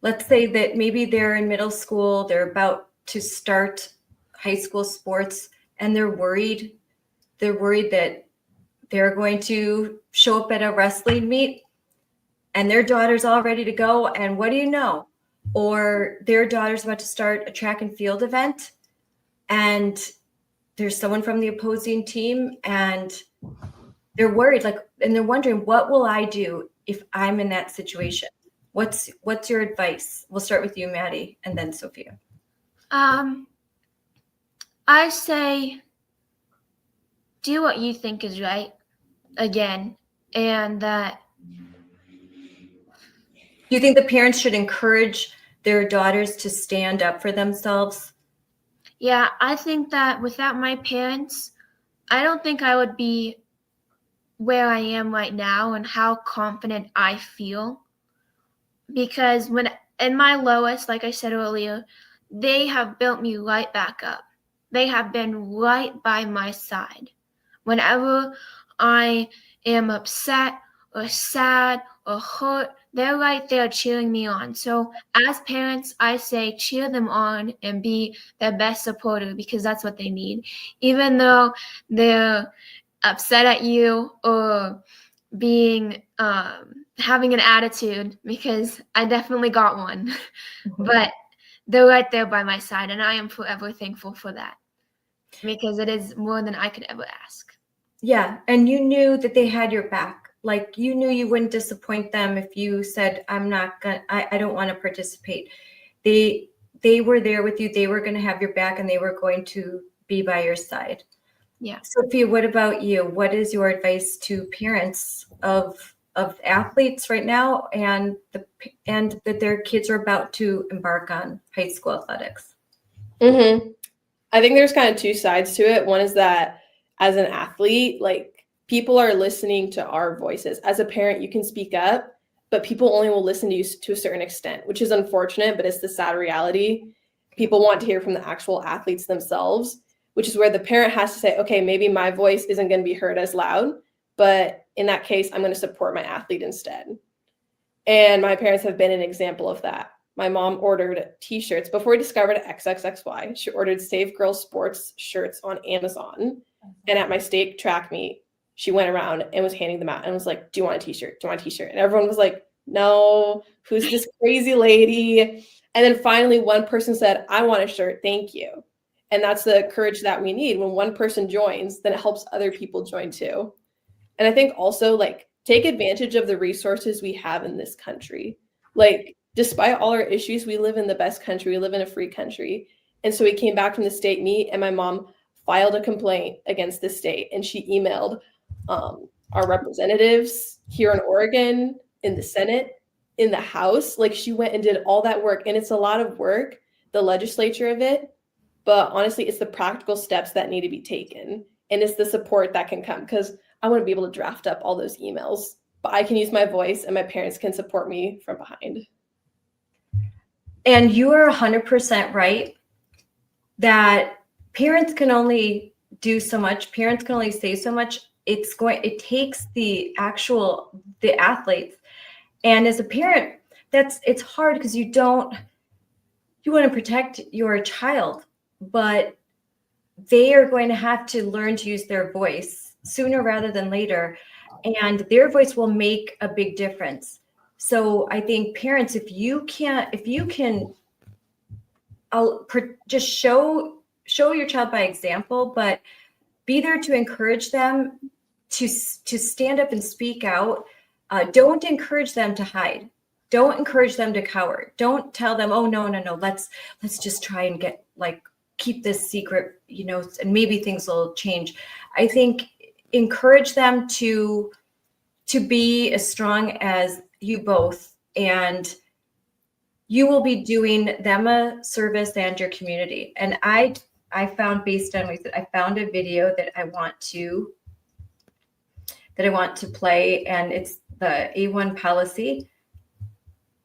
let's say that maybe they're in middle school, they're about to start high school sports, and they're worried that they're going to show up at a wrestling meet and their daughter's all ready to go, and what do you know? Or their daughter's about to start a track and field event, and there's someone from the opposing team, and they're worried, and they're wondering, what will I do if I'm in that situation? What's your advice? We'll start with you, Maddie, and then Sophia. I say, do what you think is right, again, and that. Do you think the parents should encourage their daughters to stand up for themselves? Yeah, I think that without my parents, I don't think I would be where I am right now and how confident I feel. Because when in my lowest, like I said earlier, they have built me right back up. They have been right by my side. Whenever I am upset or sad or hurt, they're right there cheering me on. So as parents, I say cheer them on and be their best supporter because that's what they need. Even though they're upset at you or being having an attitude, because I definitely got one. Mm-hmm. But they're right there by my side, and I am forever thankful for that because it is more than I could ever ask. Yeah, and you knew that they had your back. Like, you knew you wouldn't disappoint them if you said, I don't want to participate. They were there with you. They were going to have your back, and they were going to be by your side. Yeah. Sophia, what about you? What is your advice to parents of athletes right now and that their kids are about to embark on high school athletics? Mm-hmm. I think there's kind of two sides to it. One is that as an athlete, people are listening to our voices. As a parent, you can speak up, but people only will listen to you to a certain extent, which is unfortunate, but it's the sad reality. People want to hear from the actual athletes themselves, which is where the parent has to say, okay, maybe my voice isn't going to be heard as loud, but in that case, I'm going to support my athlete instead. And my parents have been an example of that. My mom ordered t-shirts before we discovered XXXY. She ordered Save Girls Sports shirts on Amazon. And at my state track meet, she went around and was handing them out and was like, do you want a t-shirt? Do you want a t-shirt? And everyone was like, no, who's this crazy lady? And then finally one person said, I want a shirt, thank you. And that's the courage that we need. When one person joins, then it helps other people join too. And I think also take advantage of the resources we have in this country. Despite all our issues, we live in the best country. We live in a free country. And so we came back from the state meet and my mom filed a complaint against the state. And she emailed our representatives here in Oregon, in the Senate, in the House. She went and did all that work. And it's a lot of work, the legislature of it. But honestly, it's the practical steps that need to be taken. And it's the support that can come, because I want to be able to draft up all those emails, but I can use my voice and my parents can support me from behind. And you are 100% right that parents can only do so much. Parents can only say so much. It takes the athletes. And as a parent, it's hard because you want to protect your child, but they are going to have to learn to use their voice sooner rather than later. And their voice will make a big difference. So I think parents, if you can just show your child by example, but be there to encourage them to stand up and speak out. Don't encourage them to hide. Don't encourage them to cower. Don't tell them, oh, no, let's just try and keep this secret, and maybe things will change. I think encourage them to be as strong as you both, and you will be doing them a service and your community. And I found, based on what you said, I found a video that I want to play, and it's the A1 policy.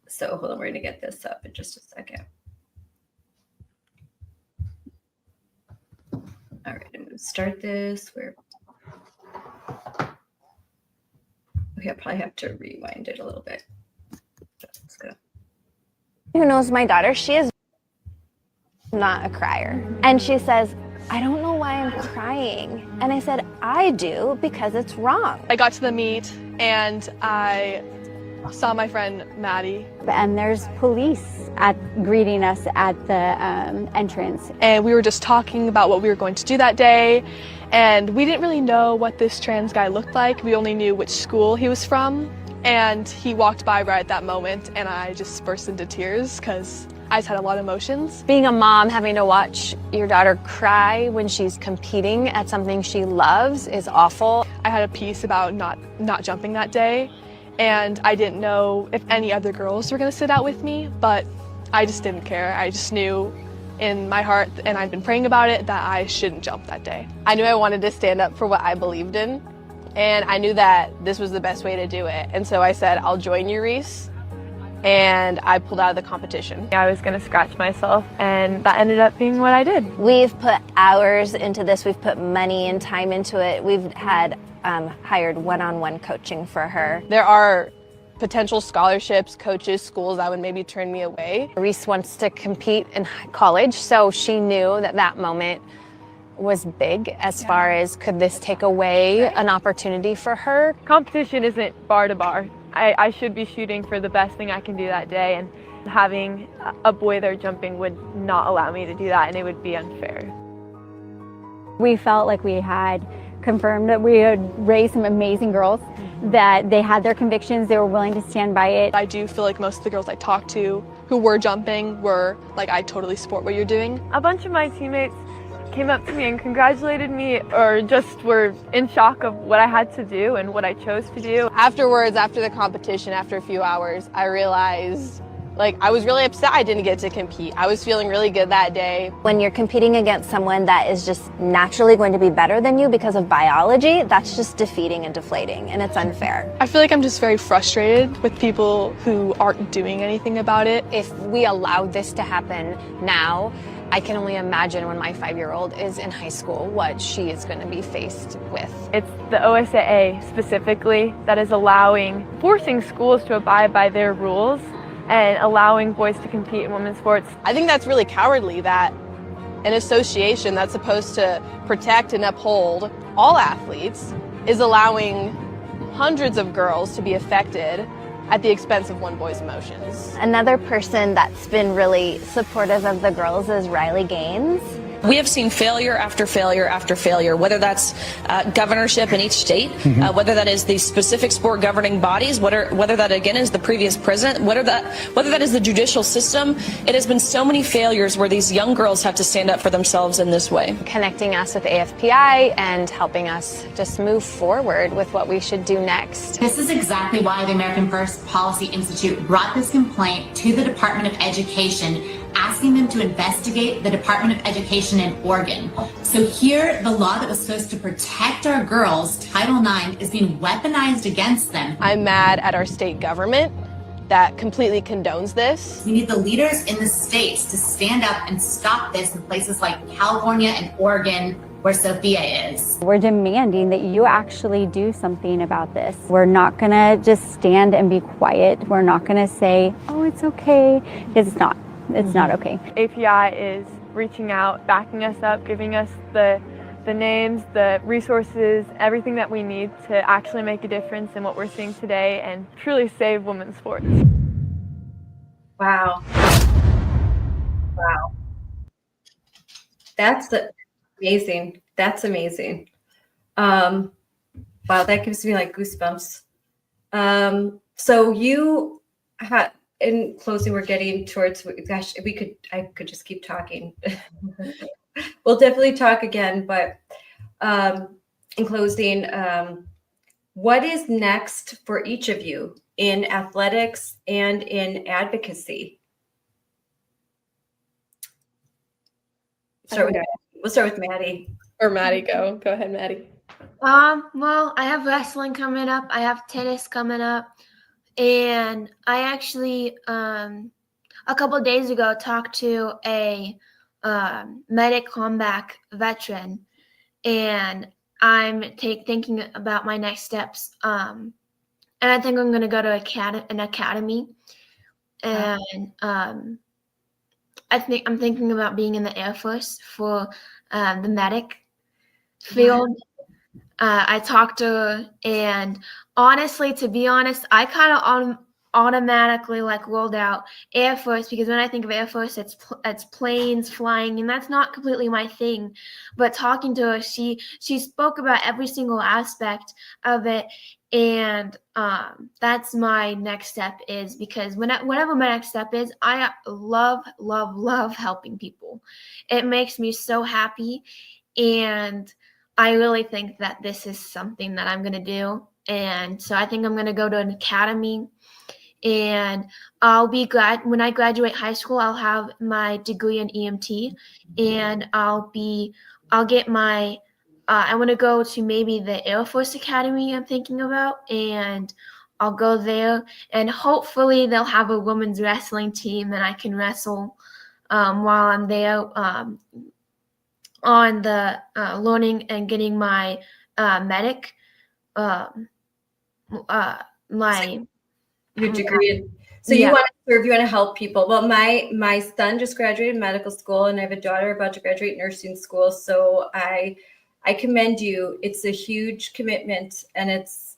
So hold on, we're gonna get this up in just a second. All right, I'm gonna start this. Okay, I'll probably have to rewind it a little bit. Let's go. Who knows my daughter? She is not a crier. And she says, I don't know why I'm crying. And I said, I do, because it's wrong. I got to the meet and I saw my friend Maddie. And there's police greeting us at the entrance. And we were just talking about what we were going to do that day. And we didn't really know what this trans guy looked like. We only knew which school he was from. And he walked by right at that moment, and I just burst into tears because I just had a lot of emotions. Being a mom, having to watch your daughter cry when she's competing at something she loves is awful. I had a piece about not jumping that day, and I didn't know if any other girls were going to sit out with me, but I just didn't care. I just knew in my heart, and I'd been praying about it, that I shouldn't jump that day. I knew I wanted to stand up for what I believed in, and I knew that this was the best way to do it. And so I said, I'll join you, Reese. And I pulled out of the competition. I was going to scratch myself, and that ended up being what I did. We've put hours into this. We've put money and time into it. We've had hired one-on-one coaching for her. There are potential scholarships, coaches, schools that would maybe turn me away. Reese wants to compete in college, so she knew that moment was big as far as, could this take away an opportunity for her? Competition isn't bar to bar. I should be shooting for the best thing I can do that day, and having a boy there jumping would not allow me to do that, and it would be unfair. We felt like we had confirmed that we had raised some amazing girls, that they had their convictions, they were willing to stand by it. I do feel like most of the girls I talked to who were jumping were like, I totally support what you're doing. A bunch of my teammates came up to me and congratulated me, or just were in shock of what I had to do and what I chose to do. Afterwards, after the competition, after a few hours, I realized I was really upset I didn't get to compete. I was feeling really good that day. When you're competing against someone that is just naturally going to be better than you because of biology, that's just defeating and deflating, and it's unfair. I feel like I'm just very frustrated with people who aren't doing anything about it. If we allowed this to happen now, I can only imagine when my 5-year-old is in high school what she is going to be faced with. It's the OSAA specifically that is forcing schools to abide by their rules and allowing boys to compete in women's sports. I think that's really cowardly that an association that's supposed to protect and uphold all athletes is allowing hundreds of girls to be affected at the expense of one boy's emotions. Another person that's been really supportive of the girls is Riley Gaines. We have seen failure after failure after failure, whether that's governorship in each state, whether that is the specific sport governing bodies, whether that again is the previous president, whether that is the judicial system. It has been so many failures where these young girls have to stand up for themselves in this way. Connecting us with AFPI and helping us just move forward with what we should do next. This is exactly why the American First Policy Institute brought this complaint to the Department of Education, asking them to investigate the Department of Education in Oregon. So here, the law that was supposed to protect our girls, Title IX, is being weaponized against them. I'm mad at our state government that completely condones this. We need the leaders in the states to stand up and stop this in places like California and Oregon, where Sophia is. We're demanding that you actually do something about this. We're not gonna just stand and be quiet. We're not gonna say, oh, it's okay, because it's not. It's not okay. API is reaching out, backing us up, giving us the names, the resources, everything that we need to actually make a difference in what we're seeing today and truly save women's sports. Wow. Wow. That's amazing. That's amazing. Wow, that gives me like goosebumps. So you had, in closing, we're getting towards, gosh, I could just keep talking. We'll definitely talk again, but in closing, what is next for each of you in athletics and in advocacy? We'll start with Maddie. Or Maddie, go ahead, Maddie. Well, I have wrestling coming up. I have tennis coming up. And I actually, a couple of days ago, talked to a medic comeback veteran, and I'm thinking about my next steps. And I think I'm going to go to an academy, and I'm thinking about being in the Air Force for the medic field. I talked to her, and honestly, to be honest, I kind of automatically like rolled out Air Force, because when I think of Air Force, it's planes flying, and that's not completely my thing. But talking to her, she spoke about every single aspect of it, and that's my next step, is because whatever my next step is, I love helping people. It makes me so happy, and I really think that this is something that I'm going to do. And so I think I'm going to go to an academy, and I'll be glad when I graduate high school, I'll have my degree in EMT, and I'll get my, I want to go to maybe the Air Force Academy I'm thinking about, and I'll go there, and hopefully they'll have a women's wrestling team, and I can wrestle while I'm there on the learning and getting my medic, your degree. So you want to serve, you want to help people. Well, my son just graduated medical school, and I have a daughter about to graduate nursing school. So I commend you. It's a huge commitment, and it's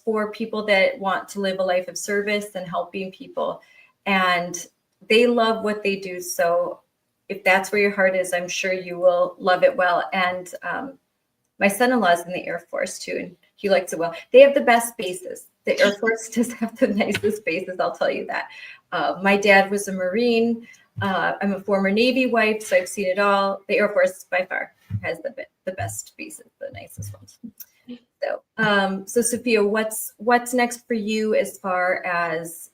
for people that want to live a life of service and helping people, and they love what they do. So if that's where your heart is, I'm sure you will love it well. And my son-in-law is in the Air Force too, and he likes it well. They have the best bases. The Air Force does have the nicest bases, I'll tell you that. My dad was a Marine. I'm a former Navy wife, so I've seen it all. The Air Force by far has the best bases, the nicest ones. So Sophia, what's next for you as far as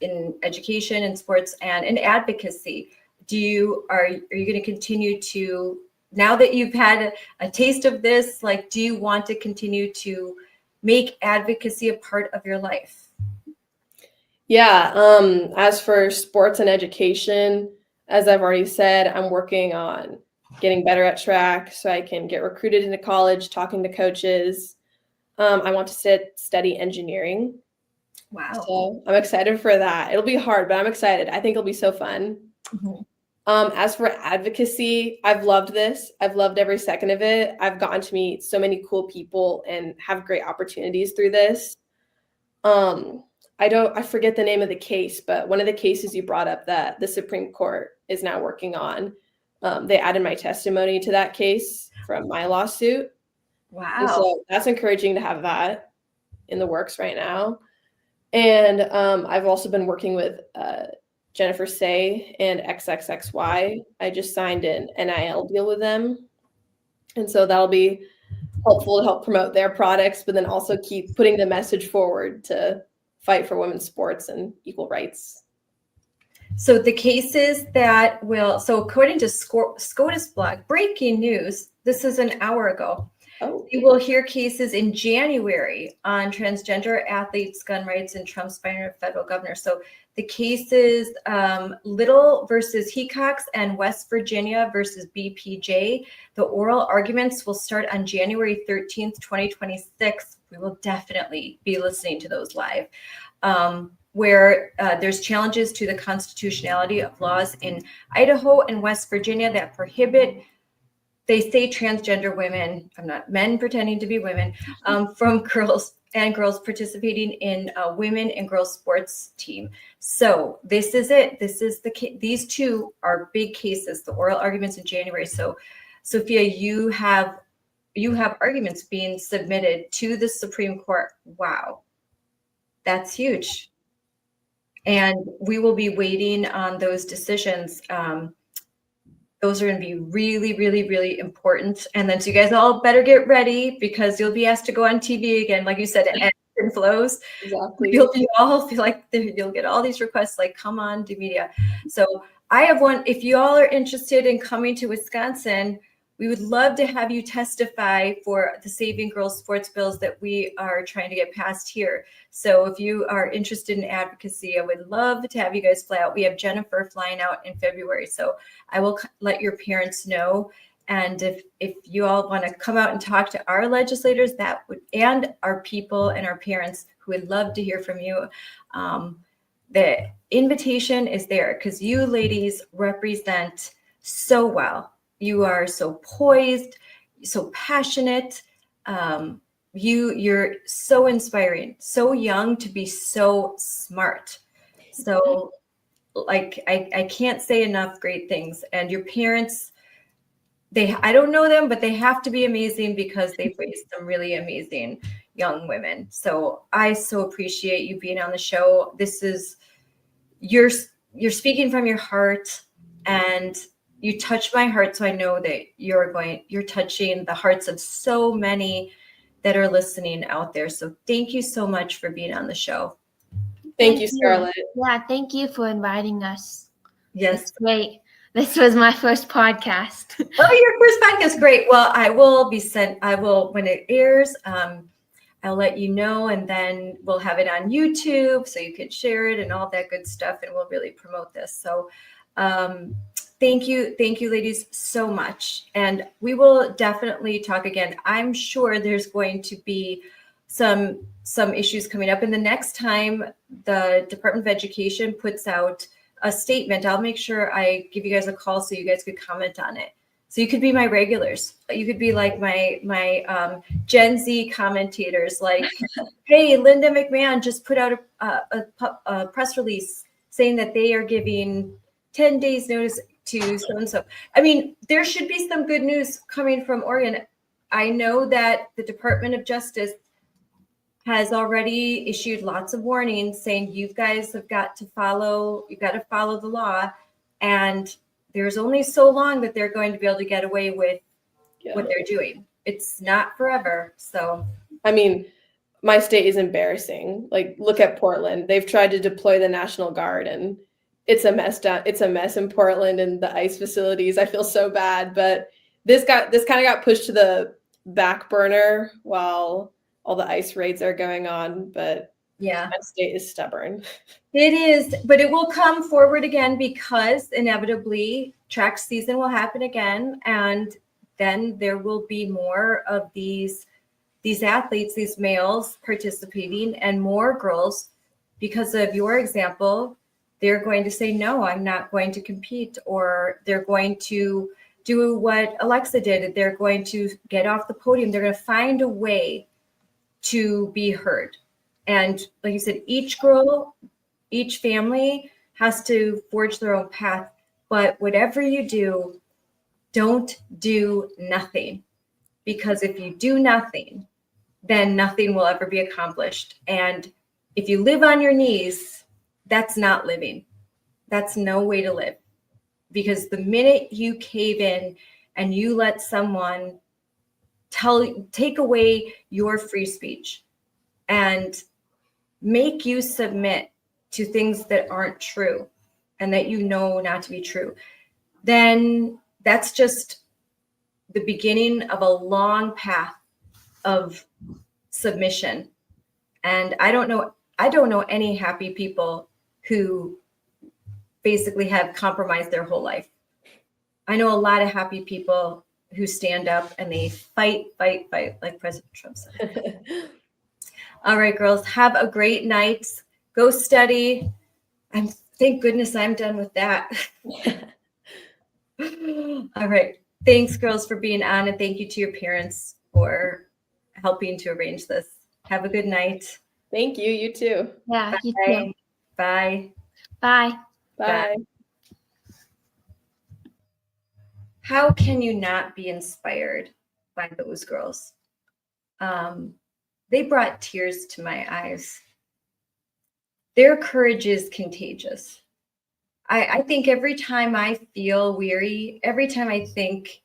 in education and sports and in advocacy? Are you going to continue to, now that you've had a taste of this, like, do you want to continue to make advocacy a part of your life? Yeah. As for sports and education, as I've already said, I'm working on getting better at track so I can get recruited into college, talking to coaches. I want to study engineering. Wow. So I'm excited for that. It'll be hard, but I'm excited. I think it'll be so fun. Mm-hmm. As for advocacy, I've loved this. I've loved every second of it. I've gotten to meet so many cool people and have great opportunities through this. I forget the name of the case, but one of the cases you brought up that the Supreme Court is now working on, they added my testimony to that case from my lawsuit. Wow. And so that's encouraging to have that in the works right now. And I've also been working with Jennifer Say and XXXY. I just signed an NIL deal with them. And so that'll be helpful to help promote their products, but then also keep putting the message forward to fight for women's sports and equal rights. So the cases that will, so according to SCOTUS blog, breaking news, this is an hour ago. You will hear cases in January on transgender athletes, gun rights, and Trump's firing federal governor. So the cases, Little versus Hecox and West Virginia versus BPJ, the oral arguments will start on January 13th, 2026. We will definitely be listening to those live. Where there's challenges to the constitutionality of laws in Idaho and West Virginia that prohibit, they say, transgender women, I'm not men pretending to be women, from girls participating in women and girls sports team. So this is it. This is these two are big cases, the oral arguments in January. So Sophia, you have arguments being submitted to the Supreme Court. Wow, that's huge. And we will be waiting on those decisions. Those are going to be really, really, really important. And then so you guys all better get ready, because you'll be asked to go on TV again. Like you said, it ebbs and flows. Exactly. You'll all feel like you'll get all these requests like, come on, do media. So I have one. If you all are interested in coming to Wisconsin, we would love to have you testify for the Saving Girls sports bills that we are trying to get passed here. So if you are interested in advocacy, I would love to have you guys fly out. We have Jennifer flying out in February. So I will let your parents know. And if you all want to come out and talk to our legislators, and our people and our parents who would love to hear from you, the invitation is there, because you ladies represent so well. You are so poised, so passionate. You're so inspiring, so young to be so smart. So like, I can't say enough great things. And your parents, I don't know them, but they have to be amazing, because they've raised some really amazing young women. So I so appreciate you being on the show. You're speaking from your heart, and you touch my heart. So I know that you're touching the hearts of so many that are listening out there. So thank you so much for being on the show. Thank you, Scarlett. Yeah, thank you for inviting us. Yes. It's great. This was my first podcast. Oh, your first podcast. Great. Well, when it airs, I'll let you know, and then we'll have it on YouTube so you can share it and all that good stuff. And we'll really promote this. So, thank you, ladies, so much. And we will definitely talk again. I'm sure there's going to be some issues coming up. And the next time the Department of Education puts out a statement, I'll make sure I give you guys a call so you guys could comment on it. So you could be my regulars. You could be like my Gen Z commentators, like, hey, Linda McMahon just put out a press release saying that they are giving 10 days notice to so-and-so. I mean, there should be some good news coming from Oregon. I know that the Department of Justice has already issued lots of warnings saying you guys have got to follow the law, and there's only so long that they're going to be able to get away with what they're doing. It's not forever. So, I mean, my state is embarrassing. Like, look at Portland. They've tried to deploy the National Guard, and it's a mess It's a mess in Portland and the ICE facilities. I feel so bad, but this kind of got pushed to the back burner while all the ICE raids are going on. But yeah, my state is stubborn. It is, but it will come forward again, because inevitably track season will happen again, and then there will be more of these athletes, these males participating, and more girls, because of your example. They're going to say, no, I'm not going to compete, or they're going to do what Alexa did. They're going to get off the podium. They're going to find a way to be heard. And like you said, each girl, each family has to forge their own path. But whatever you do, don't do nothing. Because if you do nothing, then nothing will ever be accomplished. And if you live on your knees, that's not living. That's no way to live. Because the minute you cave in and you let someone take away your free speech and make you submit to things that aren't true, and that you know not to be true, then that's just the beginning of a long path of submission. And I don't know any happy people who basically have compromised their whole life. I know a lot of happy people who stand up and they fight, like President Trump said. All right, girls, have a great night. Go study. Thank goodness I'm done with that. All right. Thanks, girls, for being on, and thank you to your parents for helping to arrange this. Have a good night. Thank you. You too. Yeah, Bye. you too. Bye. Bye. Bye. How can you not be inspired by those girls? They brought tears to my eyes. Their courage is contagious. I think every time I feel weary, every time I think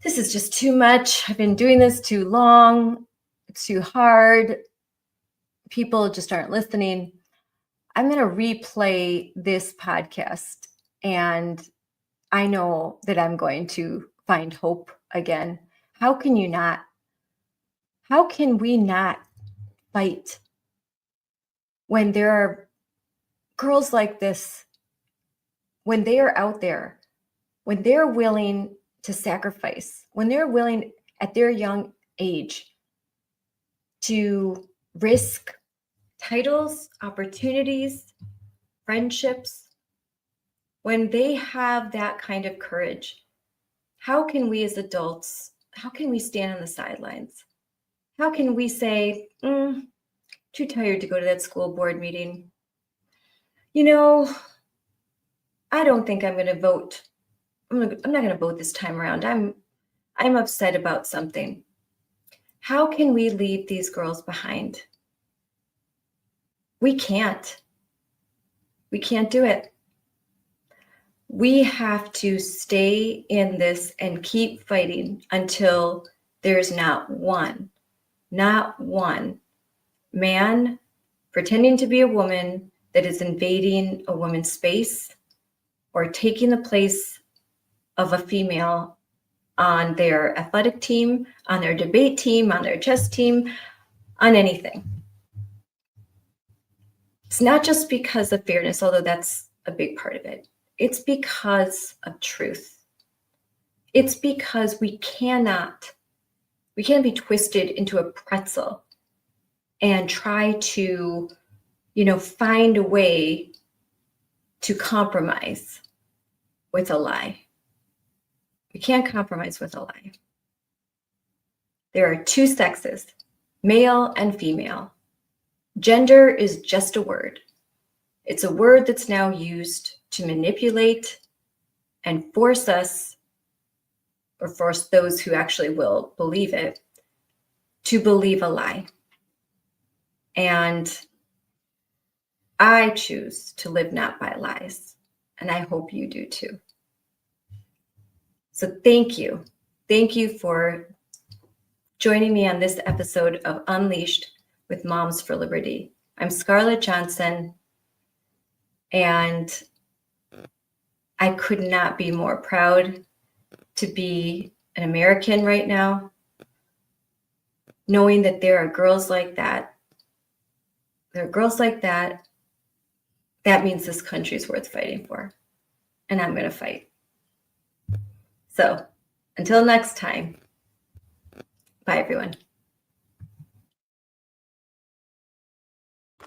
this is just too much, I've been doing this too long, it's too hard, people just aren't listening, I'm going to replay this podcast, and I know that I'm going to find hope again. How can you not? How can we not fight when there are girls like this, when they are out there, when they're willing to sacrifice, when they're willing at their young age to risk titles, opportunities, friendships, when they have that kind of courage? How can we as adults, how can we stand on the sidelines? How can we say, too tired to go to that school board meeting? You know, I don't think I'm going to vote. I'm not going to vote this time around. I'm upset about something. How can we leave these girls behind? We can't. We can't do it. We have to stay in this and keep fighting until there's not one man pretending to be a woman that is invading a woman's space or taking the place of a female on their athletic team, on their debate team, on their chess team, on anything. It's not just because of fairness, although that's a big part of it. It's because of truth. It's because we can't be twisted into a pretzel and try to, find a way to compromise with a lie. We can't compromise with a lie. There are two sexes, male and female. Gender is just a word. It's a word that's now used to manipulate and force us, or force those who actually will believe it, to believe a lie. And I choose to live not by lies, and I hope you do too. So thank you. Thank you for joining me on this episode of Unleashed with Moms for Liberty. I'm Scarlett Johnson, and I could not be more proud to be an American right now, knowing that there are girls like that. There are girls like that. That means this country is worth fighting for, and I'm going to fight. So until next time, bye everyone.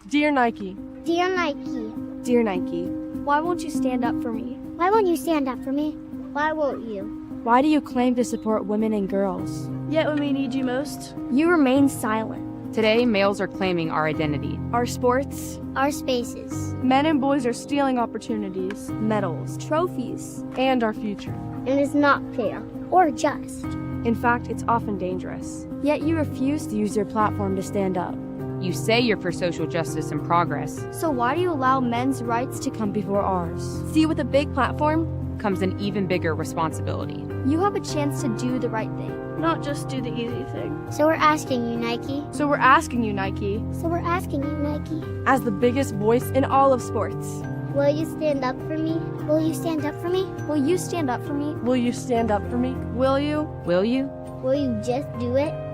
Dear Nike. Dear Nike. Dear Nike. Why won't you stand up for me? Why won't you stand up for me? Why won't you? Why do you claim to support women and girls? Yet when we need you most, you remain silent. Today, males are claiming our identity, our sports, our spaces. Men and boys are stealing opportunities, medals, trophies, and our future. It is not fair or just. In fact, it's often dangerous. Yet you refuse to use your platform to stand up. You say you're for social justice and progress. So why do you allow men's rights to come before ours? See, with a big platform comes an even bigger responsibility. You have a chance to do the right thing. Not just do the easy thing. So we're asking you, Nike. So we're asking you, Nike. So we're asking you, Nike. As the biggest voice in all of sports. Will you stand up for me? Will you stand up for me? Will you stand up for me? Will you stand up for me? Will you? Will you? Will you just do it?